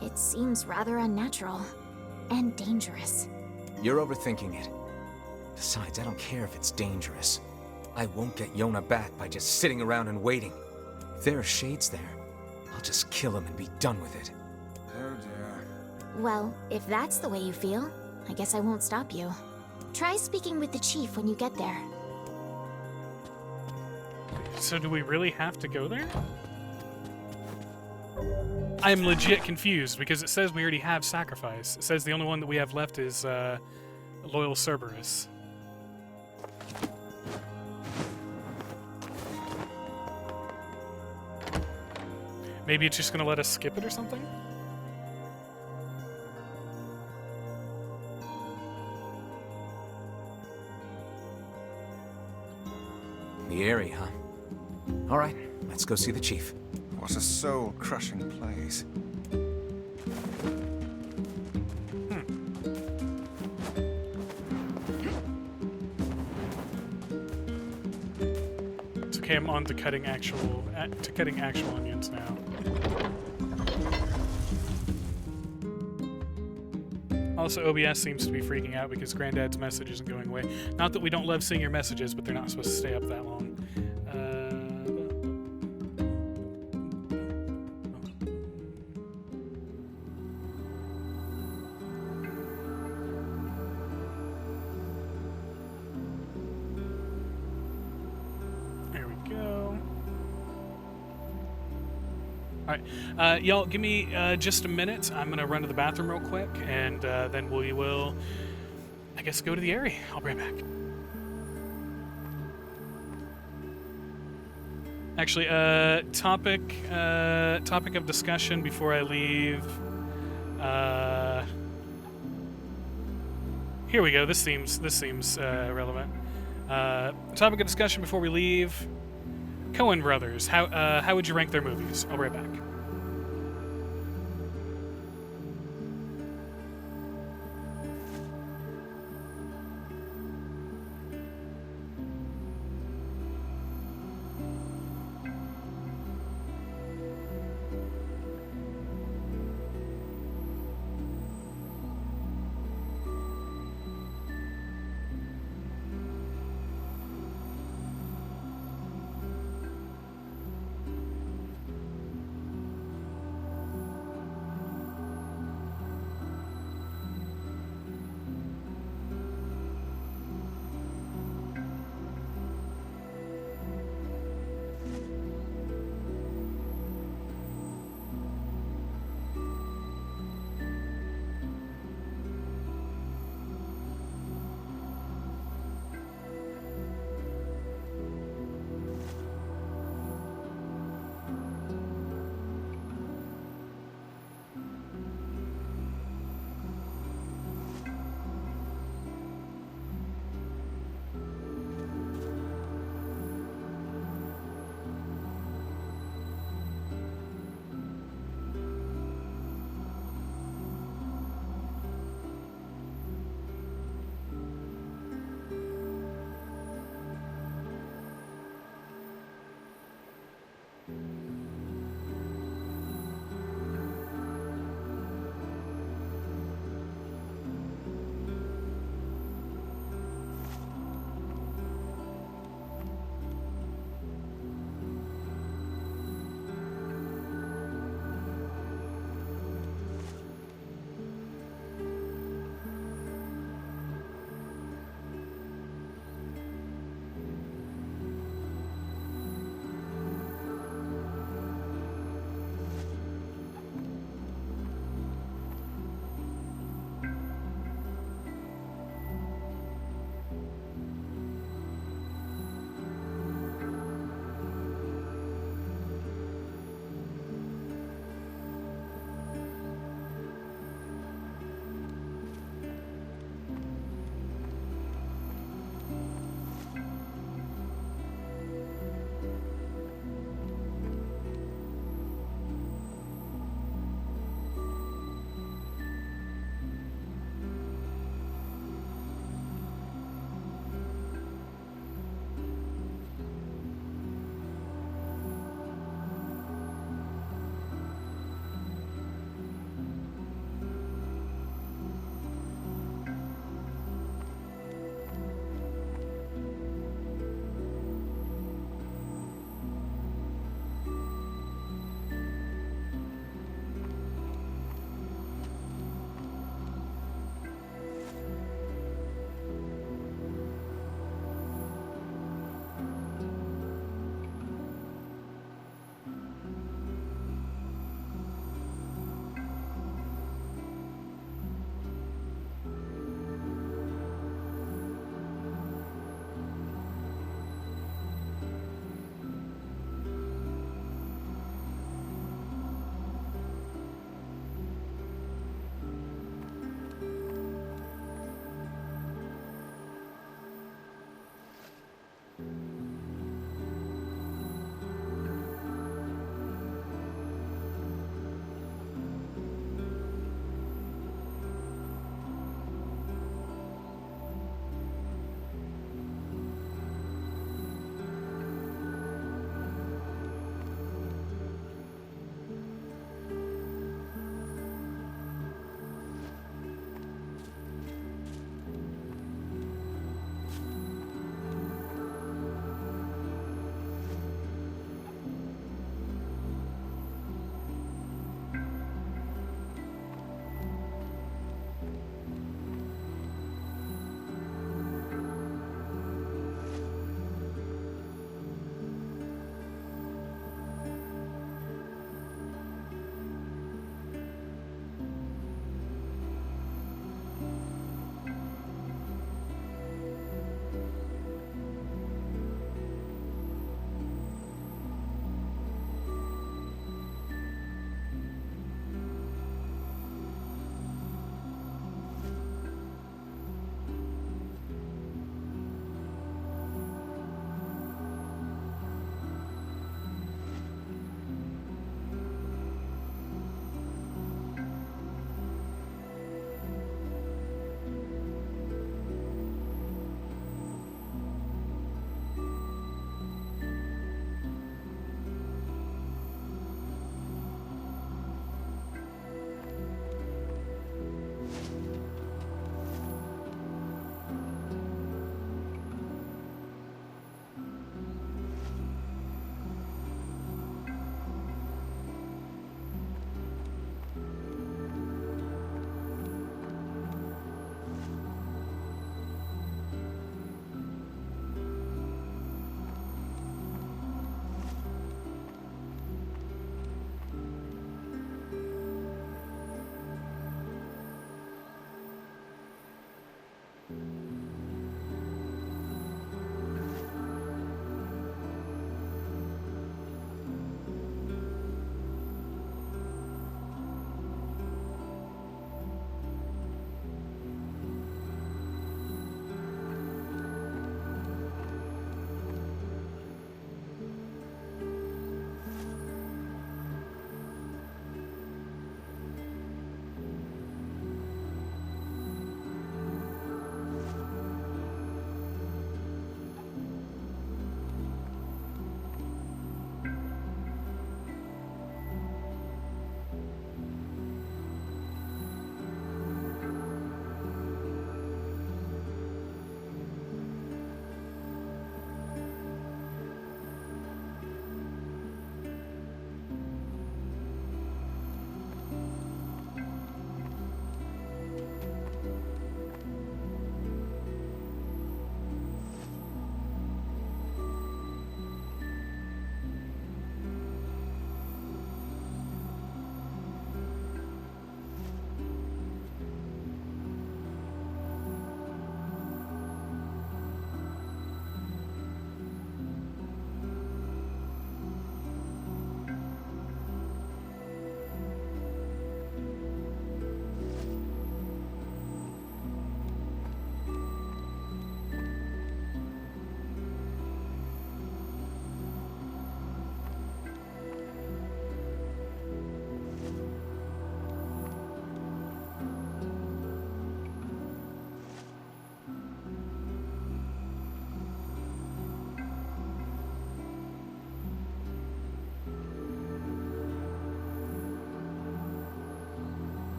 It seems rather unnatural. And dangerous. You're overthinking it. Besides, I don't care if it's dangerous. I won't get Yona back by just sitting around and waiting. If there are shades there, I'll just kill him and be done with it. Oh dear. Well, if that's the way you feel, I guess I won't stop you. Try speaking with the chief when you get there. So do we really have to go there? I'm legit confused because it says we already have sacrifice. It says the only one that we have left is Loyal Cerberus. Maybe it's just gonna let us skip it or something? The Eyrie, huh? All right, let's go see the chief. What a soul-crushing place. It's okay, I'm on to cutting actual onions now. Also, OBS seems to be freaking out because Granddad's message isn't going away. Not that we don't love seeing your messages, but they're not supposed to stay up that long. There we go. right. Y'all, give me just a minute. I'm going to run to the bathroom real quick, and then we will, I guess, go to the area. I'll be right back. Actually, topic of discussion before I leave. Here we go. This seems relevant. Topic of discussion before we leave. Coen brothers. How would you rank their movies? I'll be right back.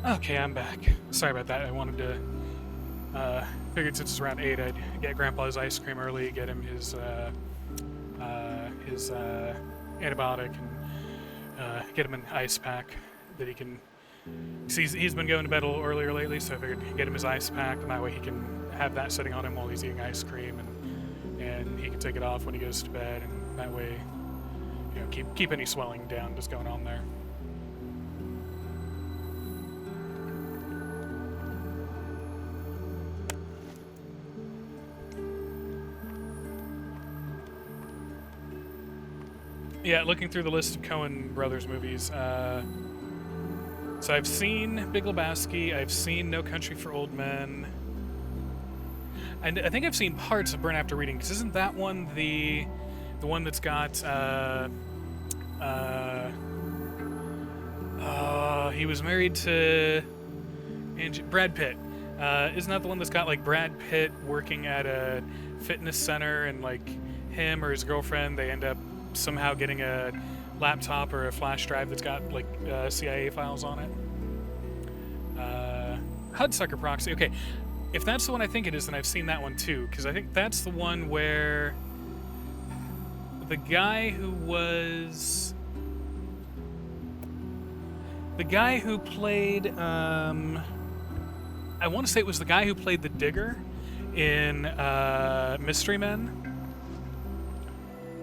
Okay, I'm back. Sorry about that. I wanted to. Figured since it's around 8, I'd get Grandpa his ice cream early, get him his antibiotic, and get him an ice pack that he can. Cause he's been going to bed a little earlier lately, so I figured get him his ice pack, and that way he can have that sitting on him while he's eating ice cream, and he can take it off when he goes to bed, and that way, you know, keep any swelling down that's going on there. Yeah, looking through the list of Coen Brothers movies, so I've seen Big Lebowski, I've seen No Country for Old Men, and I think I've seen parts of Burn After Reading, because isn't that one the one that's got, he was married to Brad Pitt. Isn't that the one that's got, like, Brad Pitt working at a fitness center, and, like, him or his girlfriend, they end up somehow getting a laptop or a flash drive that's got, like, CIA files on it? Hudsucker Proxy. Okay, if that's the one I think it is, then I've seen that one too, because I think that's the one where the guy who played, I want to say it was the guy who played the Digger in Mystery Men.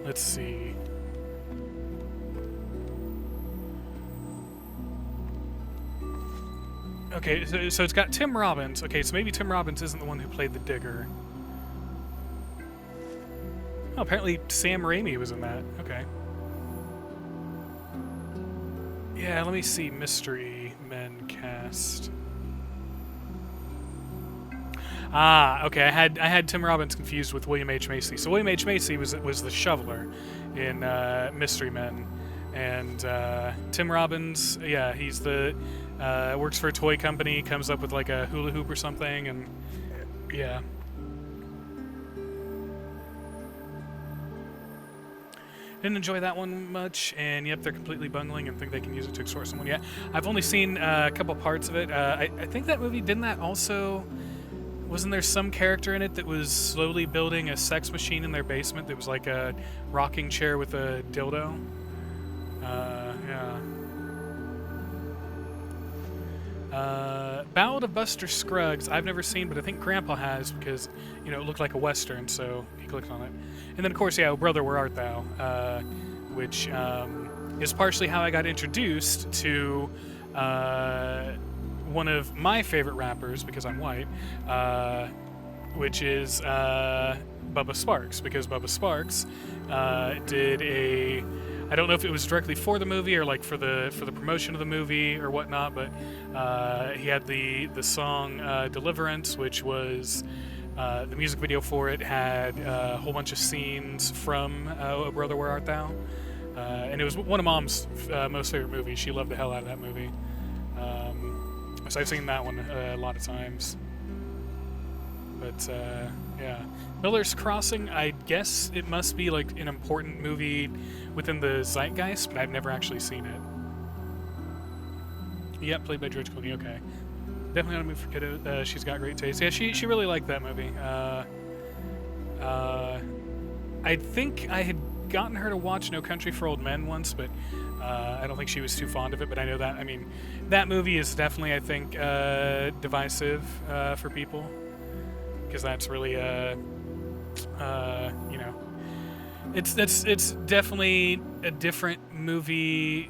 Let's see. Okay, so it's got Tim Robbins. Okay, so maybe Tim Robbins isn't the one who played the Digger. Oh, apparently Sam Raimi was in that. Okay. Yeah, let me see. Mystery Men cast. Ah, okay. I had Tim Robbins confused with William H. Macy. So William H. Macy was the shoveler in Mystery Men, and Tim Robbins, yeah, he's the works for a toy company, comes up with like a hula hoop or something, and yeah. Didn't enjoy that one much, and yep, they're completely bungling and think they can use it to extort someone. Yeah, I've only seen a couple parts of it. I think that movie, didn't that also... Wasn't there some character in it that was slowly building a sex machine in their basement that was like a rocking chair with a dildo? Yeah. Ballad of Buster Scruggs, I've never seen, but I think Grandpa has because, you know, it looked like a Western, so he clicked on it. And then, of course, yeah, Oh Brother, Where Art Thou? Which is partially how I got introduced to one of my favorite rappers, because I'm white, which is Bubba Sparks, because Bubba Sparks did a... I don't know if it was directly for the movie or like for the promotion of the movie or whatnot, but he had the song Deliverance, which was the music video for it had a whole bunch of scenes from Oh Brother, Where Art Thou? And it was one of Mom's most favorite movies. She loved the hell out of that movie. So I've seen that one a lot of times. But yeah, Miller's Crossing, I guess it must be like an important movie within the zeitgeist, but I've never actually seen it. Yep, played by George Clooney. Okay, definitely not a movie for kiddos. She's got great taste. Yeah, she really liked that movie. I think I had gotten her to watch No Country for Old Men once, but I don't think she was too fond of it. But I know that, I mean, that movie is definitely, I think, divisive for people, because that's really you know, it's definitely a different movie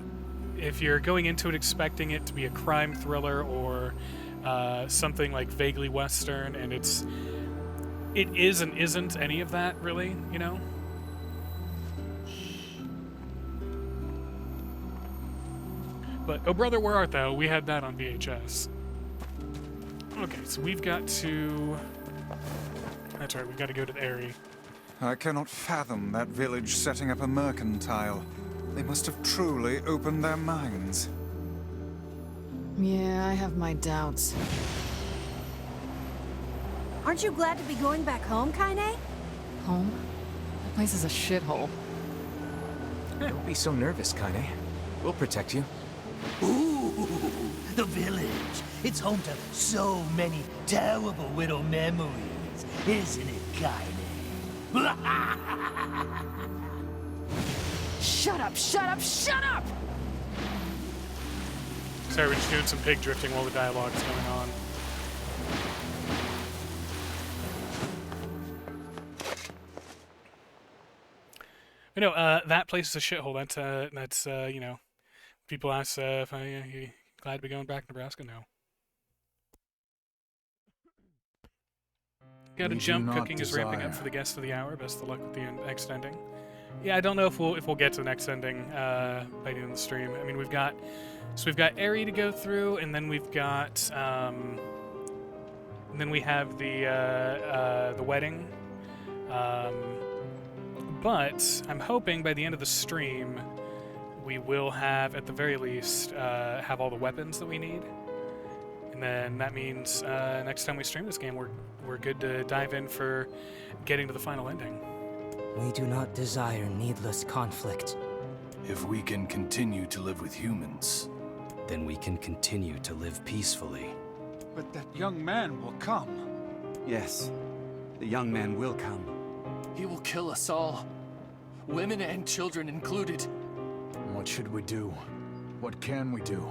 if you're going into it expecting it to be a crime thriller or something like vaguely Western, and it is and isn't any of that, really, you know. But Oh Brother, Where Art Thou? We had that on VHS. Okay, so we've got to... That's right, we've got to go to the Eyrie. I cannot fathom that village setting up a mercantile. They must have truly opened their minds. Yeah, I have my doubts. Aren't you glad to be going back home, Kaine? Home? The place is a shithole. Don't be so nervous, Kaine. We'll protect you. Ooh, the village. It's home to so many terrible little memories, isn't it, Kaine? Shut up, shut up, shut up! Sorry, we're just doing some pig drifting while the dialogue is going on. But no, that place is a shithole. That's you know, people ask if you glad to be going back to Nebraska. No. Got a jump. Cooking is ramping up for the guest of the hour. Best of luck with the next ending. Yeah, I don't know if we'll get to the next ending by the end of the stream. I mean, we've got Eri to go through, and then we've got and then we have the wedding. But I'm hoping by the end of the stream we will have, at the very least, have all the weapons that we need. And then that means next time we stream this game, we're good to dive in for getting to the final ending. We do not desire needless conflict. If we can continue to live with humans, then we can continue to live peacefully. But that young man will come. Yes, the young man will come. he will kill us all, women and children included. What should we do? What can we do?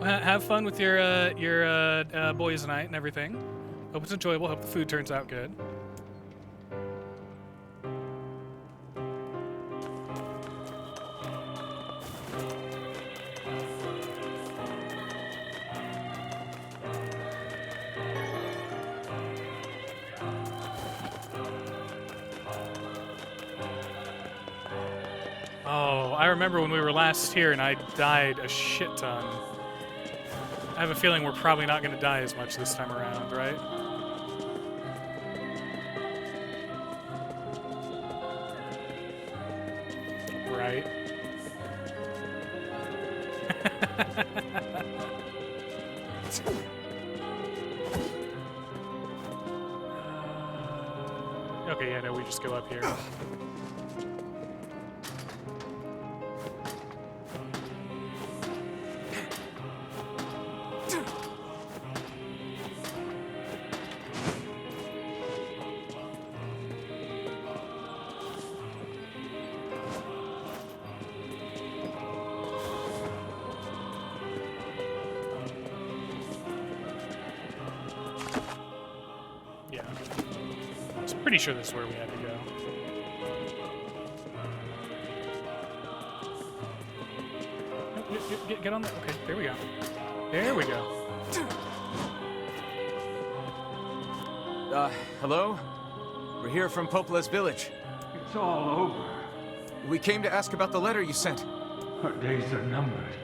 Have fun with your boys tonight and everything. Hope it's enjoyable. Hope the food turns out good. Oh, I remember when we were last here and I died a shit ton. I have a feeling we're probably not going to die as much this time around, right? Right. Okay, yeah, no, we just go up here. Pretty sure this is where we had to go. Nope, get on there. Okay, there we go. There we go. Hello? We're here from Popola's village. It's all over. We came to ask about the letter you sent. Our days are numbered.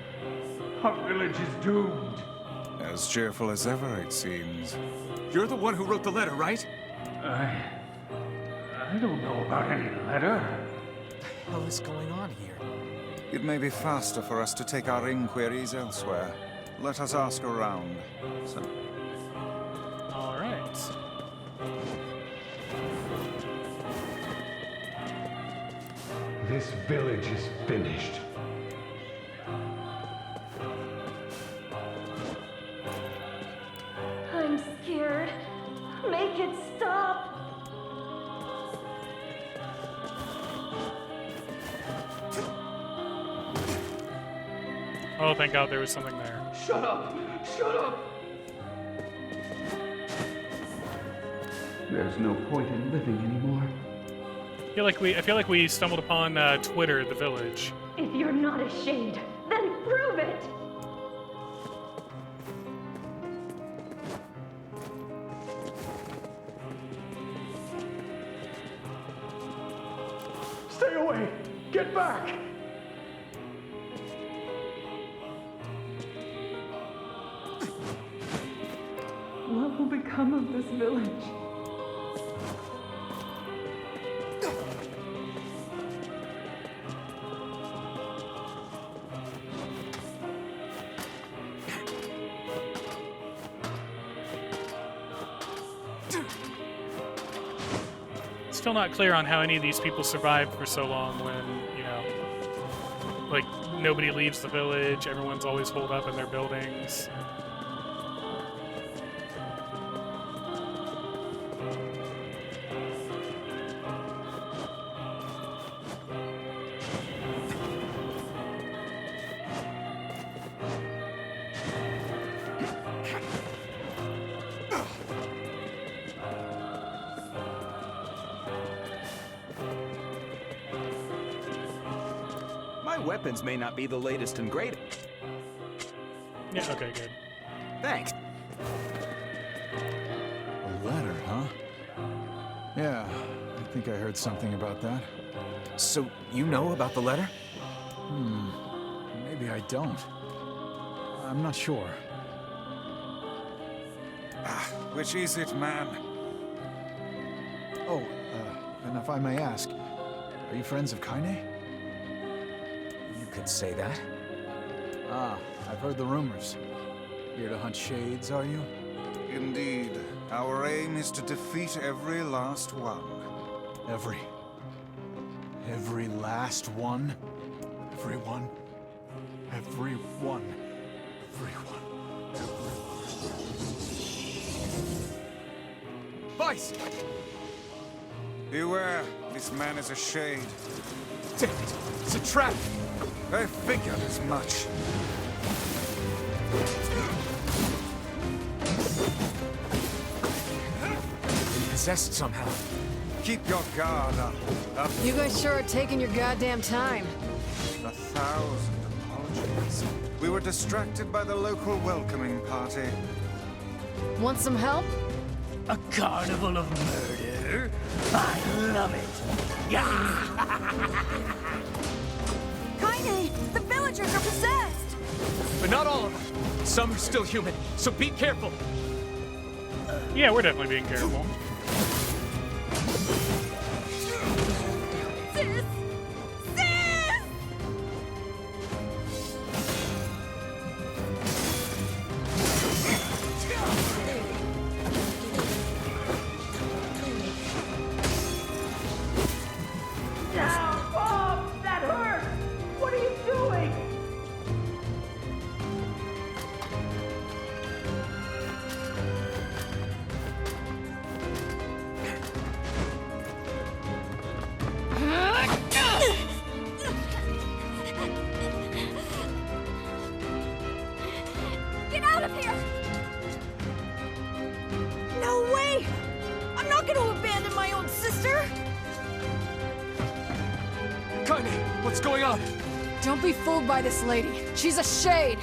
Our village is doomed. As cheerful as ever, it seems. You're the one who wrote the letter, right? I don't know about any letter. What the hell is going on here? It may be faster for us to take our inquiries elsewhere. Let us ask around. All right. This village is finished. I'm scared. Make it stop. Oh, thank God there was something there. Shut up! Shut up! There's no point in living anymore. I feel like we stumbled upon Twitter at the village. If you're not ashamed, then prove it! Stay away! Get back! What will become of this village? Still not clear on how any of these people survived for so long when, you know, like, nobody leaves the village, everyone's always holed up in their buildings. weapons may not be the latest and greatest. Yeah, okay, good. Thanks. A letter, huh? Yeah, I think I heard something about that. So, you know about the letter? Maybe I don't. I'm not sure. Which is it, man? Oh, and if I may ask, are you friends of Kaine? You could say that. Ah, I've heard the rumors. Here to hunt shades, are you? Indeed. Our aim is to defeat every last one. Every last one? Everyone? Everyone. Everyone. Vice! Beware, this man is a shade. Damn it! It's a trap! I figured as much. Possessed somehow. Keep your guard up. You guys sure are taking your goddamn time. 1,000 apologies. We were distracted by the local welcoming party. Want some help? A carnival of murder? I love it. Kaine, the villagers are possessed! But not all of them. Some are still human, so be careful. Yeah, we're definitely being careful. Sis! Sis! Down, Bob! That hurts! What are you doing? Get out of here! No way! I'm not gonna abandon my own sister! Kaine, what's going on? Don't be fooled by this lady. She's a shade.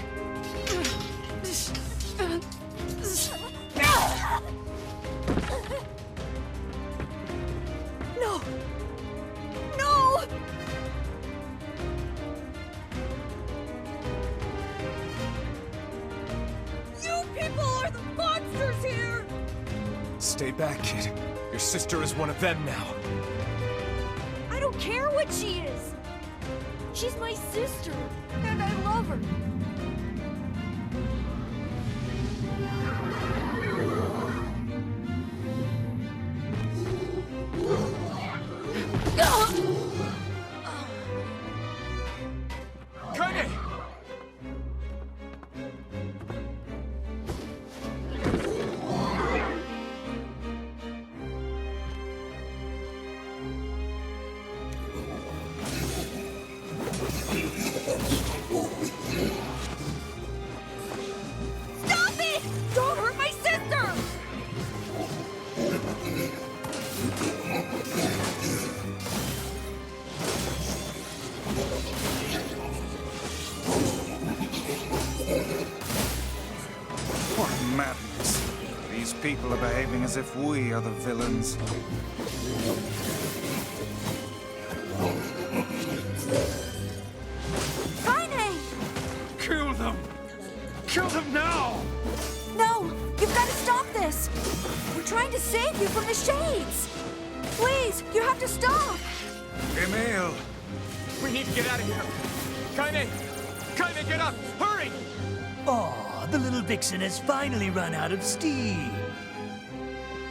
No! No! You people are the monsters here! Stay back, kid. Your sister is one of them now. I don't care what she is! She's my sister, and I love her. Kaine! Stop it! Don't hurt my sister! What madness. These people are behaving as if we are the villains. Kaine! Kill them! Kill them now! No! You've got to stop this! We're trying to save you from the shades! Please, you have to stop! Emil! We need to get out of here! Kaine! Kaine, get up! Hurry! Oh, the little vixen has finally run out of steam.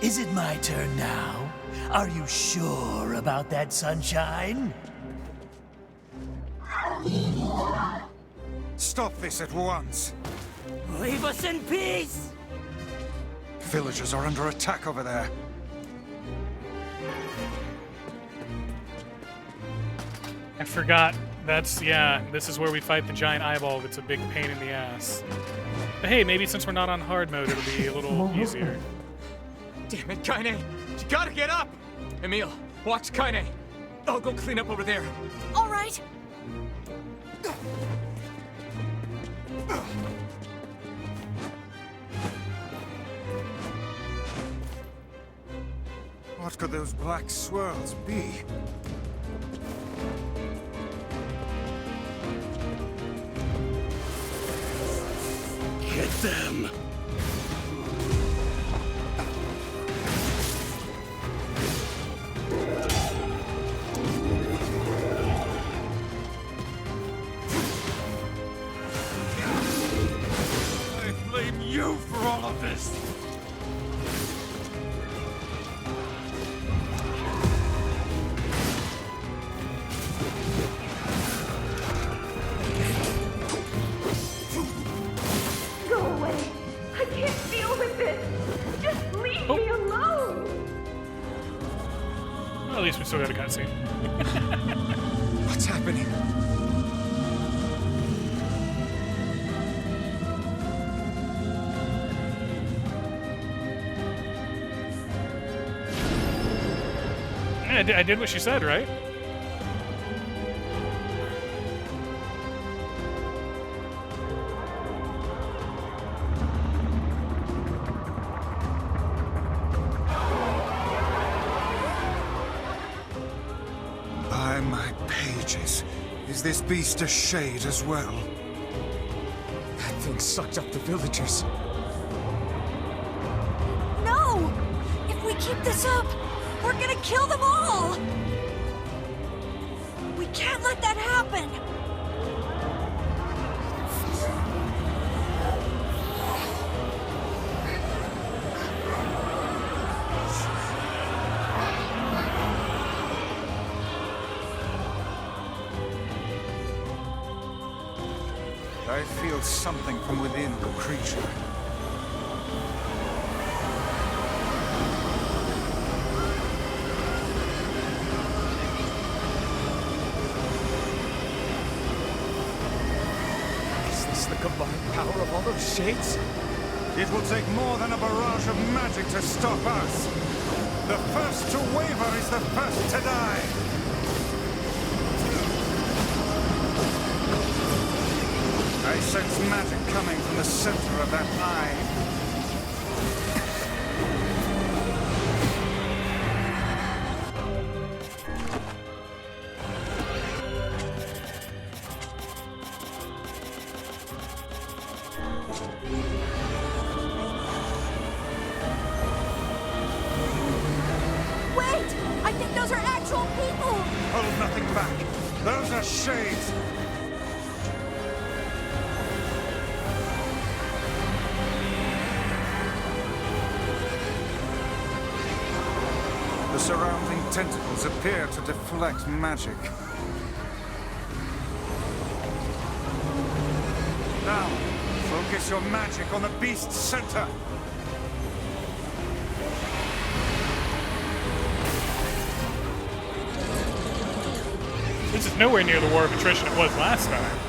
Is it my turn now? Are you sure about that, sunshine? Stop this at once! Leave us in peace! Villagers are under attack over there. I forgot. That's, yeah, this is where we fight the giant eyeball that's a big pain in the ass. But hey, maybe since we're not on hard mode, it'll be a little easier. Damn it, Kaine! You gotta get up! Emil, watch Kaine. I'll go clean up over there. All right. What could those black swirls be? Get them! I blame you for all of this! Go away. I can't deal with this. Just leave me alone. Well, at least we still got a cutscene. What's happening? Yeah, I did what she said, right? By my pages. Is this beast a shade as well? That thing sucked up the villagers. No! If we keep this up, we're gonna kill them all! We can't let that happen! I feel something from within the creature. Is this the combined power of all those shades? It will take more than a barrage of magic to stop us. The first to waver is the first to die. I sense magic coming from the center of that eye. Wait! I think those are actual people! Hold nothing back. Those are shades. The surrounding tentacles appear to deflect magic. Now, focus your magic on the beast's center. This is nowhere near the war of attrition it was last time.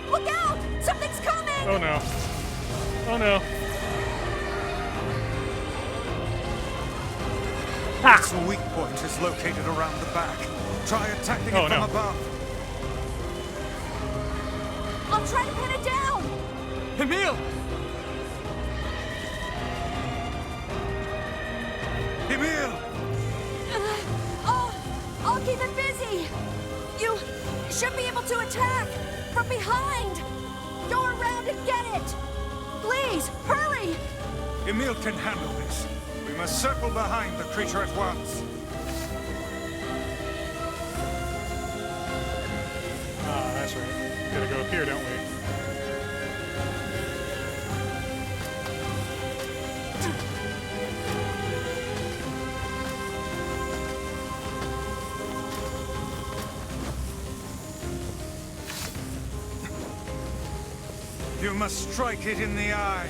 Look out! Something's coming! Oh no. Oh no. Its weak point is located around the back. Try attacking it from above. I'll try to pin it down! Emil! Emil! I'll keep it busy! You should be able to attack! From behind! Go around and get it! Please, hurry! Emil can handle this. We must circle behind the creature at once. Ah, that's right. We gotta go up here, don't we? You must strike it in the eye.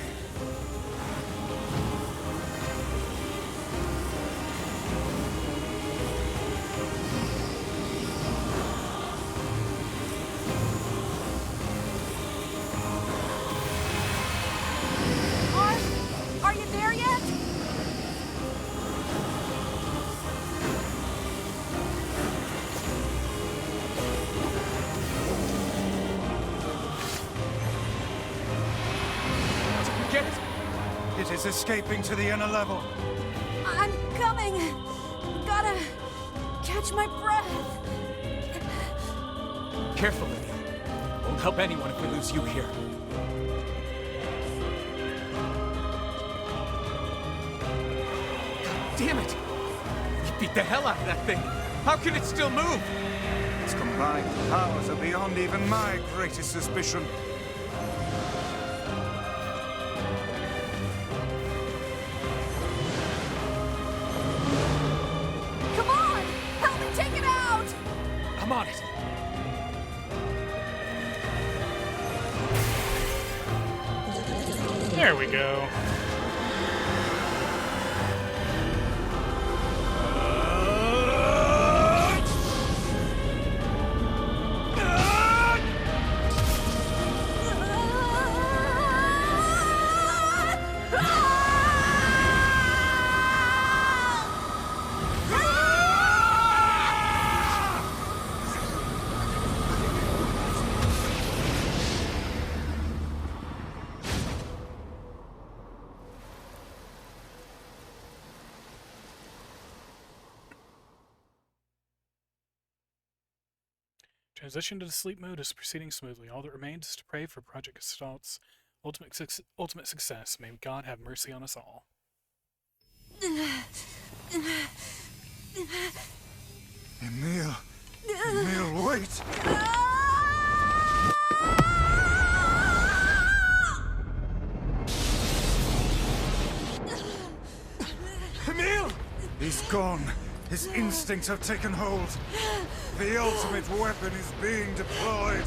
Are you there yet? Get it! It is escaping to the inner level. I'm coming. Gotta catch my breath. Careful, Lydia. Won't help anyone if we lose you here. Damn it! You beat the hell out of that thing! How can it still move? Its combined powers are beyond even my greatest suspicion. Come on! Help me take it out! I'm on it. There we go. Transition to the sleep mode is proceeding smoothly. All that remains is to pray for Project Gestalt's ultimate success. May God have mercy on us all. Emil! Emil, wait! Emil! He's gone. His instincts have taken hold. The ultimate weapon is being deployed.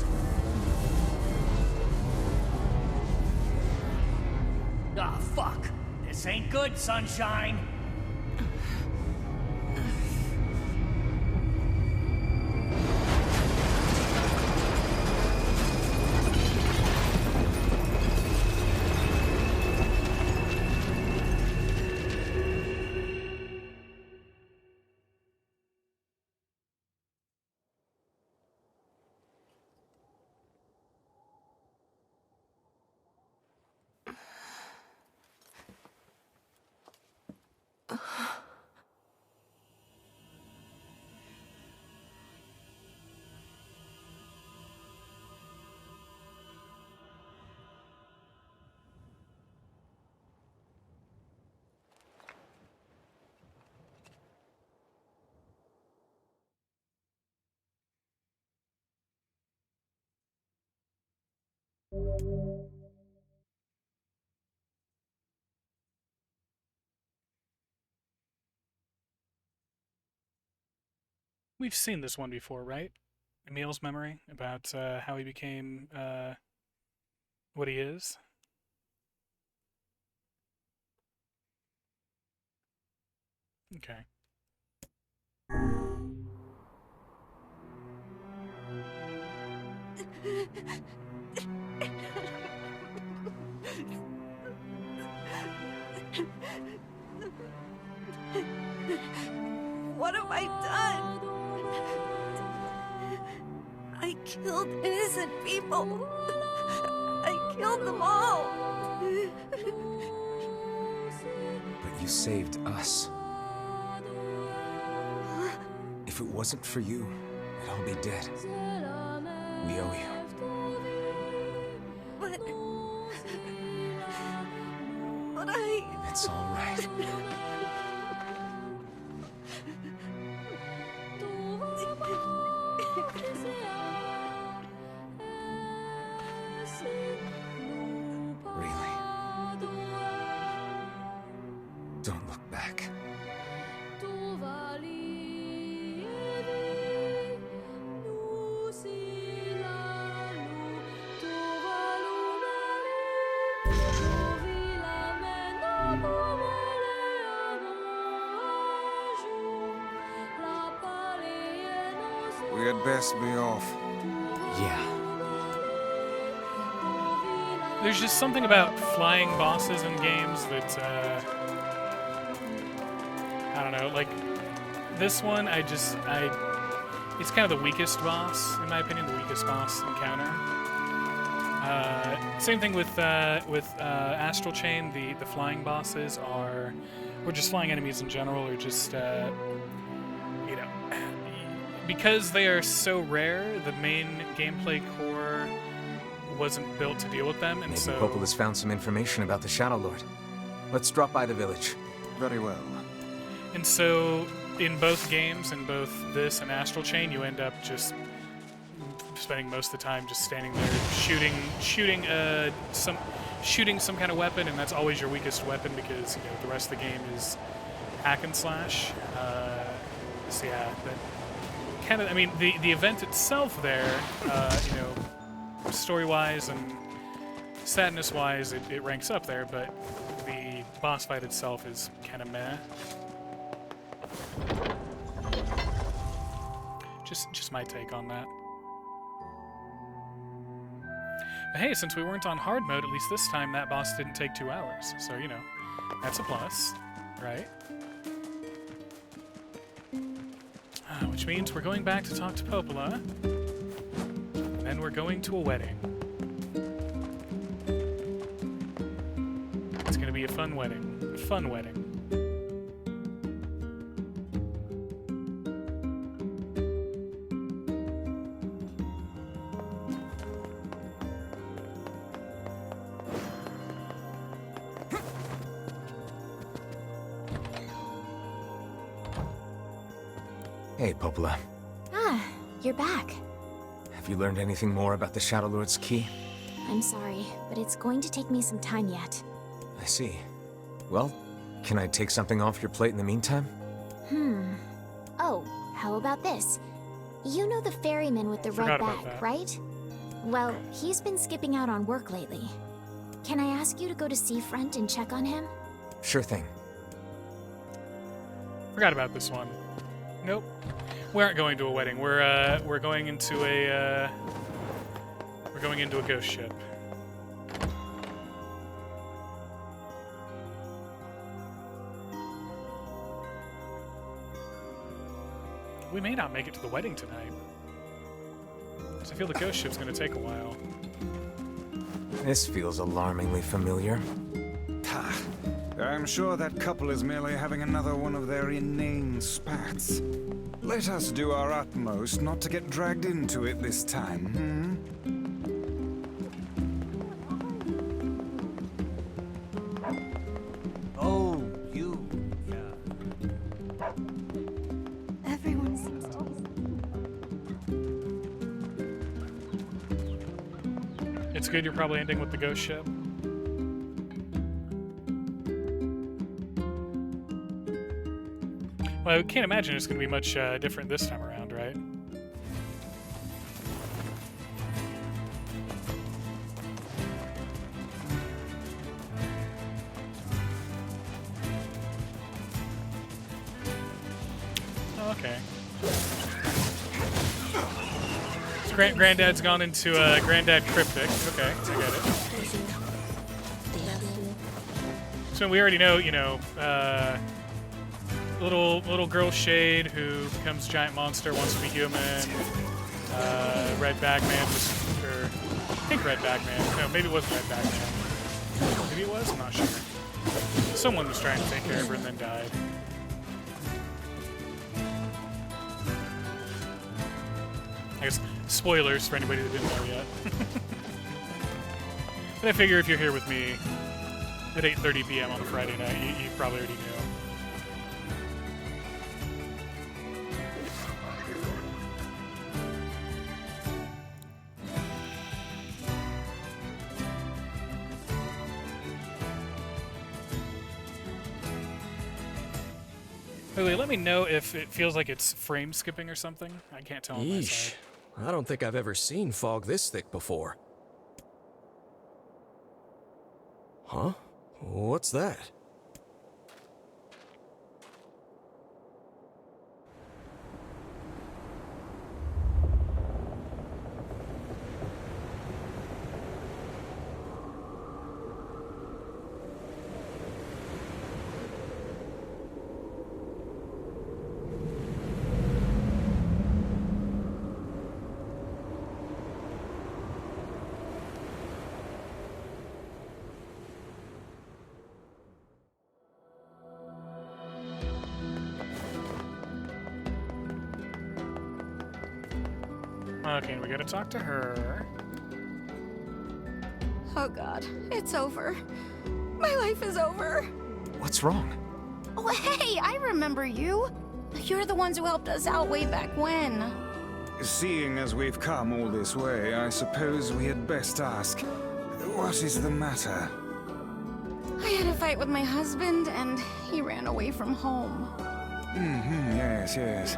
Ah, fuck. This ain't good, Sunshine. We've seen this one before, right? Emil's memory about how he became what he is. Okay. What have I done? I killed innocent people. I killed them all. But you saved us. If it wasn't for you, we'd all be dead. We owe you. But I... It's all right. Really? Don't look back. We had best be off. Yeah. There's just something about flying bosses in games that, I don't know, like, this one, it's kind of the weakest boss, in my opinion, the weakest boss encounter. Same thing with Astral Chain, the flying bosses or just flying enemies in general, or just, you know, because they are so rare, the main gameplay core wasn't built to deal with them, and Maybe so... Popola's found some information about the Shadow Lord. Let's drop by the village. Very well. And so, in both games, in both this and Astral Chain, you end up just spending most of the time just standing there shooting some kind of weapon, and that's always your weakest weapon because, you know, the rest of the game is hack and slash. So yeah, but kind of, I mean, the event itself there, you know, story-wise and sadness-wise, it ranks up there, but the boss fight itself is kind of meh. Just my take on that. But hey, since we weren't on hard mode, at least this time that boss didn't take 2 hours. So, you know, that's a plus, right? Which means we're going back to talk to Popola. And then we're going to a wedding. It's gonna be a fun wedding. A fun wedding. Hey, Popola. Ah, you're back. Have you learned anything more about the Shadow Lord's key? I'm sorry, but it's going to take me some time yet. I see. Well, can I take something off your plate in the meantime? Oh, how about this? You know the ferryman with the red bag, right? Well, he's been skipping out on work lately. Can I ask you to go to Seafront and check on him? Sure thing. Forgot about this one. Nope. We aren't going to a wedding. We're going into a ghost ship. We may not make it to the wedding tonight. I feel the ghost ship's gonna take a while. This feels alarmingly familiar. I'm sure that couple is merely having another one of their inane spats. Let us do our utmost not to get dragged into it this time, Oh, you. Yeah. Everyone seems to... It's good you're probably ending with the ghost ship. Well, I can't imagine it's going to be much different this time around, right? Oh, okay. So Granddad's gone into Granddad Cryptic. Okay, I get it. So we already know, you know, little girl Shade who becomes giant monster, wants to be human. Red Bagman, or I think Red Bagman. No, maybe it wasn't Red Bagman. Maybe it was. I'm not sure. Someone was trying to take care of her and then died. I guess spoilers for anybody that didn't know yet. But I figure if you're here with me at 8:30 p.m. on a Friday night, you probably already knew. Wait, let me know if it feels like it's frame skipping or something. I can't tell on my side. I don't think I've ever seen fog this thick before. Huh? What's that? Okay, we gotta talk to her. Oh god, it's over. My life is over. What's wrong? Oh, hey, I remember you. You're the ones who helped us out way back when. Seeing as we've come all this way, I suppose we had best ask, what is the matter? I had a fight with my husband, and he ran away from home. Yes.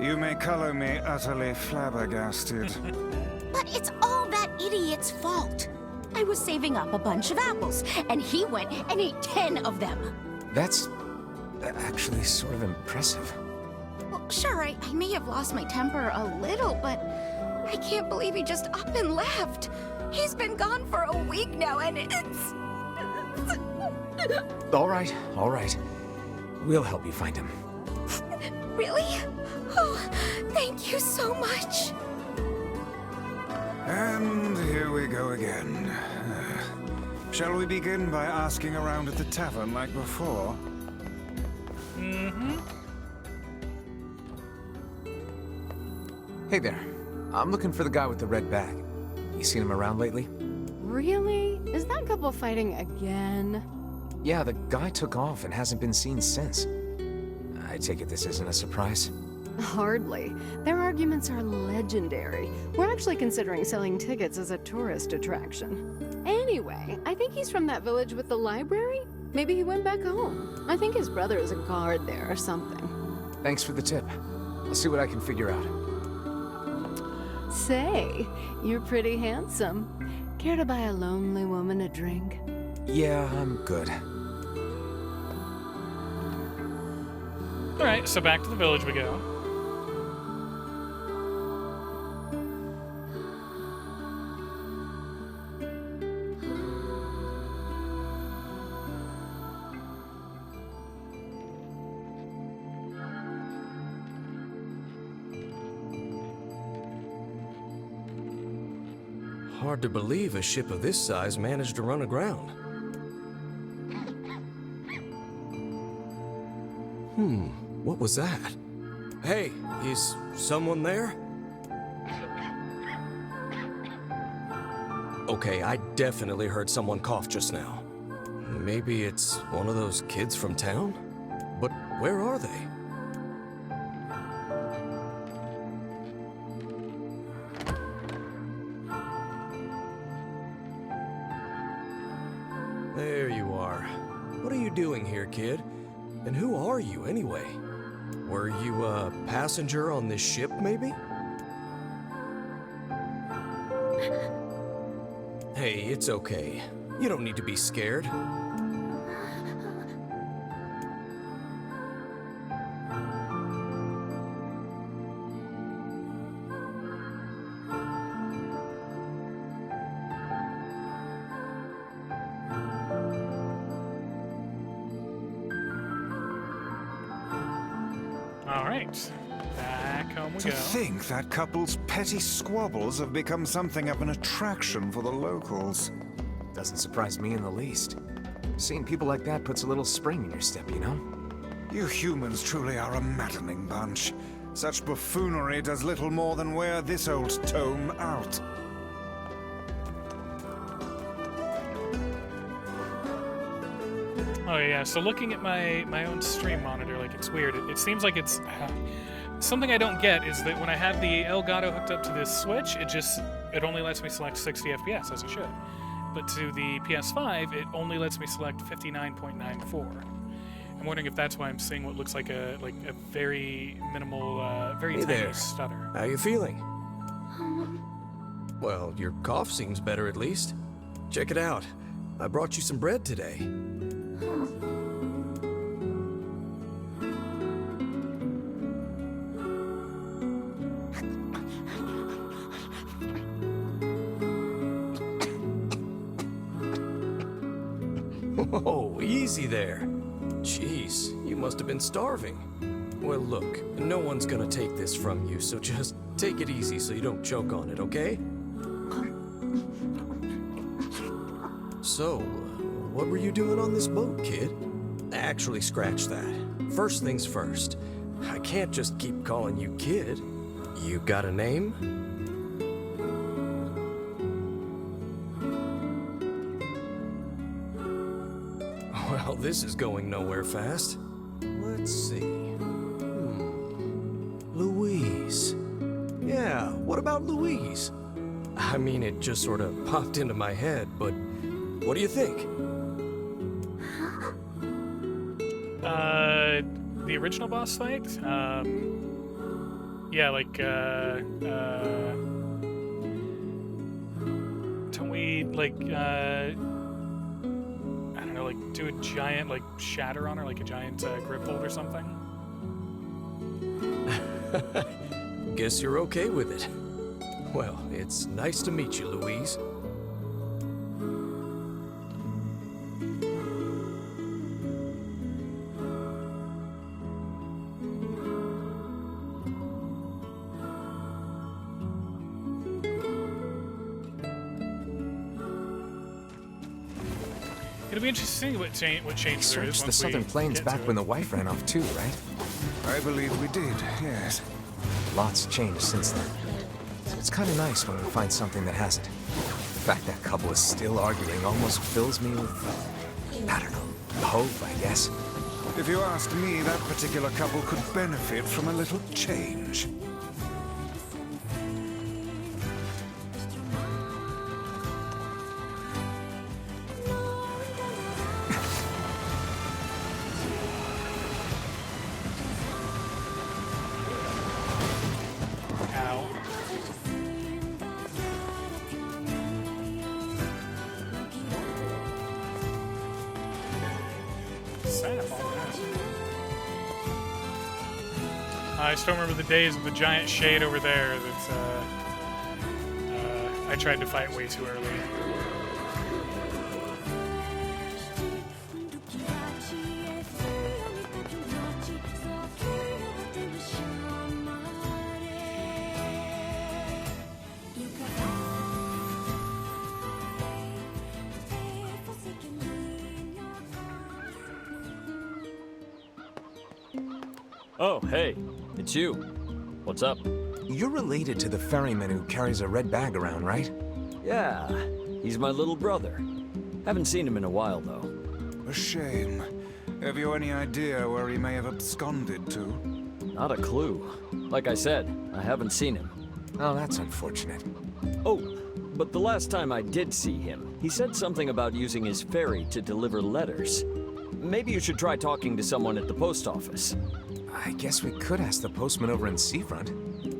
You may color me utterly flabbergasted. But it's all that idiot's fault. I was saving up a bunch of apples, and he went and ate 10 of them. That's actually sort of impressive. Well, sure, I may have lost my temper a little, but I can't believe he just up and left. He's been gone for a week now, and it's... All right. We'll help you find him. Really? Oh, thank you so much. And here we go again. Shall we begin by asking around at the tavern like before? Mm-hmm. Hey there. I'm looking for the guy with the red bag. You seen him around lately? Really? Is that couple fighting again? Yeah, the guy took off and hasn't been seen since. I take it this isn't a surprise? Hardly. Their arguments are legendary. We're actually considering selling tickets as a tourist attraction. Anyway, I think he's from that village with the library. Maybe he went back home. I think his brother is a guard there or something. Thanks for the tip. I'll see what I can figure out. Say, you're pretty handsome. Care to buy a lonely woman a drink? Yeah, I'm good. Alright, so back to the village we go. Hard to believe a ship of this size managed to run aground. What was that? Hey, is someone there? Okay, I definitely heard someone cough just now. Maybe it's one of those kids from town? But where are they? There you are. What are you doing here, kid? And who are you, anyway? Were you a passenger on this ship, maybe? Hey, it's okay. You don't need to be scared. Alright, back home we To go. think that couple's petty squabbles have become something of an attraction for the locals. Doesn't surprise me in the least. Seeing people like that puts a little spring in your step, you know? You humans truly are a maddening bunch. Such buffoonery does little more than wear this old tome out. Oh yeah, so looking at my own stream monitor, like, it's weird. It seems like it's... something I don't get is that when I have the Elgato hooked up to this Switch, it only lets me select 60 FPS, as it should. But to the PS5, it only lets me select 59.94. I'm wondering if that's why I'm seeing what looks like a very minimal, very Hey tiny there. stutter. How you feeling? Well, your cough seems better at least. Check it out. I brought you some bread today. Oh, easy there. Jeez, you must have been starving. Well, look, no one's gonna take this from you, so just take it easy so you don't choke on it, okay? So, what were you doing on this boat, kid? Actually, scratch that. First things first. I can't just keep calling you kid. You got a name? Well, this is going nowhere fast. Let's see. Louise. Yeah, what about Louise? I mean, it just sort of popped into my head, but what do you think? The original boss fight? Yeah, like, don't we, like, I don't know, like, do a giant, like, shatter on her, like a giant grip hold or something? Guess you're okay with it. Well, it's nice to meet you, Louise. It'll be interesting what changes there is Searched the once we Southern Plains get back to when it. the wife ran off too, right? I believe we did, yes. Lots changed since then. So it's kind of nice when we find something that hasn't. The fact that couple is still arguing almost fills me with, I don't know, hope, I guess. If you asked me, that particular couple could benefit from a little change. Ow. Sap on that. I still remember the days of the giant shade over there that I tried to fight way too early. Oh, hey, it's you. What's up? You're related to the ferryman who carries a red bag around, right? Yeah, he's my little brother. Haven't seen him in a while, though. A shame. Have you any idea where he may have absconded to? Not a clue. Like I said, I haven't seen him. Oh, that's unfortunate. Oh, but the last time I did see him, he said something about using his ferry to deliver letters. Maybe you should try talking to someone at the post office. I guess we could ask the postman over in Seafront.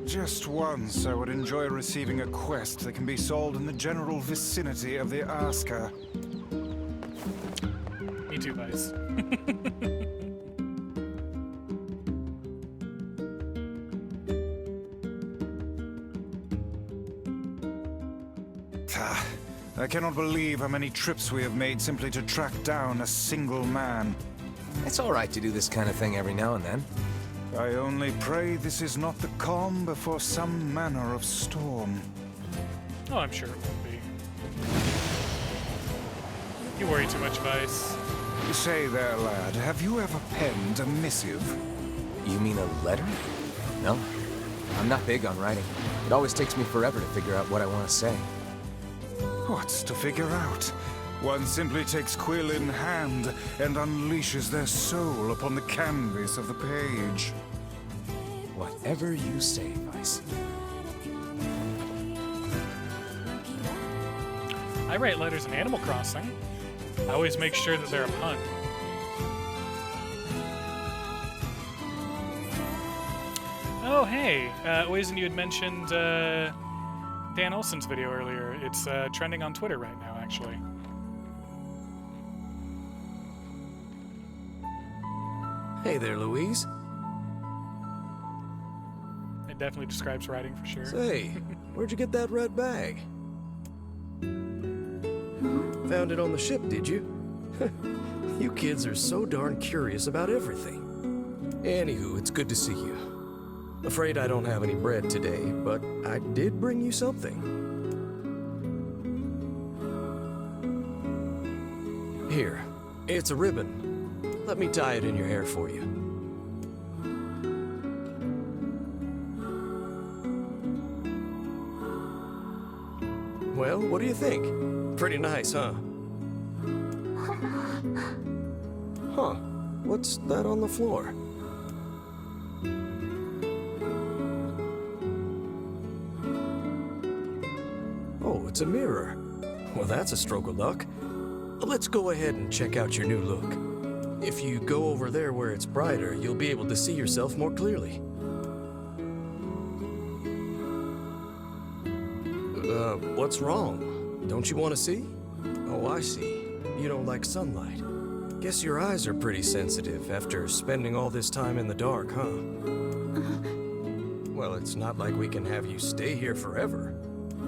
Just once, I would enjoy receiving a quest that can be solved in the general vicinity of the Asker. Me too, Vice. I cannot believe how many trips we have made simply to track down a single man. It's all right to do this kind of thing every now and then. I only pray this is not the calm before some manner of storm. Oh, I'm sure it won't be. You worry too much, Vice. Say there, lad, have you ever penned a missive? You mean a letter? No. I'm not big on writing. It always takes me forever to figure out what I want to say. What's to figure out? One simply takes quill in hand and unleashes their soul upon the canvas of the page. Whatever you say, Vice. I write letters in Animal Crossing. I always make sure that they're a pun. Oh, hey, Oizen, you had mentioned Dan Olson's video earlier. It's trending on Twitter right now, actually. Hey there, Louise. It definitely describes writing for sure. Say, where'd you get that red bag? Found it on the ship, did you? You kids are so darn curious about everything. Anywho, it's good to see you. Afraid I don't have any bread today, but I did bring you something. Here, it's a ribbon. Let me tie it in your hair for you. Well, what do you think? Pretty nice, huh? Huh. What's that on the floor? Oh, it's a mirror. Well, that's a stroke of luck. Let's go ahead and check out your new look. If you go over there where it's brighter, you'll be able to see yourself more clearly. What's wrong? Don't you want to see? Oh, I see. You don't like sunlight. Guess your eyes are pretty sensitive after spending all this time in the dark, huh? Well, it's not like we can have you stay here forever.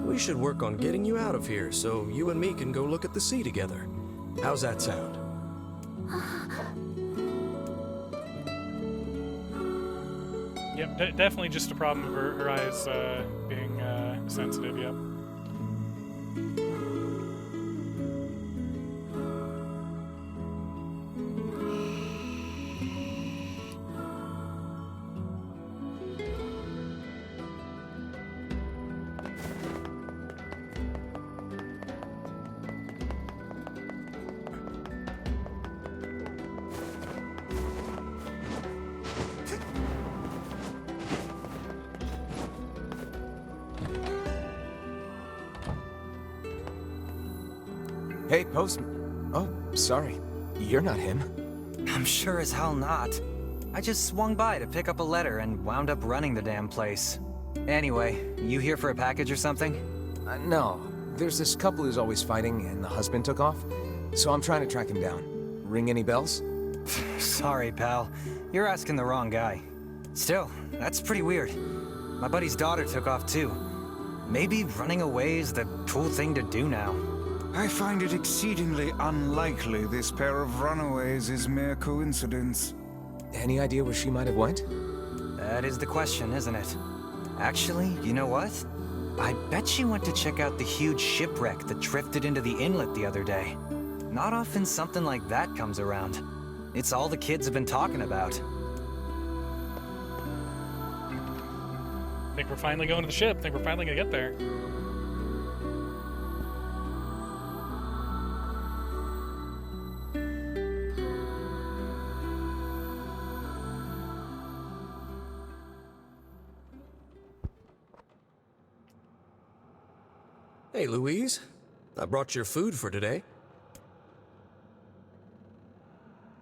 We should work on getting you out of here so you and me can go look at the sea together. How's that sound? Yep, definitely just a problem of her eyes being sensitive, yep. Hey, Postman. Oh, sorry. You're not him. I'm sure as hell not. I just swung by to pick up a letter and wound up running the damn place. Anyway, you here for a package or something? No. There's this couple who's always fighting, and the husband took off. So I'm trying to track him down. Ring any bells? Sorry, pal. You're asking the wrong guy. Still, that's pretty weird. My buddy's daughter took off too. Maybe running away is the cool thing to do now. I find it exceedingly unlikely this pair of runaways is mere coincidence. Any idea where she might have went? That is the question, isn't it? Actually, you know what? I bet she went to check out the huge shipwreck that drifted into the inlet the other day. Not often something like that comes around. It's all the kids have been talking about. Think we're finally going to the ship. Think we're finally gonna get there. Hey, Louise. I brought your food for today.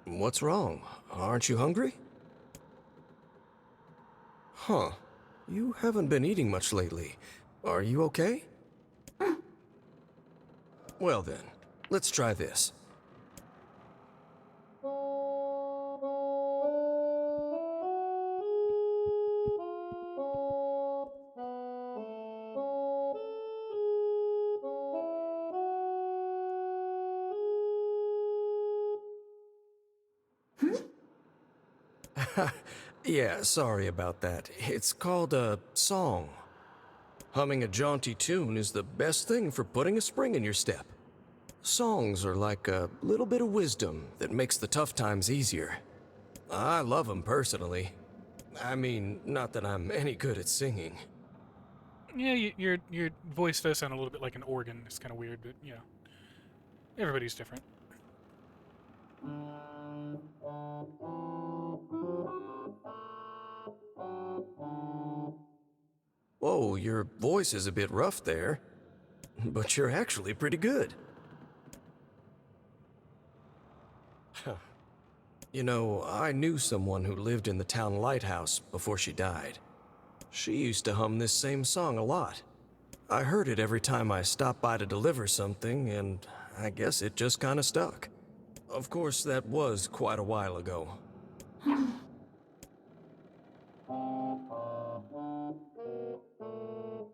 What's wrong? Aren't you hungry? Huh. You haven't been eating much lately. Are you okay? Well then, let's try this. Yeah, sorry about that. It's called a song. Humming a jaunty tune is the best thing for putting a spring in your step. Songs are like a little bit of wisdom that makes the tough times easier. I love them personally. I mean, not that I'm any good at singing. Yeah, your voice does sound a little bit like an organ. It's kind of weird, but you know, everybody's different. Whoa, your voice is a bit rough there, but you're actually pretty good. You know, I knew someone who lived in the town lighthouse before she died. She used to hum this same song a lot. I heard it every time I stopped by to deliver something, and I guess it just kind of stuck. Of course, that was quite a while ago.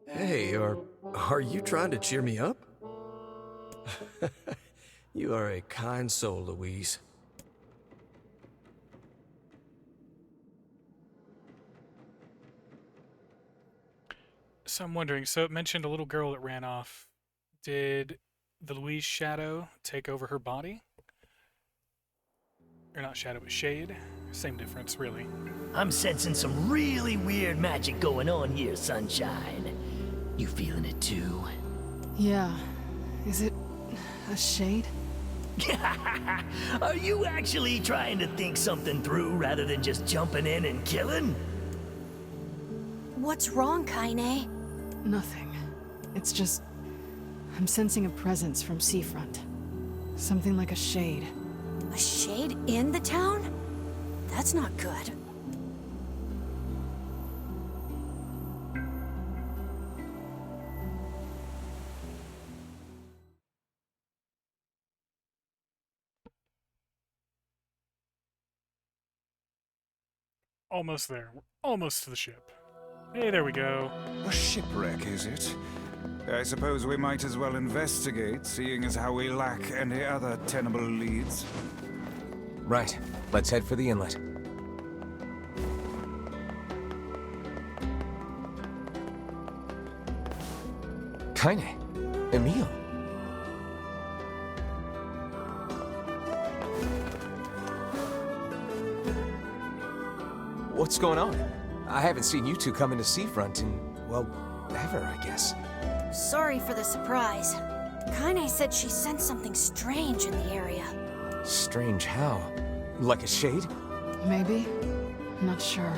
Hey, are you trying to cheer me up? You are a kind soul, Louise. So I'm wondering, so it mentioned a little girl that ran off. Did the Louise shadow take over her body? Or not shadow, but shade? Same difference, really. I'm sensing some really weird magic going on here, Sunshine. You feeling it too? Yeah. Is it a shade? Are you actually trying to think something through rather than just jumping in and killing? What's wrong, Kaine? Nothing. It's just... I'm sensing a presence from seafront. Something like a shade. A shade in the town? That's not good. Almost there. We're almost to the ship. Hey, there we go. A shipwreck, is it? I suppose we might as well investigate, seeing as how we lack any other tenable leads. Right. Let's head for the inlet. Kaine. Emil. What's going on? I haven't seen you two come into Seafront in, well, ever, I guess. Sorry for the surprise. Kaine said she sensed something strange in the area. Strange how? Like a shade? Maybe? I'm not sure.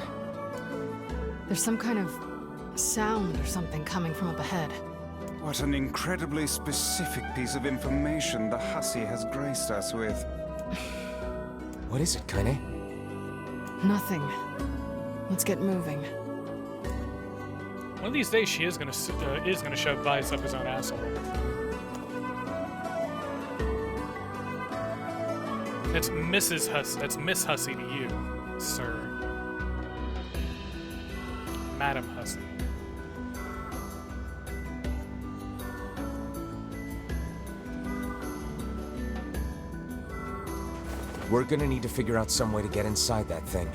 There's some kind of sound or something coming from up ahead. What an incredibly specific piece of information the hussy has graced us with. What is it, Kaine? Nothing. Let's get moving. One of these days, she is gonna shove Vice up his own asshole. That's Mrs. Hussey. That's Miss Hussey to you, sir. Madam Hussey. We're gonna need to figure out some way to get inside that thing.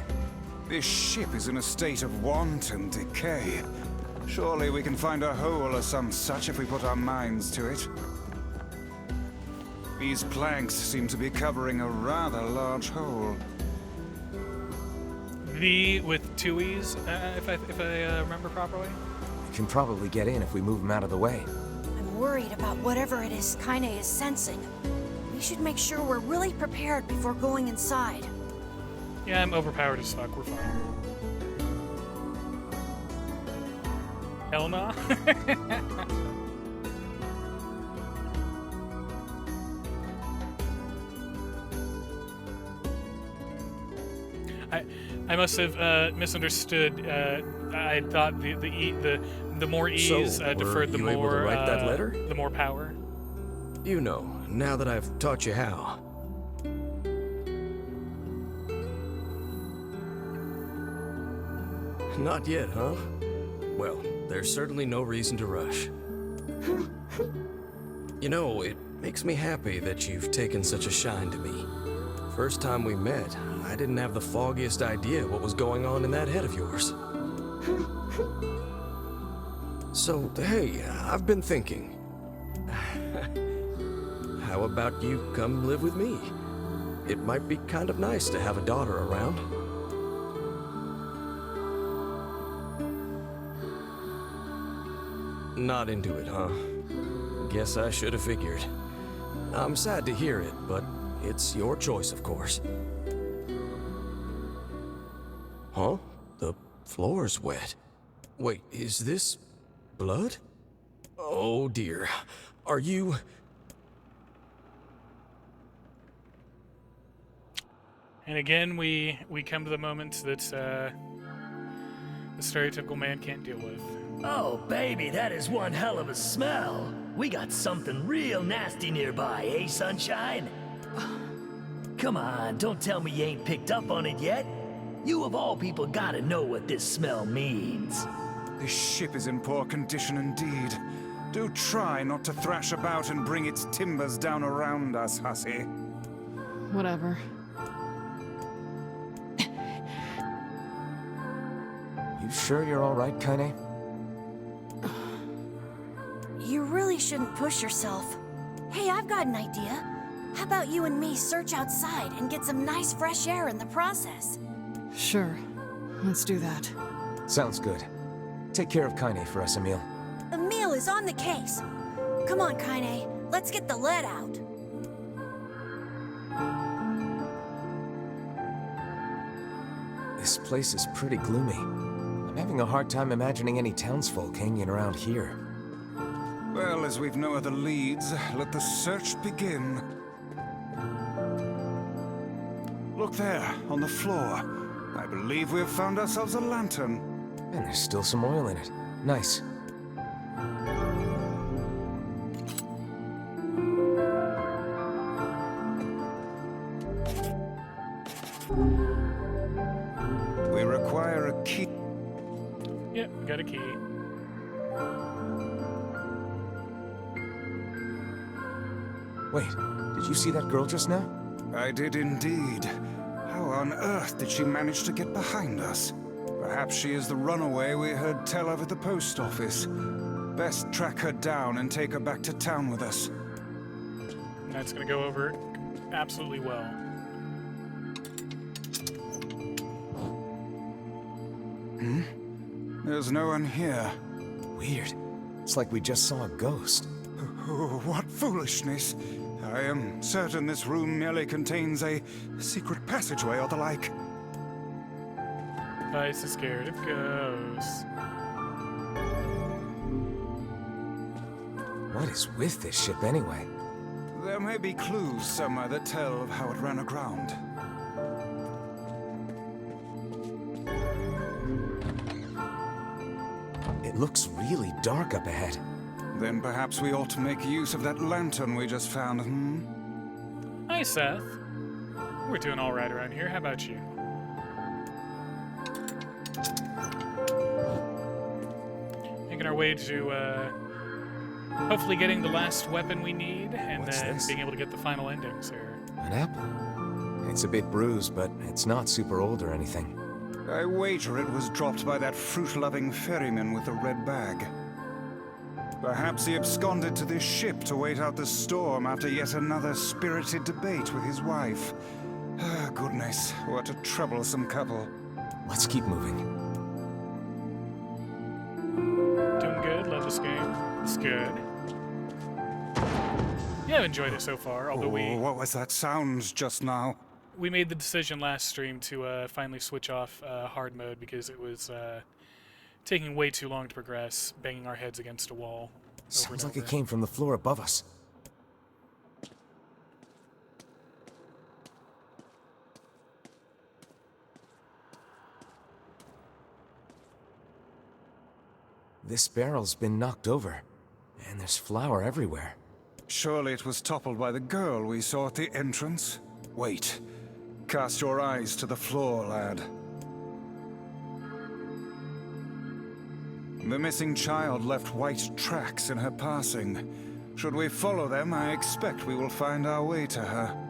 This ship is in a state of wanton decay. Surely we can find a hole or some such if we put our minds to it. These planks seem to be covering a rather large hole. V with two E's, if I remember properly. We can probably get in if we move them out of the way. I'm worried about whatever it is Kaine is sensing. We should make sure we're really prepared before going inside. Yeah, I'm overpowered as fuck. We're fine. Hell nah. I must have misunderstood. I thought the more E's deferred the were you more able to write that letter? the more power. You know, now that I've taught you how. Not yet, huh? Well, there's certainly no reason to rush. You know, it makes me happy that you've taken such a shine to me. First time we met, I didn't have the foggiest idea what was going on in that head of yours. So, hey, I've been thinking. How about you come live with me? It might be kind of nice to have a daughter around. Not into it, huh? Guess I should have figured. I'm sad to hear it, but it's your choice, of course. Huh? The floor's wet. Wait, is this blood? Oh dear. Are you... And again, we come to the moment that the stereotypical man can't deal with. Oh, baby, that is one hell of a smell. We got something real nasty nearby, eh, Sunshine? Come on, don't tell me you ain't picked up on it yet. You of all people gotta know what this smell means. This ship is in poor condition indeed. Do try not to thrash about and bring its timbers down around us, hussy. Whatever. You sure you're all right, Kaine? You really shouldn't push yourself. Hey, I've got an idea. How about you and me search outside and get some nice fresh air in the process? Sure. Let's do that. Sounds good. Take care of Kaine for us, Emil. Emil is on the case. Come on, Kaine. Let's get the lead out. This place is pretty gloomy. I'm having a hard time imagining any townsfolk hanging around here. Well, as we've no other leads, let the search begin. Look there, on the floor. I believe we have found ourselves a lantern. And there's still some oil in it. Nice. We require a key. Yep, got a key. Wait, did you see that girl just now? I did indeed. How on earth did she manage to get behind us? Perhaps she is the runaway we heard tell of at the post office. Best track her down and take her back to town with us. That's gonna go over absolutely well. There's no one here. Weird. It's like we just saw a ghost. Oh, what foolishness. I am certain this room merely contains a secret passageway or the like. Vice is scared of ghosts. What is with this ship anyway? There may be clues somewhere that tell of how it ran aground. It looks really dark up ahead. Then perhaps we ought to make use of that lantern we just found, Hi, Seth. We're doing all right around here. How about you? Making our way to, hopefully getting the last weapon we need, and What's then this? being able to get the final endings here. An apple. It's a bit bruised, but it's not super old or anything. I wager it was dropped by that fruit-loving ferryman with the red bag. Perhaps he absconded to this ship to wait out the storm after yet another spirited debate with his wife. Ah, goodness, what a troublesome couple. Let's keep moving. Doing good. Love this game. It's good. Yeah, I've enjoyed it so far, although what was that sound just now? we made the decision last stream to finally switch off hard mode because it was taking way too long to progress, banging our heads against a wall. Sounds like it came from the floor above us. This barrel's been knocked over, and there's flour everywhere. Surely it was toppled by the girl we saw at the entrance? Wait. Cast your eyes to the floor, lad. The missing child left white tracks in her passing. Should we follow them, I expect we will find our way to her.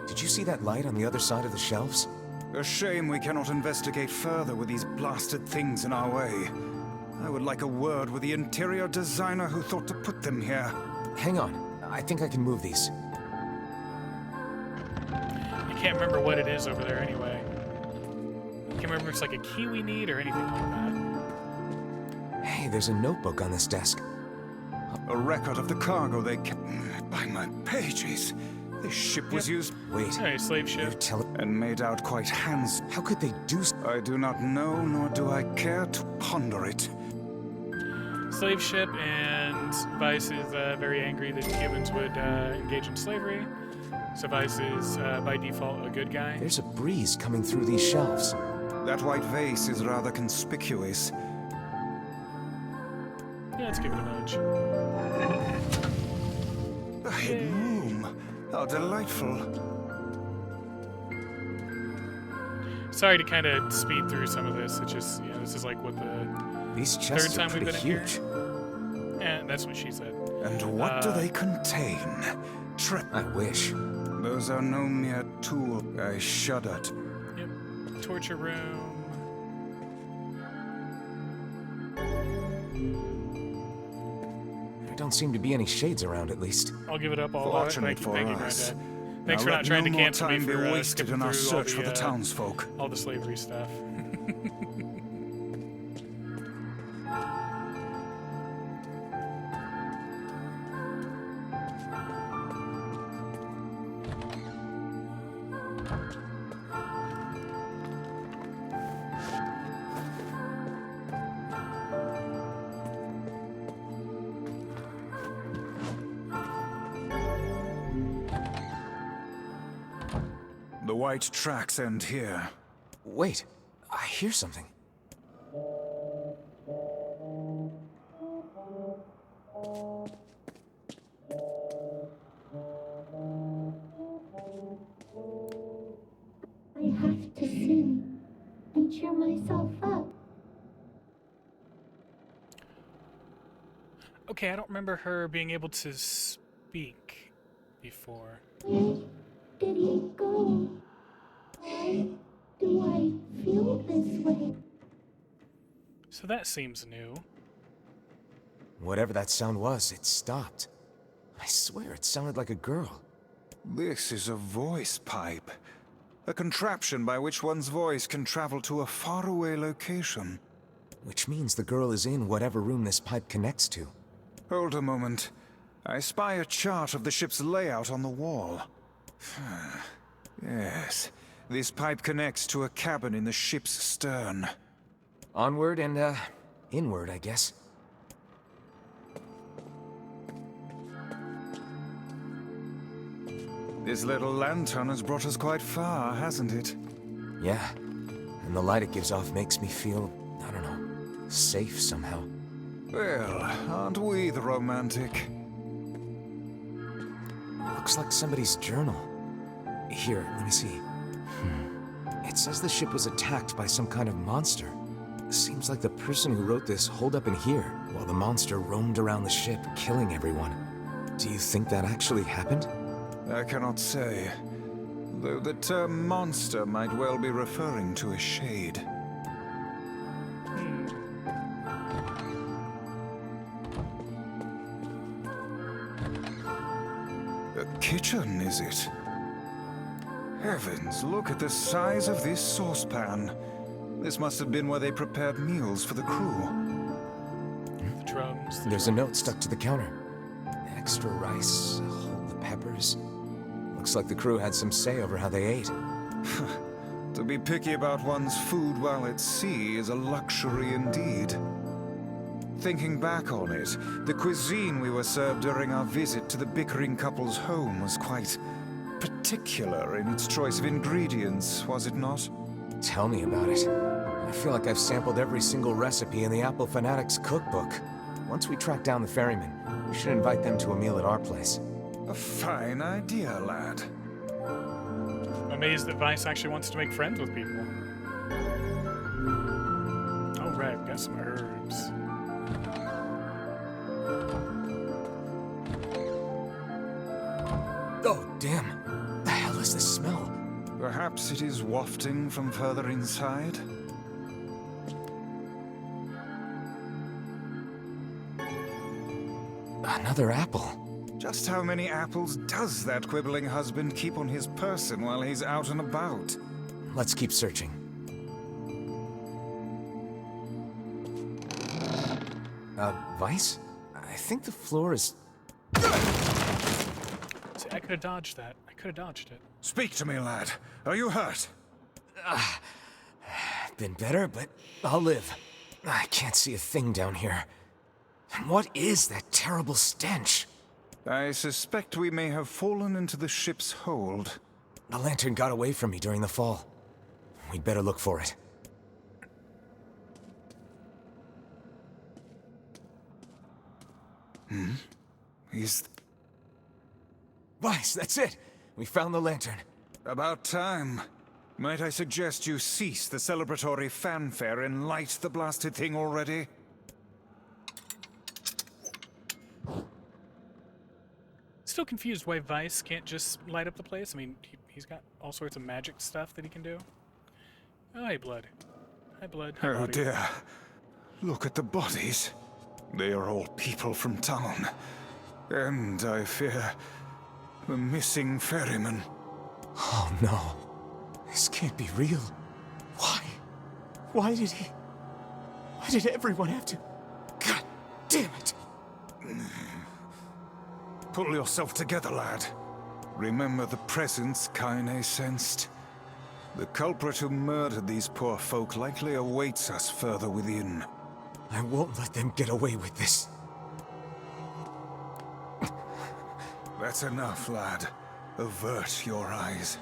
Did you see that light on the other side of the shelves? A shame we cannot investigate further with these blasted things in our way. I would like a word with the interior designer who thought to put them here. Hang on. I think I can move these. You can't remember what it is over there anyway. Can't remember if it's like a key we need or anything like that. Hey, there's a notebook on this desk. A record of the cargo they kept. By my pages. This ship was used. Wait. Hey, slave ship. And made out quite hands. How could they do so? I do not know, nor do I care to ponder it. Slave ship, and Vice is very angry that humans would engage in slavery. So Vice is, by default, a good guy. There's a breeze coming through these shelves. That white vase is rather conspicuous. Yeah, let's give it a nudge. A hidden room. How delightful. Sorry to kind of speed through some of this. It's just, this is like what the These third chests time are we've pretty been in huge. here. And that's what she said. And what do they contain? I wish. Those are no mere tool. I shuddered. Yep. Torture room. There don't seem to be any shades around, at least. I'll give it up all. Fortunate Thank you, for us. Granddad. Thanks Now for let not trying no to more cancel me time be for wasted skipping in our through search for the townsfolk. all the slavery stuff. The white tracks end here. Wait, I hear something. I have to sing and cheer myself up. Okay, I don't remember her being able to speak before. Where did he go? Why do I feel this way? So that seems new. Whatever that sound was, it stopped. I swear it sounded like a girl. This is a voice pipe. A contraption by which one's voice can travel to a faraway location. Which means the girl is in whatever room this pipe connects to. Hold a moment. I spy a chart of the ship's layout on the wall. Yes, this pipe connects to a cabin in the ship's stern. Onward and, inward, I guess. This little lantern has brought us quite far, hasn't it? Yeah, and the light it gives off makes me feel, I don't know, safe somehow. Well, aren't we the romantic? Looks like somebody's journal. Here, let me see. It says the ship was attacked by some kind of monster. Seems like the person who wrote this holed up in here, while the monster roamed around the ship, killing everyone. Do you think that actually happened? I cannot say. Though the term monster might well be referring to a shade. A kitchen, is it? Heavens, look at the size of this saucepan. This must have been where they prepared meals for the crew. The drums. There's a note stuck to the counter. Extra rice, hold the peppers. Looks like the crew had some say over how they ate. To be picky about one's food while at sea is a luxury indeed. Thinking back on it, the cuisine we were served during our visit to the bickering couple's home was quite particular in its choice of ingredients, was it not? Tell me about it. I feel like I've sampled every single recipe in the Apple Fanatics cookbook. Once we track down the ferryman, we should invite them to a meal at our place. A fine idea, lad. I'm amazed that Vice actually wants to make friends with people. Oh, right, got some herbs. Oh, damn. The hell is this smell? Perhaps it is wafting from further inside? Another apple. Just how many apples does that quibbling husband keep on his person while he's out and about? Let's keep searching. Vice? I think the floor is... See, I could have dodged that. I could have dodged it. Speak to me, lad. Are you hurt? Been better, but I'll live. I can't see a thing down here. What is that terrible stench? I suspect we may have fallen into the ship's hold. The lantern got away from me during the fall. We'd better look for it. Is... Vice, that's it! We found the lantern. About time. Might I suggest you cease the celebratory fanfare and light the blasted thing already? Still confused why Vice can't just light up the place. I mean, he's got all sorts of magic stuff that he can do. Oh, hey, Blood. Hi, Blood. Hi, Oh Bobby. dear. Look at the bodies. They are all people from town. And I fear The missing ferryman. Oh no. This can't be real. Why? Why did everyone have to... God damn it! Pull yourself together, lad. Remember the presence Kaine sensed? The culprit who murdered these poor folk likely awaits us further within. I won't let them get away with this. That's enough, lad. Avert your eyes.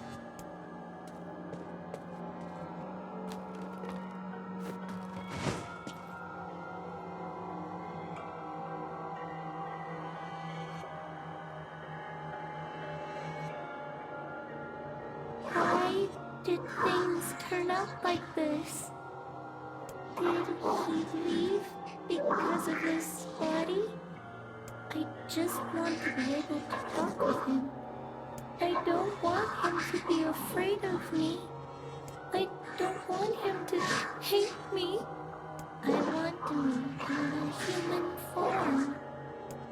Why did things turn out like this? Did he leave because of his body? I just want to be able to talk with him. I don't want him to be afraid of me. I don't want him to hate me. I want to move in a human form.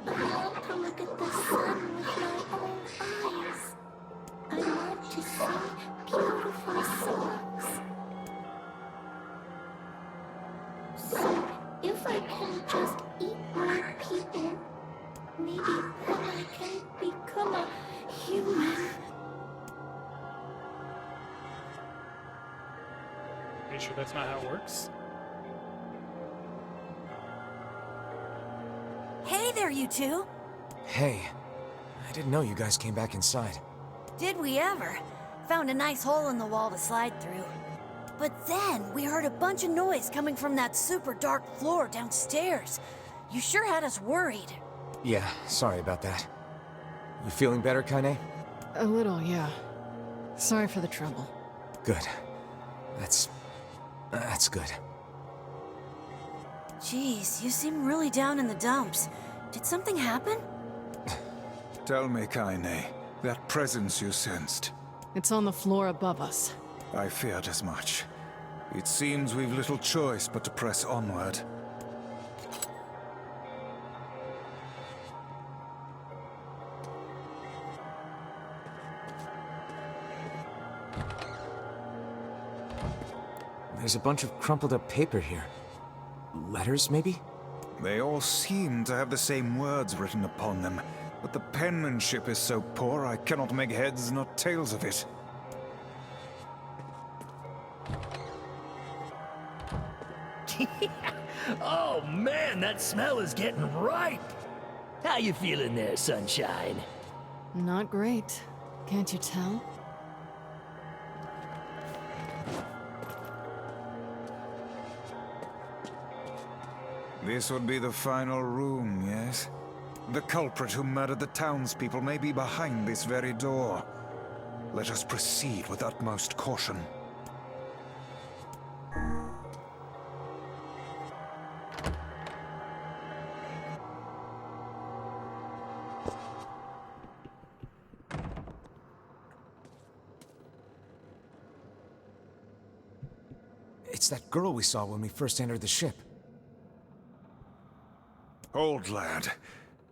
I want to look at the sun with my own eyes. I want to sing beautiful songs. So, if I can just eat more people, maybe then I can become a human. Are you sure that's not how it works? Hey there, you two! Hey, I didn't know you guys came back inside. Did we ever? Found a nice hole in the wall to slide through. But then we heard a bunch of noise coming from that super dark floor downstairs. You sure had us worried. Yeah, sorry about that. You feeling better, Kaine? A little, yeah. Sorry for the trouble. Good. That's good. Jeez, you seem really down in the dumps. Did something happen? Tell me, Kaine, that presence you sensed. It's on the floor above us. I feared as much. It seems we've little choice but to press onward. There's a bunch of crumpled up paper here. Letters, maybe? They all seem to have the same words written upon them, but the penmanship is so poor I cannot make heads nor tails of it. Oh man, that smell is getting ripe! How you feeling there, sunshine? Not great. Can't you tell? This would be the final room, yes? The culprit who murdered the townspeople may be behind this very door. Let us proceed with utmost caution. It's that girl we saw when we first entered the ship. Old lad,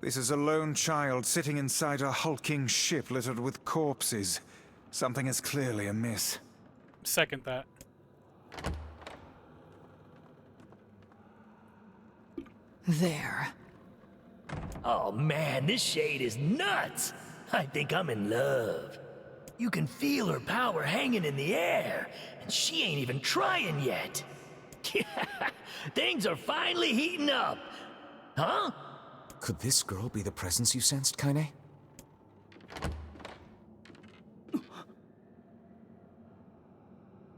this is a lone child sitting inside a hulking ship littered with corpses. Something is clearly amiss. Second that. There. Oh man, this shade is nuts! I think I'm in love. You can feel her power hanging in the air, and she ain't even trying yet. Things are finally heating up. Huh? Could this girl be the presence you sensed, Kaine?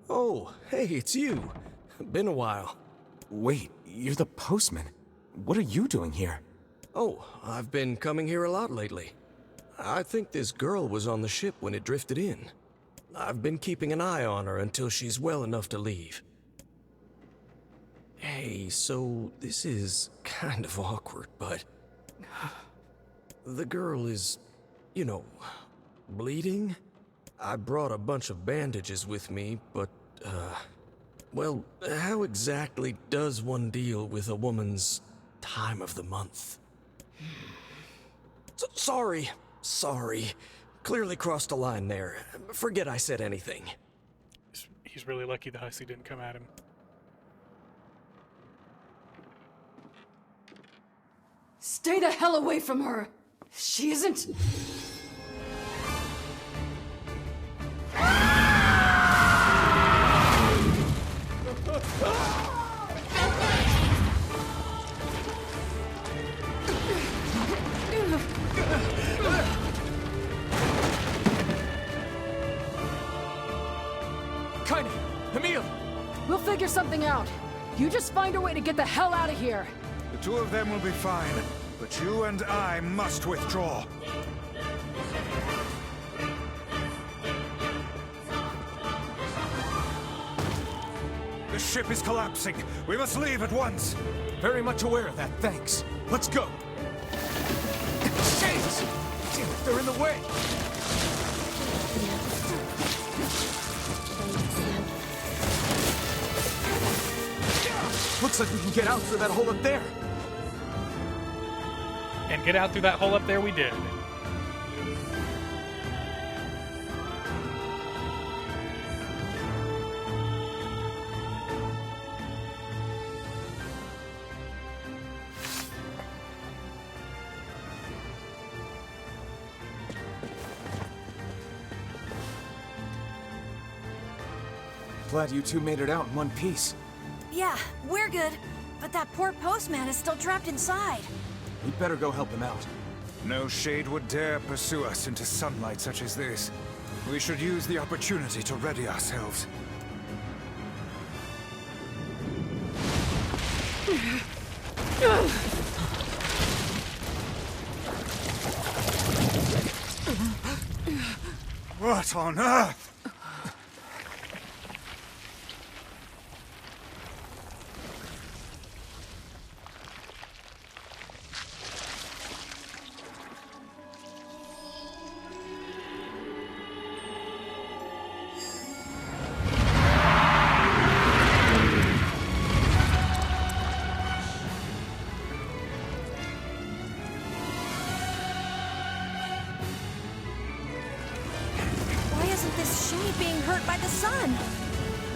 Oh, hey, it's you. Been a while. Wait, you're the postman. What are you doing here? Oh, I've been coming here a lot lately. I think this girl was on the ship when it drifted in. I've been keeping an eye on her until she's well enough to leave. Hey, so this is kind of awkward, but... the girl is, you know, bleeding? I brought a bunch of bandages with me, but, well, how exactly does one deal with a woman's time of the month? Sorry, Clearly crossed a line there. Forget I said anything. He's really lucky the hussy didn't come at him. Stay the hell away from her! She isn't... Kaine! Emil! We'll figure something out. You just find a way to get the hell out of here. The two of them will be fine, but you and I must withdraw. The ship is collapsing. We must leave at once. Very much aware of that, thanks. Let's go. Jesus! Damn it, they're in the way! Looks like we can get out through that hole up there. And get out through that hole up there we did. Glad you two made it out in one piece. Yeah, we're good. But that poor postman is still trapped inside. We'd better go help him out. No shade would dare pursue us into sunlight such as this. We should use the opportunity to ready ourselves. What on earth?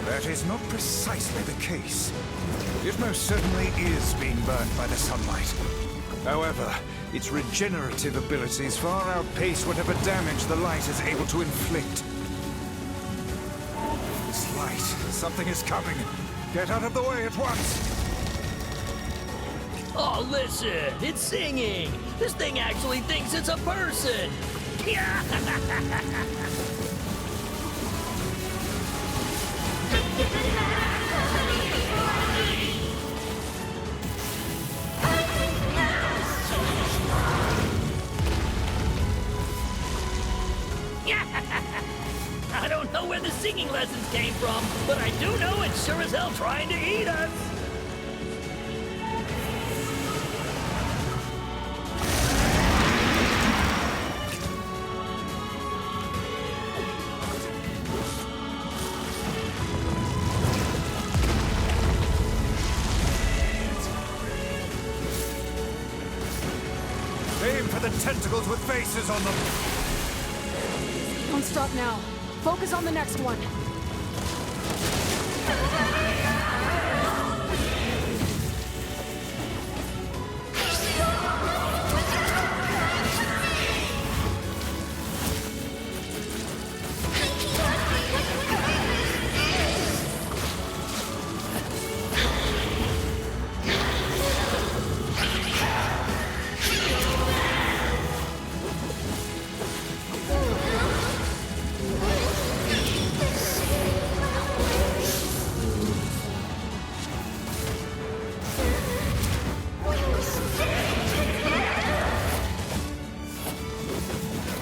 That is not precisely the case. It most certainly is being burned by the sunlight. However, its regenerative abilities far outpace whatever damage the light is able to inflict. This light, something is coming. Get out of the way at once! Oh, listen, it's singing. This thing actually thinks it's a person. I don't know where the singing lessons came from, but I do know it's sure as hell trying to eat us. Aim for the tentacles with faces on them! Don't stop now. Focus on the next one.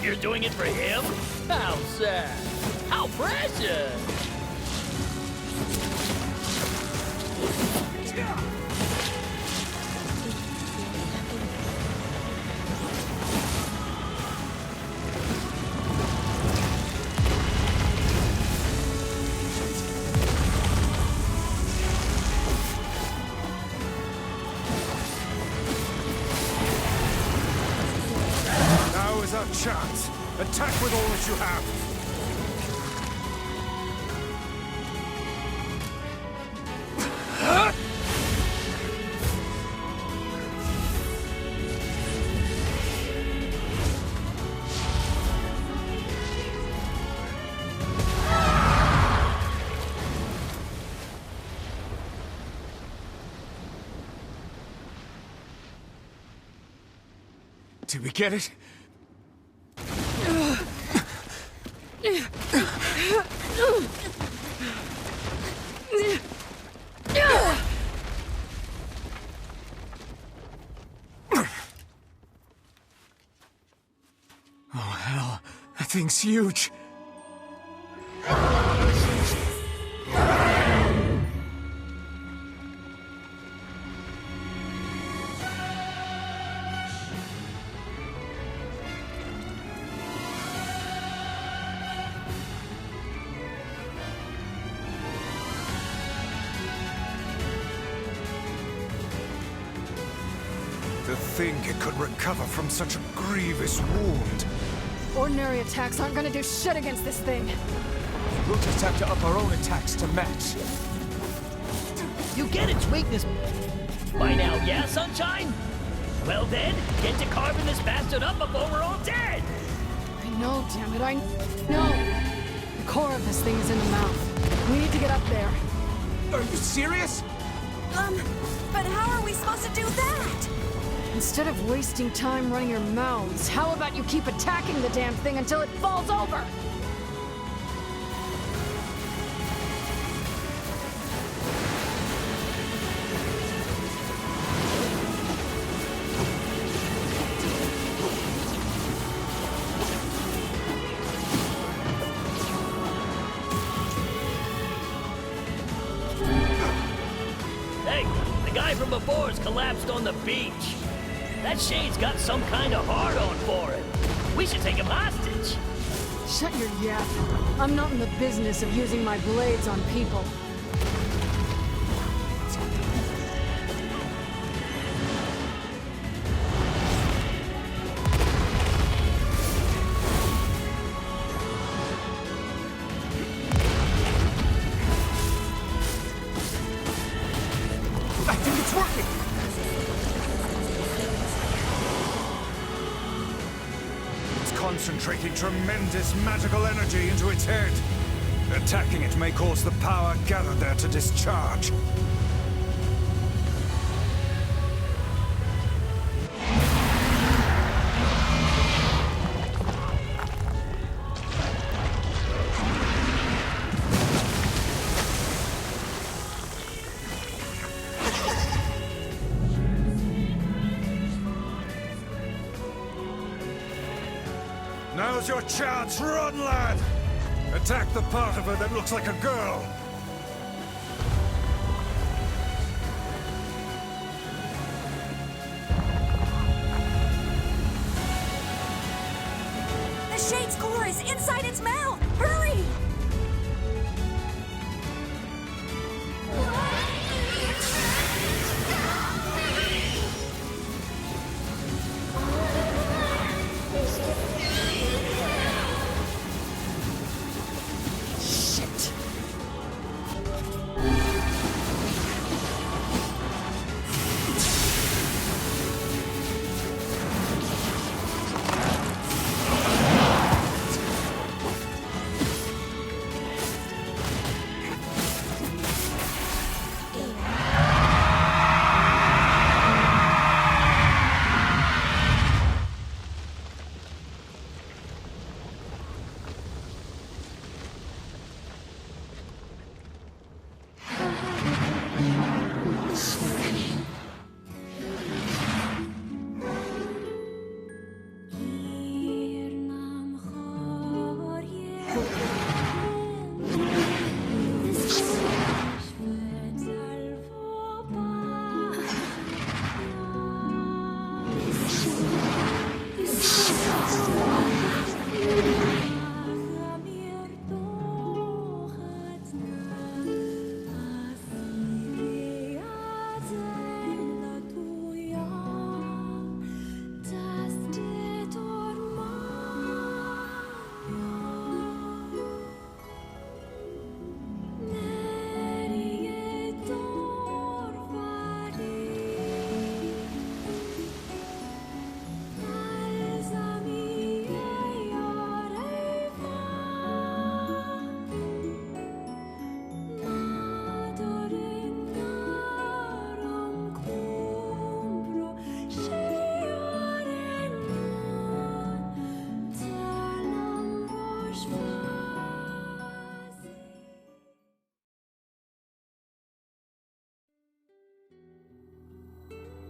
You're doing it for him? How sad. How precious. Now is our chance. Attack with all that you have! Did we get it? Oh, hell. That thing's huge. To think it could recover from such a grievous wound. Ordinary attacks aren't gonna do shit against this thing. We'll just have to up our own attacks to match. You get its weakness by now, yeah, Sunshine? Well then, get to carving this bastard up before we're all dead! I know, damn it, I know. The core of this thing is in the mouth. We need to get up there. Are you serious? But how are we supposed to do that? Instead of wasting time running your mouths, how about you keep attacking the damn thing until it falls over? Hey, the guy from before's collapsed on the beach. That shade's got some kind of hard-on for him. We should take him hostage. Shut your yap. I'm not in the business of using my blades on people. I think it's working! Concentrating tremendous magical energy into its head. Attacking it may cause the power gathered there to discharge. Now's your chance, run, lad! Attack the part of her that looks like a girl! The shade's core is inside its mouth! Hurry!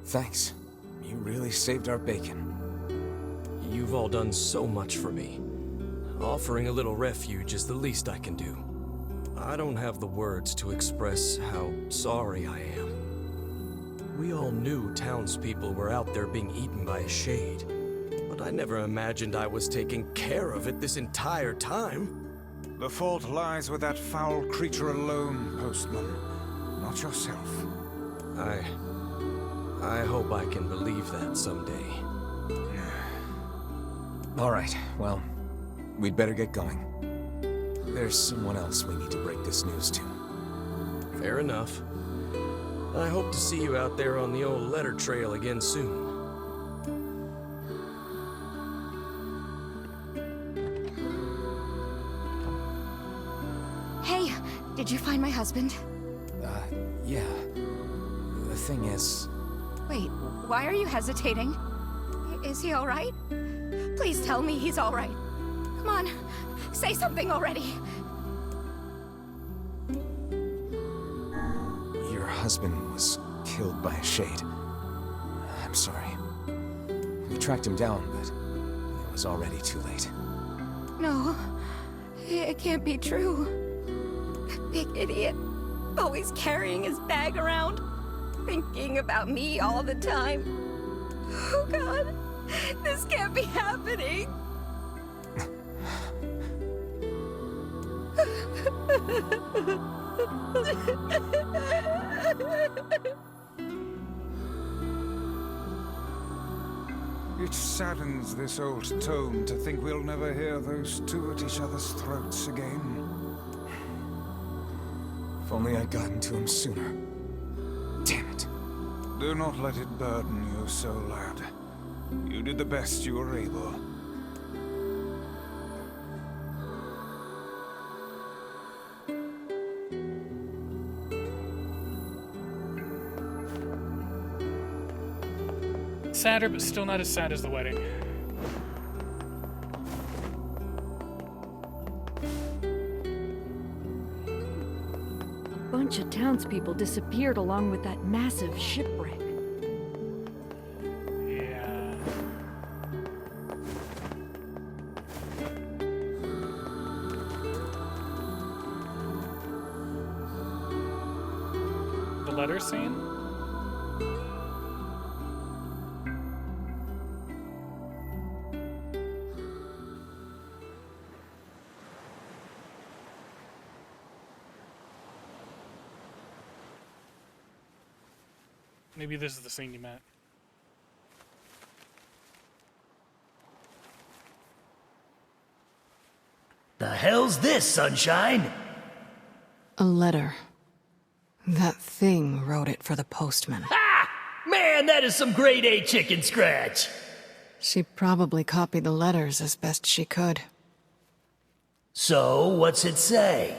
Thanks. You really saved our bacon. You've all done so much for me. Offering a little refuge is the least I can do. I don't have the words to express how sorry I am. We all knew townspeople were out there being eaten by a shade, but I never imagined I was taking care of it this entire time. The fault lies with that foul creature alone, Postman, not yourself. I hope I can believe that someday. All right, well, we'd better get going. There's someone else we need to break this news to. Fair enough. I hope to see you out there on the old letter trail again soon. Hey, did you find my husband? Yeah. The thing is... Wait, why are you hesitating? Is he all right? Please tell me he's all right. Come on, say something already. Your husband was killed by a shade. I'm sorry. We tracked him down, but it was already too late. No, it can't be true. That big idiot, always carrying his bag around, thinking about me all the time. Oh God, this can't be happening. It saddens this old tome to think we'll never hear those two at each other's throats again. If only I'd gotten to him sooner. Damn it. Do not let it burden you so, lad. You did the best you were able. Sadder, but still not as sad as the wedding. A bunch of townspeople disappeared along with that massive shipwreck. Yeah. The letter scene? Maybe this is the scene you meant. The hell's this, Sunshine? A letter. That thing wrote it for the postman. Ha! Man, that is some grade A chicken scratch. She probably copied the letters as best she could. So, what's it say?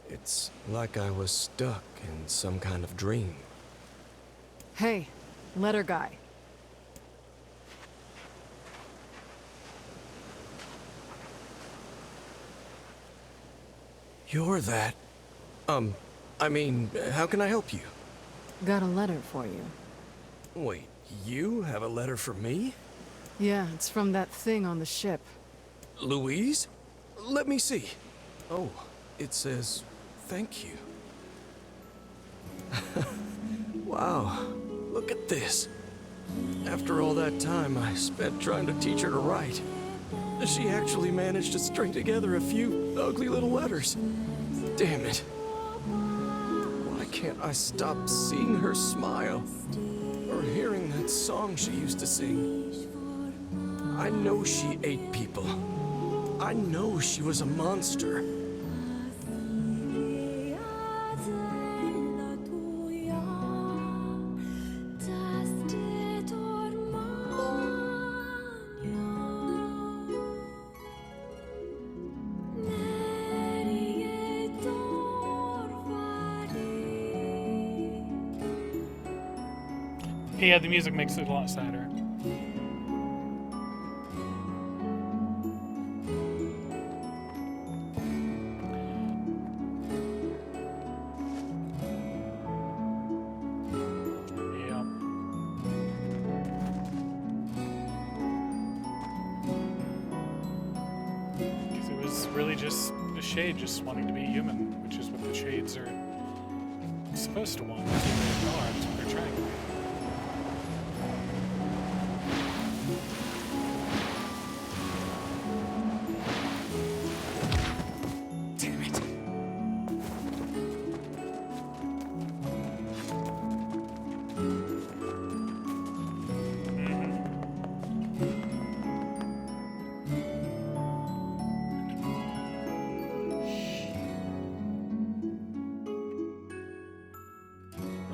It's like I was stuck in some kind of dream. Hey, letter guy. You're that... I mean, how can I help you? Got a letter for you. Wait, you have a letter for me? Yeah, it's from that thing on the ship. Louise? Let me see. Oh, it says, thank you. Wow, look at this. After all that time I spent trying to teach her to write, she actually managed to string together a few ugly little letters. Damn it. Why can't I stop seeing her smile? Or hearing that song she used to sing? I know she ate people. I know she was a monster. Yeah, the music makes it a lot sadder. Really just the shade just wanting to be human, which is what the shades are supposed to want. That's what they're trying to be. Damn it.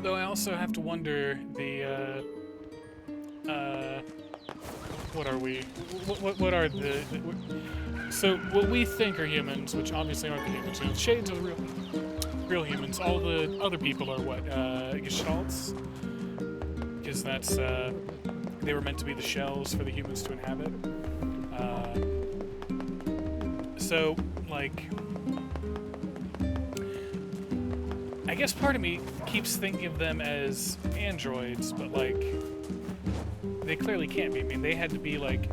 Though I also have to wonder what are we? What are so what we think are humans, which obviously aren't the humans. You know, shades are the real humans. All the other people are what? Gestalts? Because that's they were meant to be the shells for the humans to inhabit. So like. I guess part of me keeps thinking of them as androids, but like they clearly can't be. I mean, they had to be like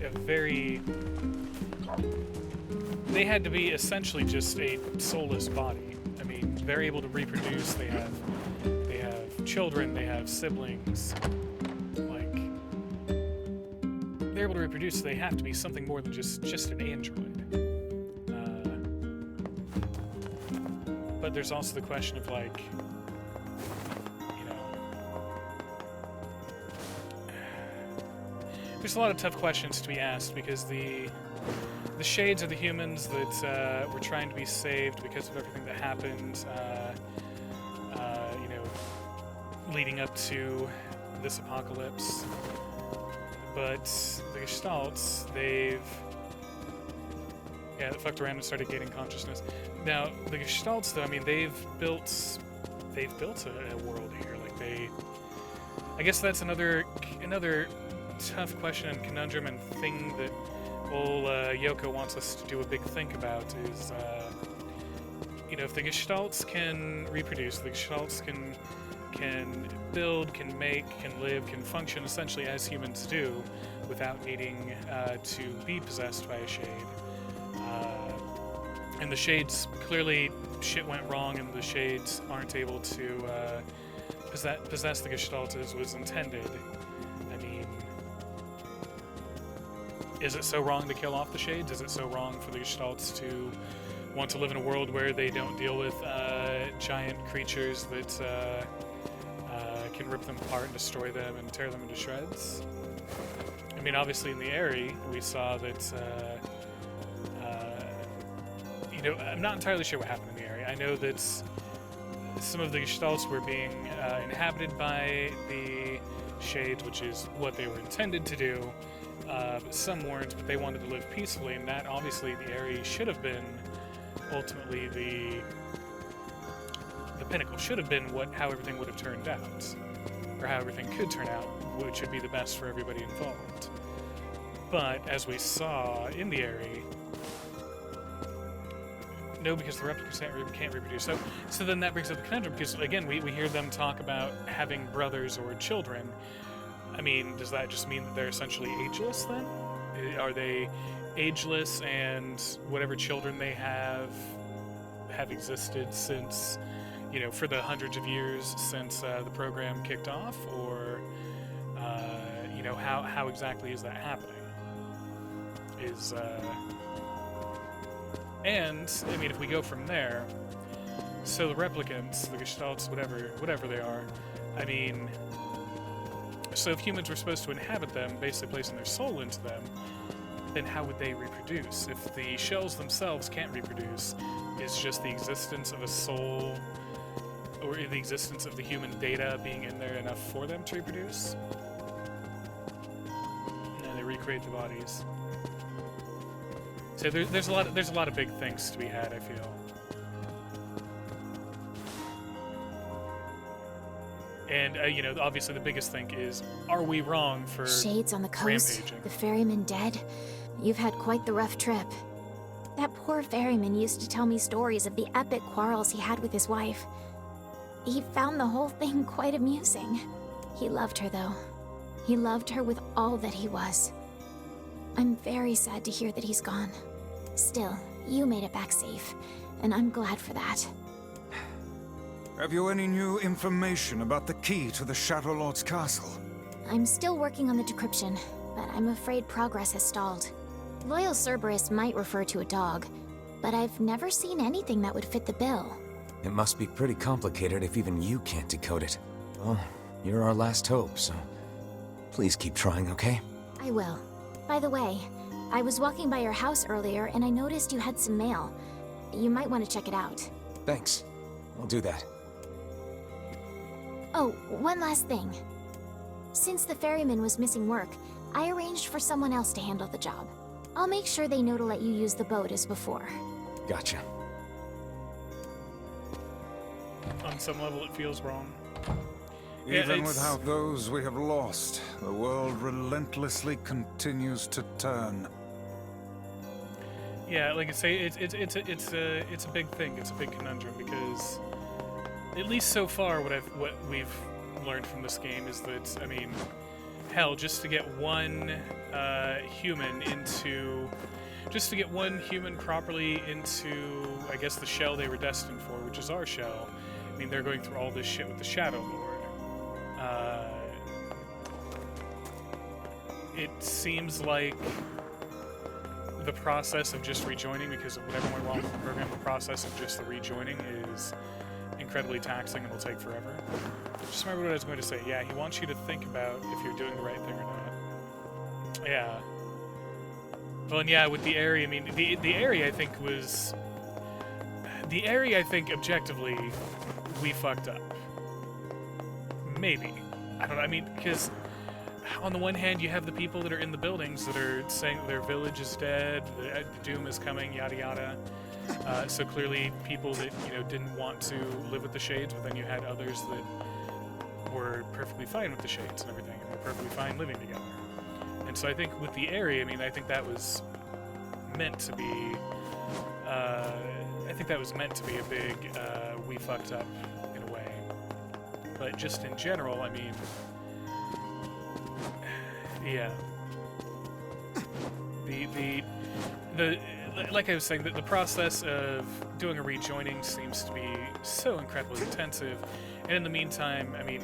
they had to be essentially just a soulless body. I mean, they're able to reproduce. They have children. They have siblings. Like they're able to reproduce. So they have to be something more than just an android. But there's also the question of like, you know, there's a lot of tough questions to be asked because the shades are the humans that were trying to be saved because of everything that happened, you know, leading up to this apocalypse. But the Gestalts, they fucked around and started gaining consciousness. Now, the Gestalts, though, I mean, they've built a world here. Like I guess that's another tough question and conundrum and thing that old Yoko wants us to do a big think about is, you know, if the Gestalts can reproduce, the Gestalts can build, can make, can live, can function essentially as humans do, without needing to be possessed by a shade. And the shades, clearly shit went wrong and the shades aren't able to possess the Gestalt as was intended. I mean, is it so wrong to kill off the shades? Is it so wrong for the Gestalts to want to live in a world where they don't deal with giant creatures that can rip them apart and destroy them and tear them into shreds? I mean, obviously in the Eyrie, we saw that you know, I'm not entirely sure what happened in the area. I know that some of the Gestalts were being inhabited by the Shades, which is what they were intended to do, but some weren't, but they wanted to live peacefully, and that, obviously, the Eyrie should have been ultimately the pinnacle. Should have been how everything would have turned out, or how everything could turn out, which would be the best for everybody involved. But, as we saw in the Eyrie, no, because the replicants can't reproduce. So then that brings up the conundrum, because again, we hear them talk about having brothers or children. I mean, does that just mean that they're essentially ageless then? Are they ageless and whatever children they have existed since, you know, for the hundreds of years since the program kicked off? Or, you know, how exactly is that happening? And, I mean, if we go from there, so the replicants, the Gestalts, whatever they are, I mean, so if humans were supposed to inhabit them, basically placing their soul into them, then how would they reproduce? If the shells themselves can't reproduce, is just the existence of a soul, or the existence of the human data being in there enough for them to reproduce? And they recreate the bodies. So there's a lot of big things to be had, I feel. And, you know, obviously the biggest thing is, are we wrong for Shades on the coast, rampaging? the ferryman dead. You've had quite the rough trip. That poor ferryman used to tell me stories of the epic quarrels he had with his wife. He found the whole thing quite amusing. He loved her, though. He loved her with all that he was. I'm very sad to hear that he's gone. Still, you made it back safe, and I'm glad for that. Have you any new information about the key to the Shadow Lord's castle? I'm still working on the decryption, but I'm afraid progress has stalled. Loyal Cerberus might refer to a dog, but I've never seen anything that would fit the bill. It must be pretty complicated if even you can't decode it. Well, you're our last hope, so please keep trying, okay? I will. By the way, I was walking by your house earlier and I noticed you had some mail. You might want to check it out. Thanks. I'll do that. Oh, one last thing. Since the ferryman was missing work, I arranged for someone else to handle the job. I'll make sure they know to let you use the boat as before. Gotcha. On some level, it feels wrong. Even without those we have lost, the world relentlessly continues to turn. Yeah, like I say, it's a big thing. It's a big conundrum because, at least so far, what we've learned from this game is that, I mean, hell, just to get one human properly into, I guess, the shell they were destined for, which is our shell. I mean, they're going through all this shit with the Shadow Lord. It seems like the process of just rejoining, because of whatever went wrong with the program, the process of just the rejoining is incredibly taxing and will take forever. Just remember what I was going to say. Yeah, he wants you to think about if you're doing the right thing or not. Yeah. Well, and yeah, with the area, I mean, the area, I think, was... The area, I think, objectively, we fucked up. Maybe. I don't know, I mean, because... On the one hand, you have the people that are in the buildings that are saying their village is dead, the doom is coming, yada yada. So clearly, people that didn't want to live with the Shades, but then you had others that were perfectly fine with the Shades and everything, and were perfectly fine living together. And so I think with the area, I mean, I think that was meant to be. I think that was meant to be a big we fucked up in a way. But just in general, I mean. Yeah. The like I was saying, the process of doing a rejoining seems to be so incredibly intensive, and in the meantime, I mean,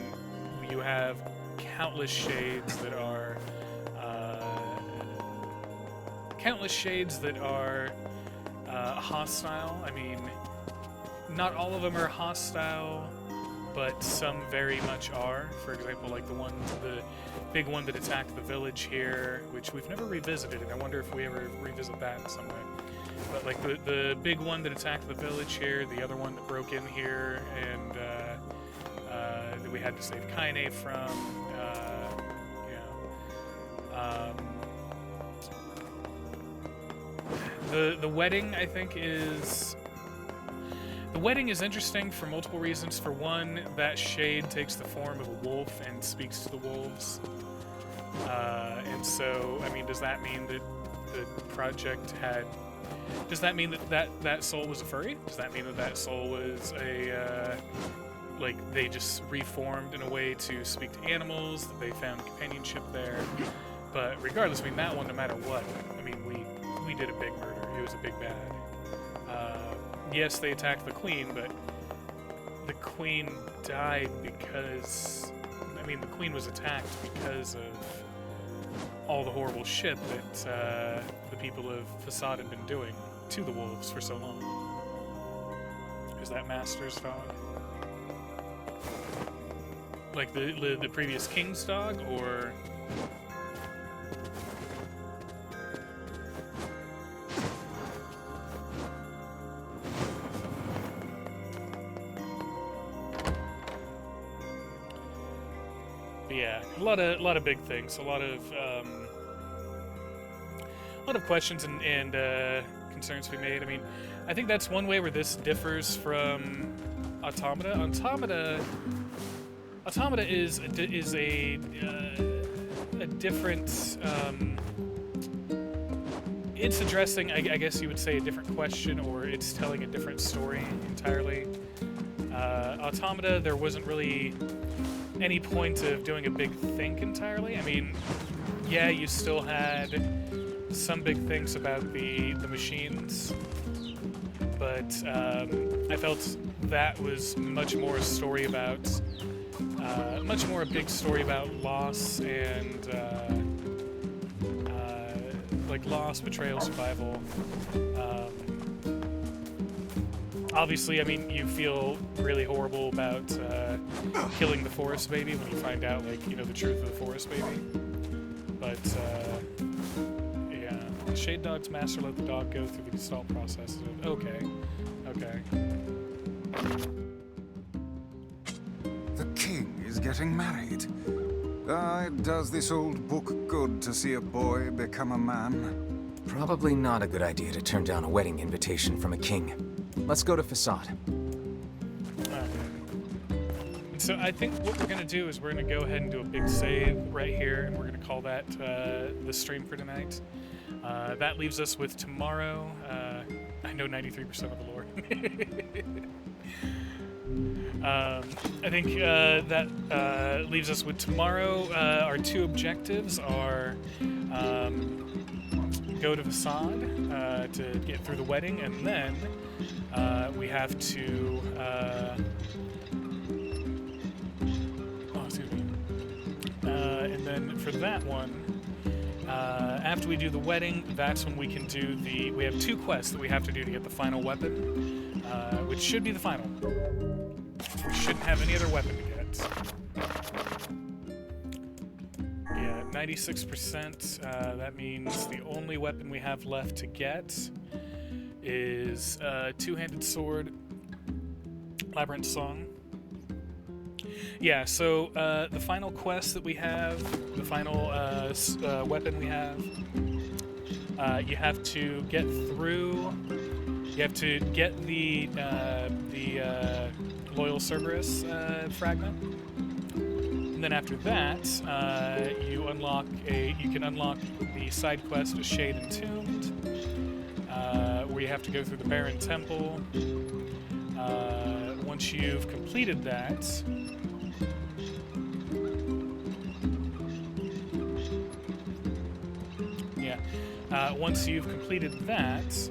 you have countless Shades that are hostile. I mean, not all of them are hostile, but some very much are. For example, like the big one that attacked the village here, which we've never revisited, and I wonder if we ever revisit that in some way. But like the big one that attacked the village here, the other one that broke in here, and that we had to save Kaine from, the wedding, I think, is... The wedding is interesting for multiple reasons. For one, that Shade takes the form of a wolf and speaks to the wolves. And so, I mean, does that mean that the project had... Does that mean that soul was a furry? Does that mean that soul was a... like, they just reformed in a way to speak to animals, that they found companionship there? But regardless, I mean, that one, no matter what, I mean, we did a big murder. It was a big bad. Yes, they attacked the queen, but the queen died because... I mean, the queen was attacked because of all the horrible shit that the people of Facade had been doing to the wolves for so long. Is that Master's dog? Like the previous king's dog, or... Yeah, a lot of big things, a lot of questions and concerns to be made. I mean, I think that's one way where this differs from Automata. Automata, Automata is a different. It's addressing, I guess you would say, a different question, or it's telling a different story entirely. Automata, there wasn't really any point of doing a big think entirely. I mean, yeah, you still had some big things about the machines, but I felt that was much more a story about, much more a big story about loss and like loss, betrayal, survival. Obviously, I mean, you feel really horrible about killing the forest baby when you find out, like, you know, the truth of the forest baby. But yeah, Shade Dog's master let the dog go through the gestalt process. Okay, okay. The king is getting married. Does this old book good to see a boy become a man? Probably not a good idea to turn down a wedding invitation from a king. Let's go to Facade. And so I think what we're going to do is we're going to go ahead and do a big save right here, and we're going to call that the stream for tonight. That leaves us with tomorrow. I know 93% of the lore. I think that leaves us with tomorrow. Our two objectives are go to Facade to get through the wedding, and then we have to and then for that one, after we do the wedding, that's when we can do we have two quests that we have to do to get the final weapon, which should be the final. We shouldn't have any other weapon to get. Yeah, 96%. That means the only weapon we have left to get is two-handed sword, Labyrinth Song. Yeah, so the final quest that we have, the final weapon we have, you have to get through. You have to get the Loyal Cerberus fragment, and then after that, you can unlock the side quest of Shade Entombed, where you have to go through the Barren Temple. Once you've completed that, once you've completed that,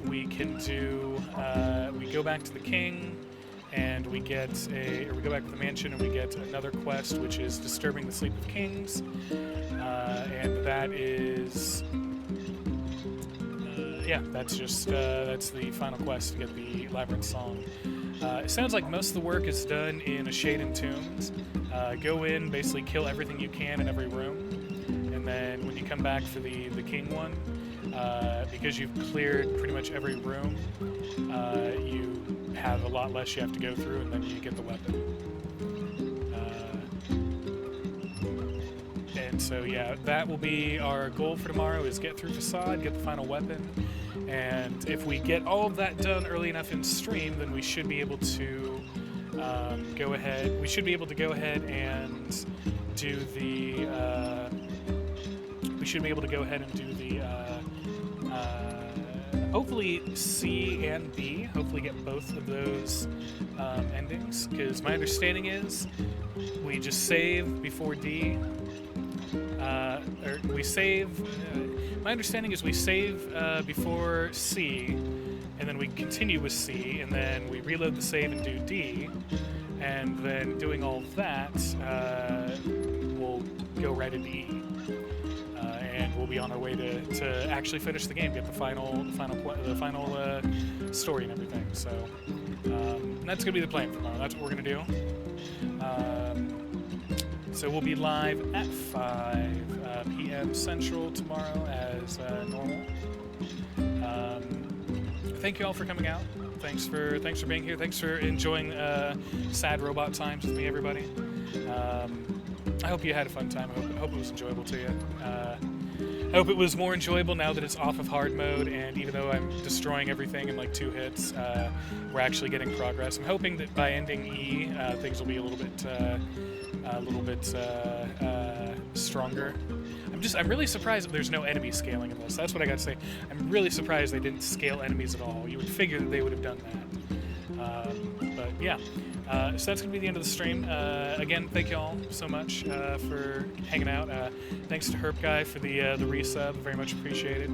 we can do. We go back to the king. And we go back to the mansion and we get another quest, which is Disturbing the Sleep of Kings. And that is, yeah, that's the final quest to get the Labyrinth Song. It sounds like most of the work is done in a Shade Entombed. Go in, basically kill everything you can in every room. And then when you come back for the king one, because you've cleared pretty much every room, you have a lot less you have to go through, and then you get the weapon. And so yeah, that will be our goal for tomorrow, is get through Facade, get the final weapon, and if we get all of that done early enough in stream, then we should be able to go ahead and do the hopefully C and B, hopefully get both of those endings, because my understanding is we just save before D, or we save, my understanding is we save before C, and then we continue with C, and then we reload the save and do D, and then doing all of that, we'll go right into E. And we'll be on our way to actually finish the game, get the final story and everything. So that's gonna be the plan for tomorrow. That's what we're gonna do. So we'll be live at 5 p.m. Central tomorrow as normal. Thank you all for coming out. Thanks for being here. Thanks for enjoying sad robot times with me, everybody. I hope you had a fun time. I hope it was enjoyable to you. I hope it was more enjoyable now that it's off of hard mode, and even though I'm destroying everything in like 2 hits, we're actually getting progress. I'm hoping that by ending E, things will be a little bit stronger. I'm really surprised that there's no enemy scaling in this. That's what I gotta say. I'm really surprised they didn't scale enemies at all. You would figure that they would have done that. But yeah. So that's going to be the end of the stream. Again, thank you all so much for hanging out. Thanks to Herp Guy for the resub. Very much appreciated.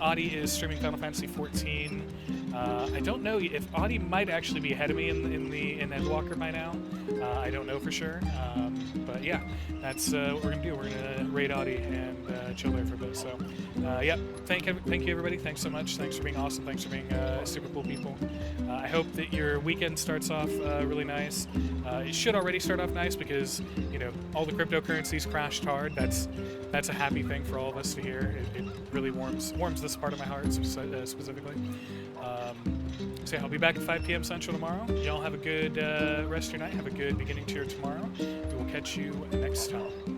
Audie is streaming Final Fantasy XIV. I don't know if Audie might actually be ahead of me in Endwalker by now. I don't know for sure. But yeah, that's what we're going to do. We're going to raid Audie and chill there for a bit. So yeah, thank you everybody. Thanks so much. Thanks for being awesome. Thanks for being super cool people. I hope that your weekend starts off really nice. It should already start off nice because, you know, all the cryptocurrencies crashed hard. That's a happy thing for all of us to hear. It really warms this part of my heart specifically. So yeah, I'll be back at 5 p.m. Central tomorrow. Y'all have a good rest of your night. Have a good beginning to your tomorrow. We will catch you next time.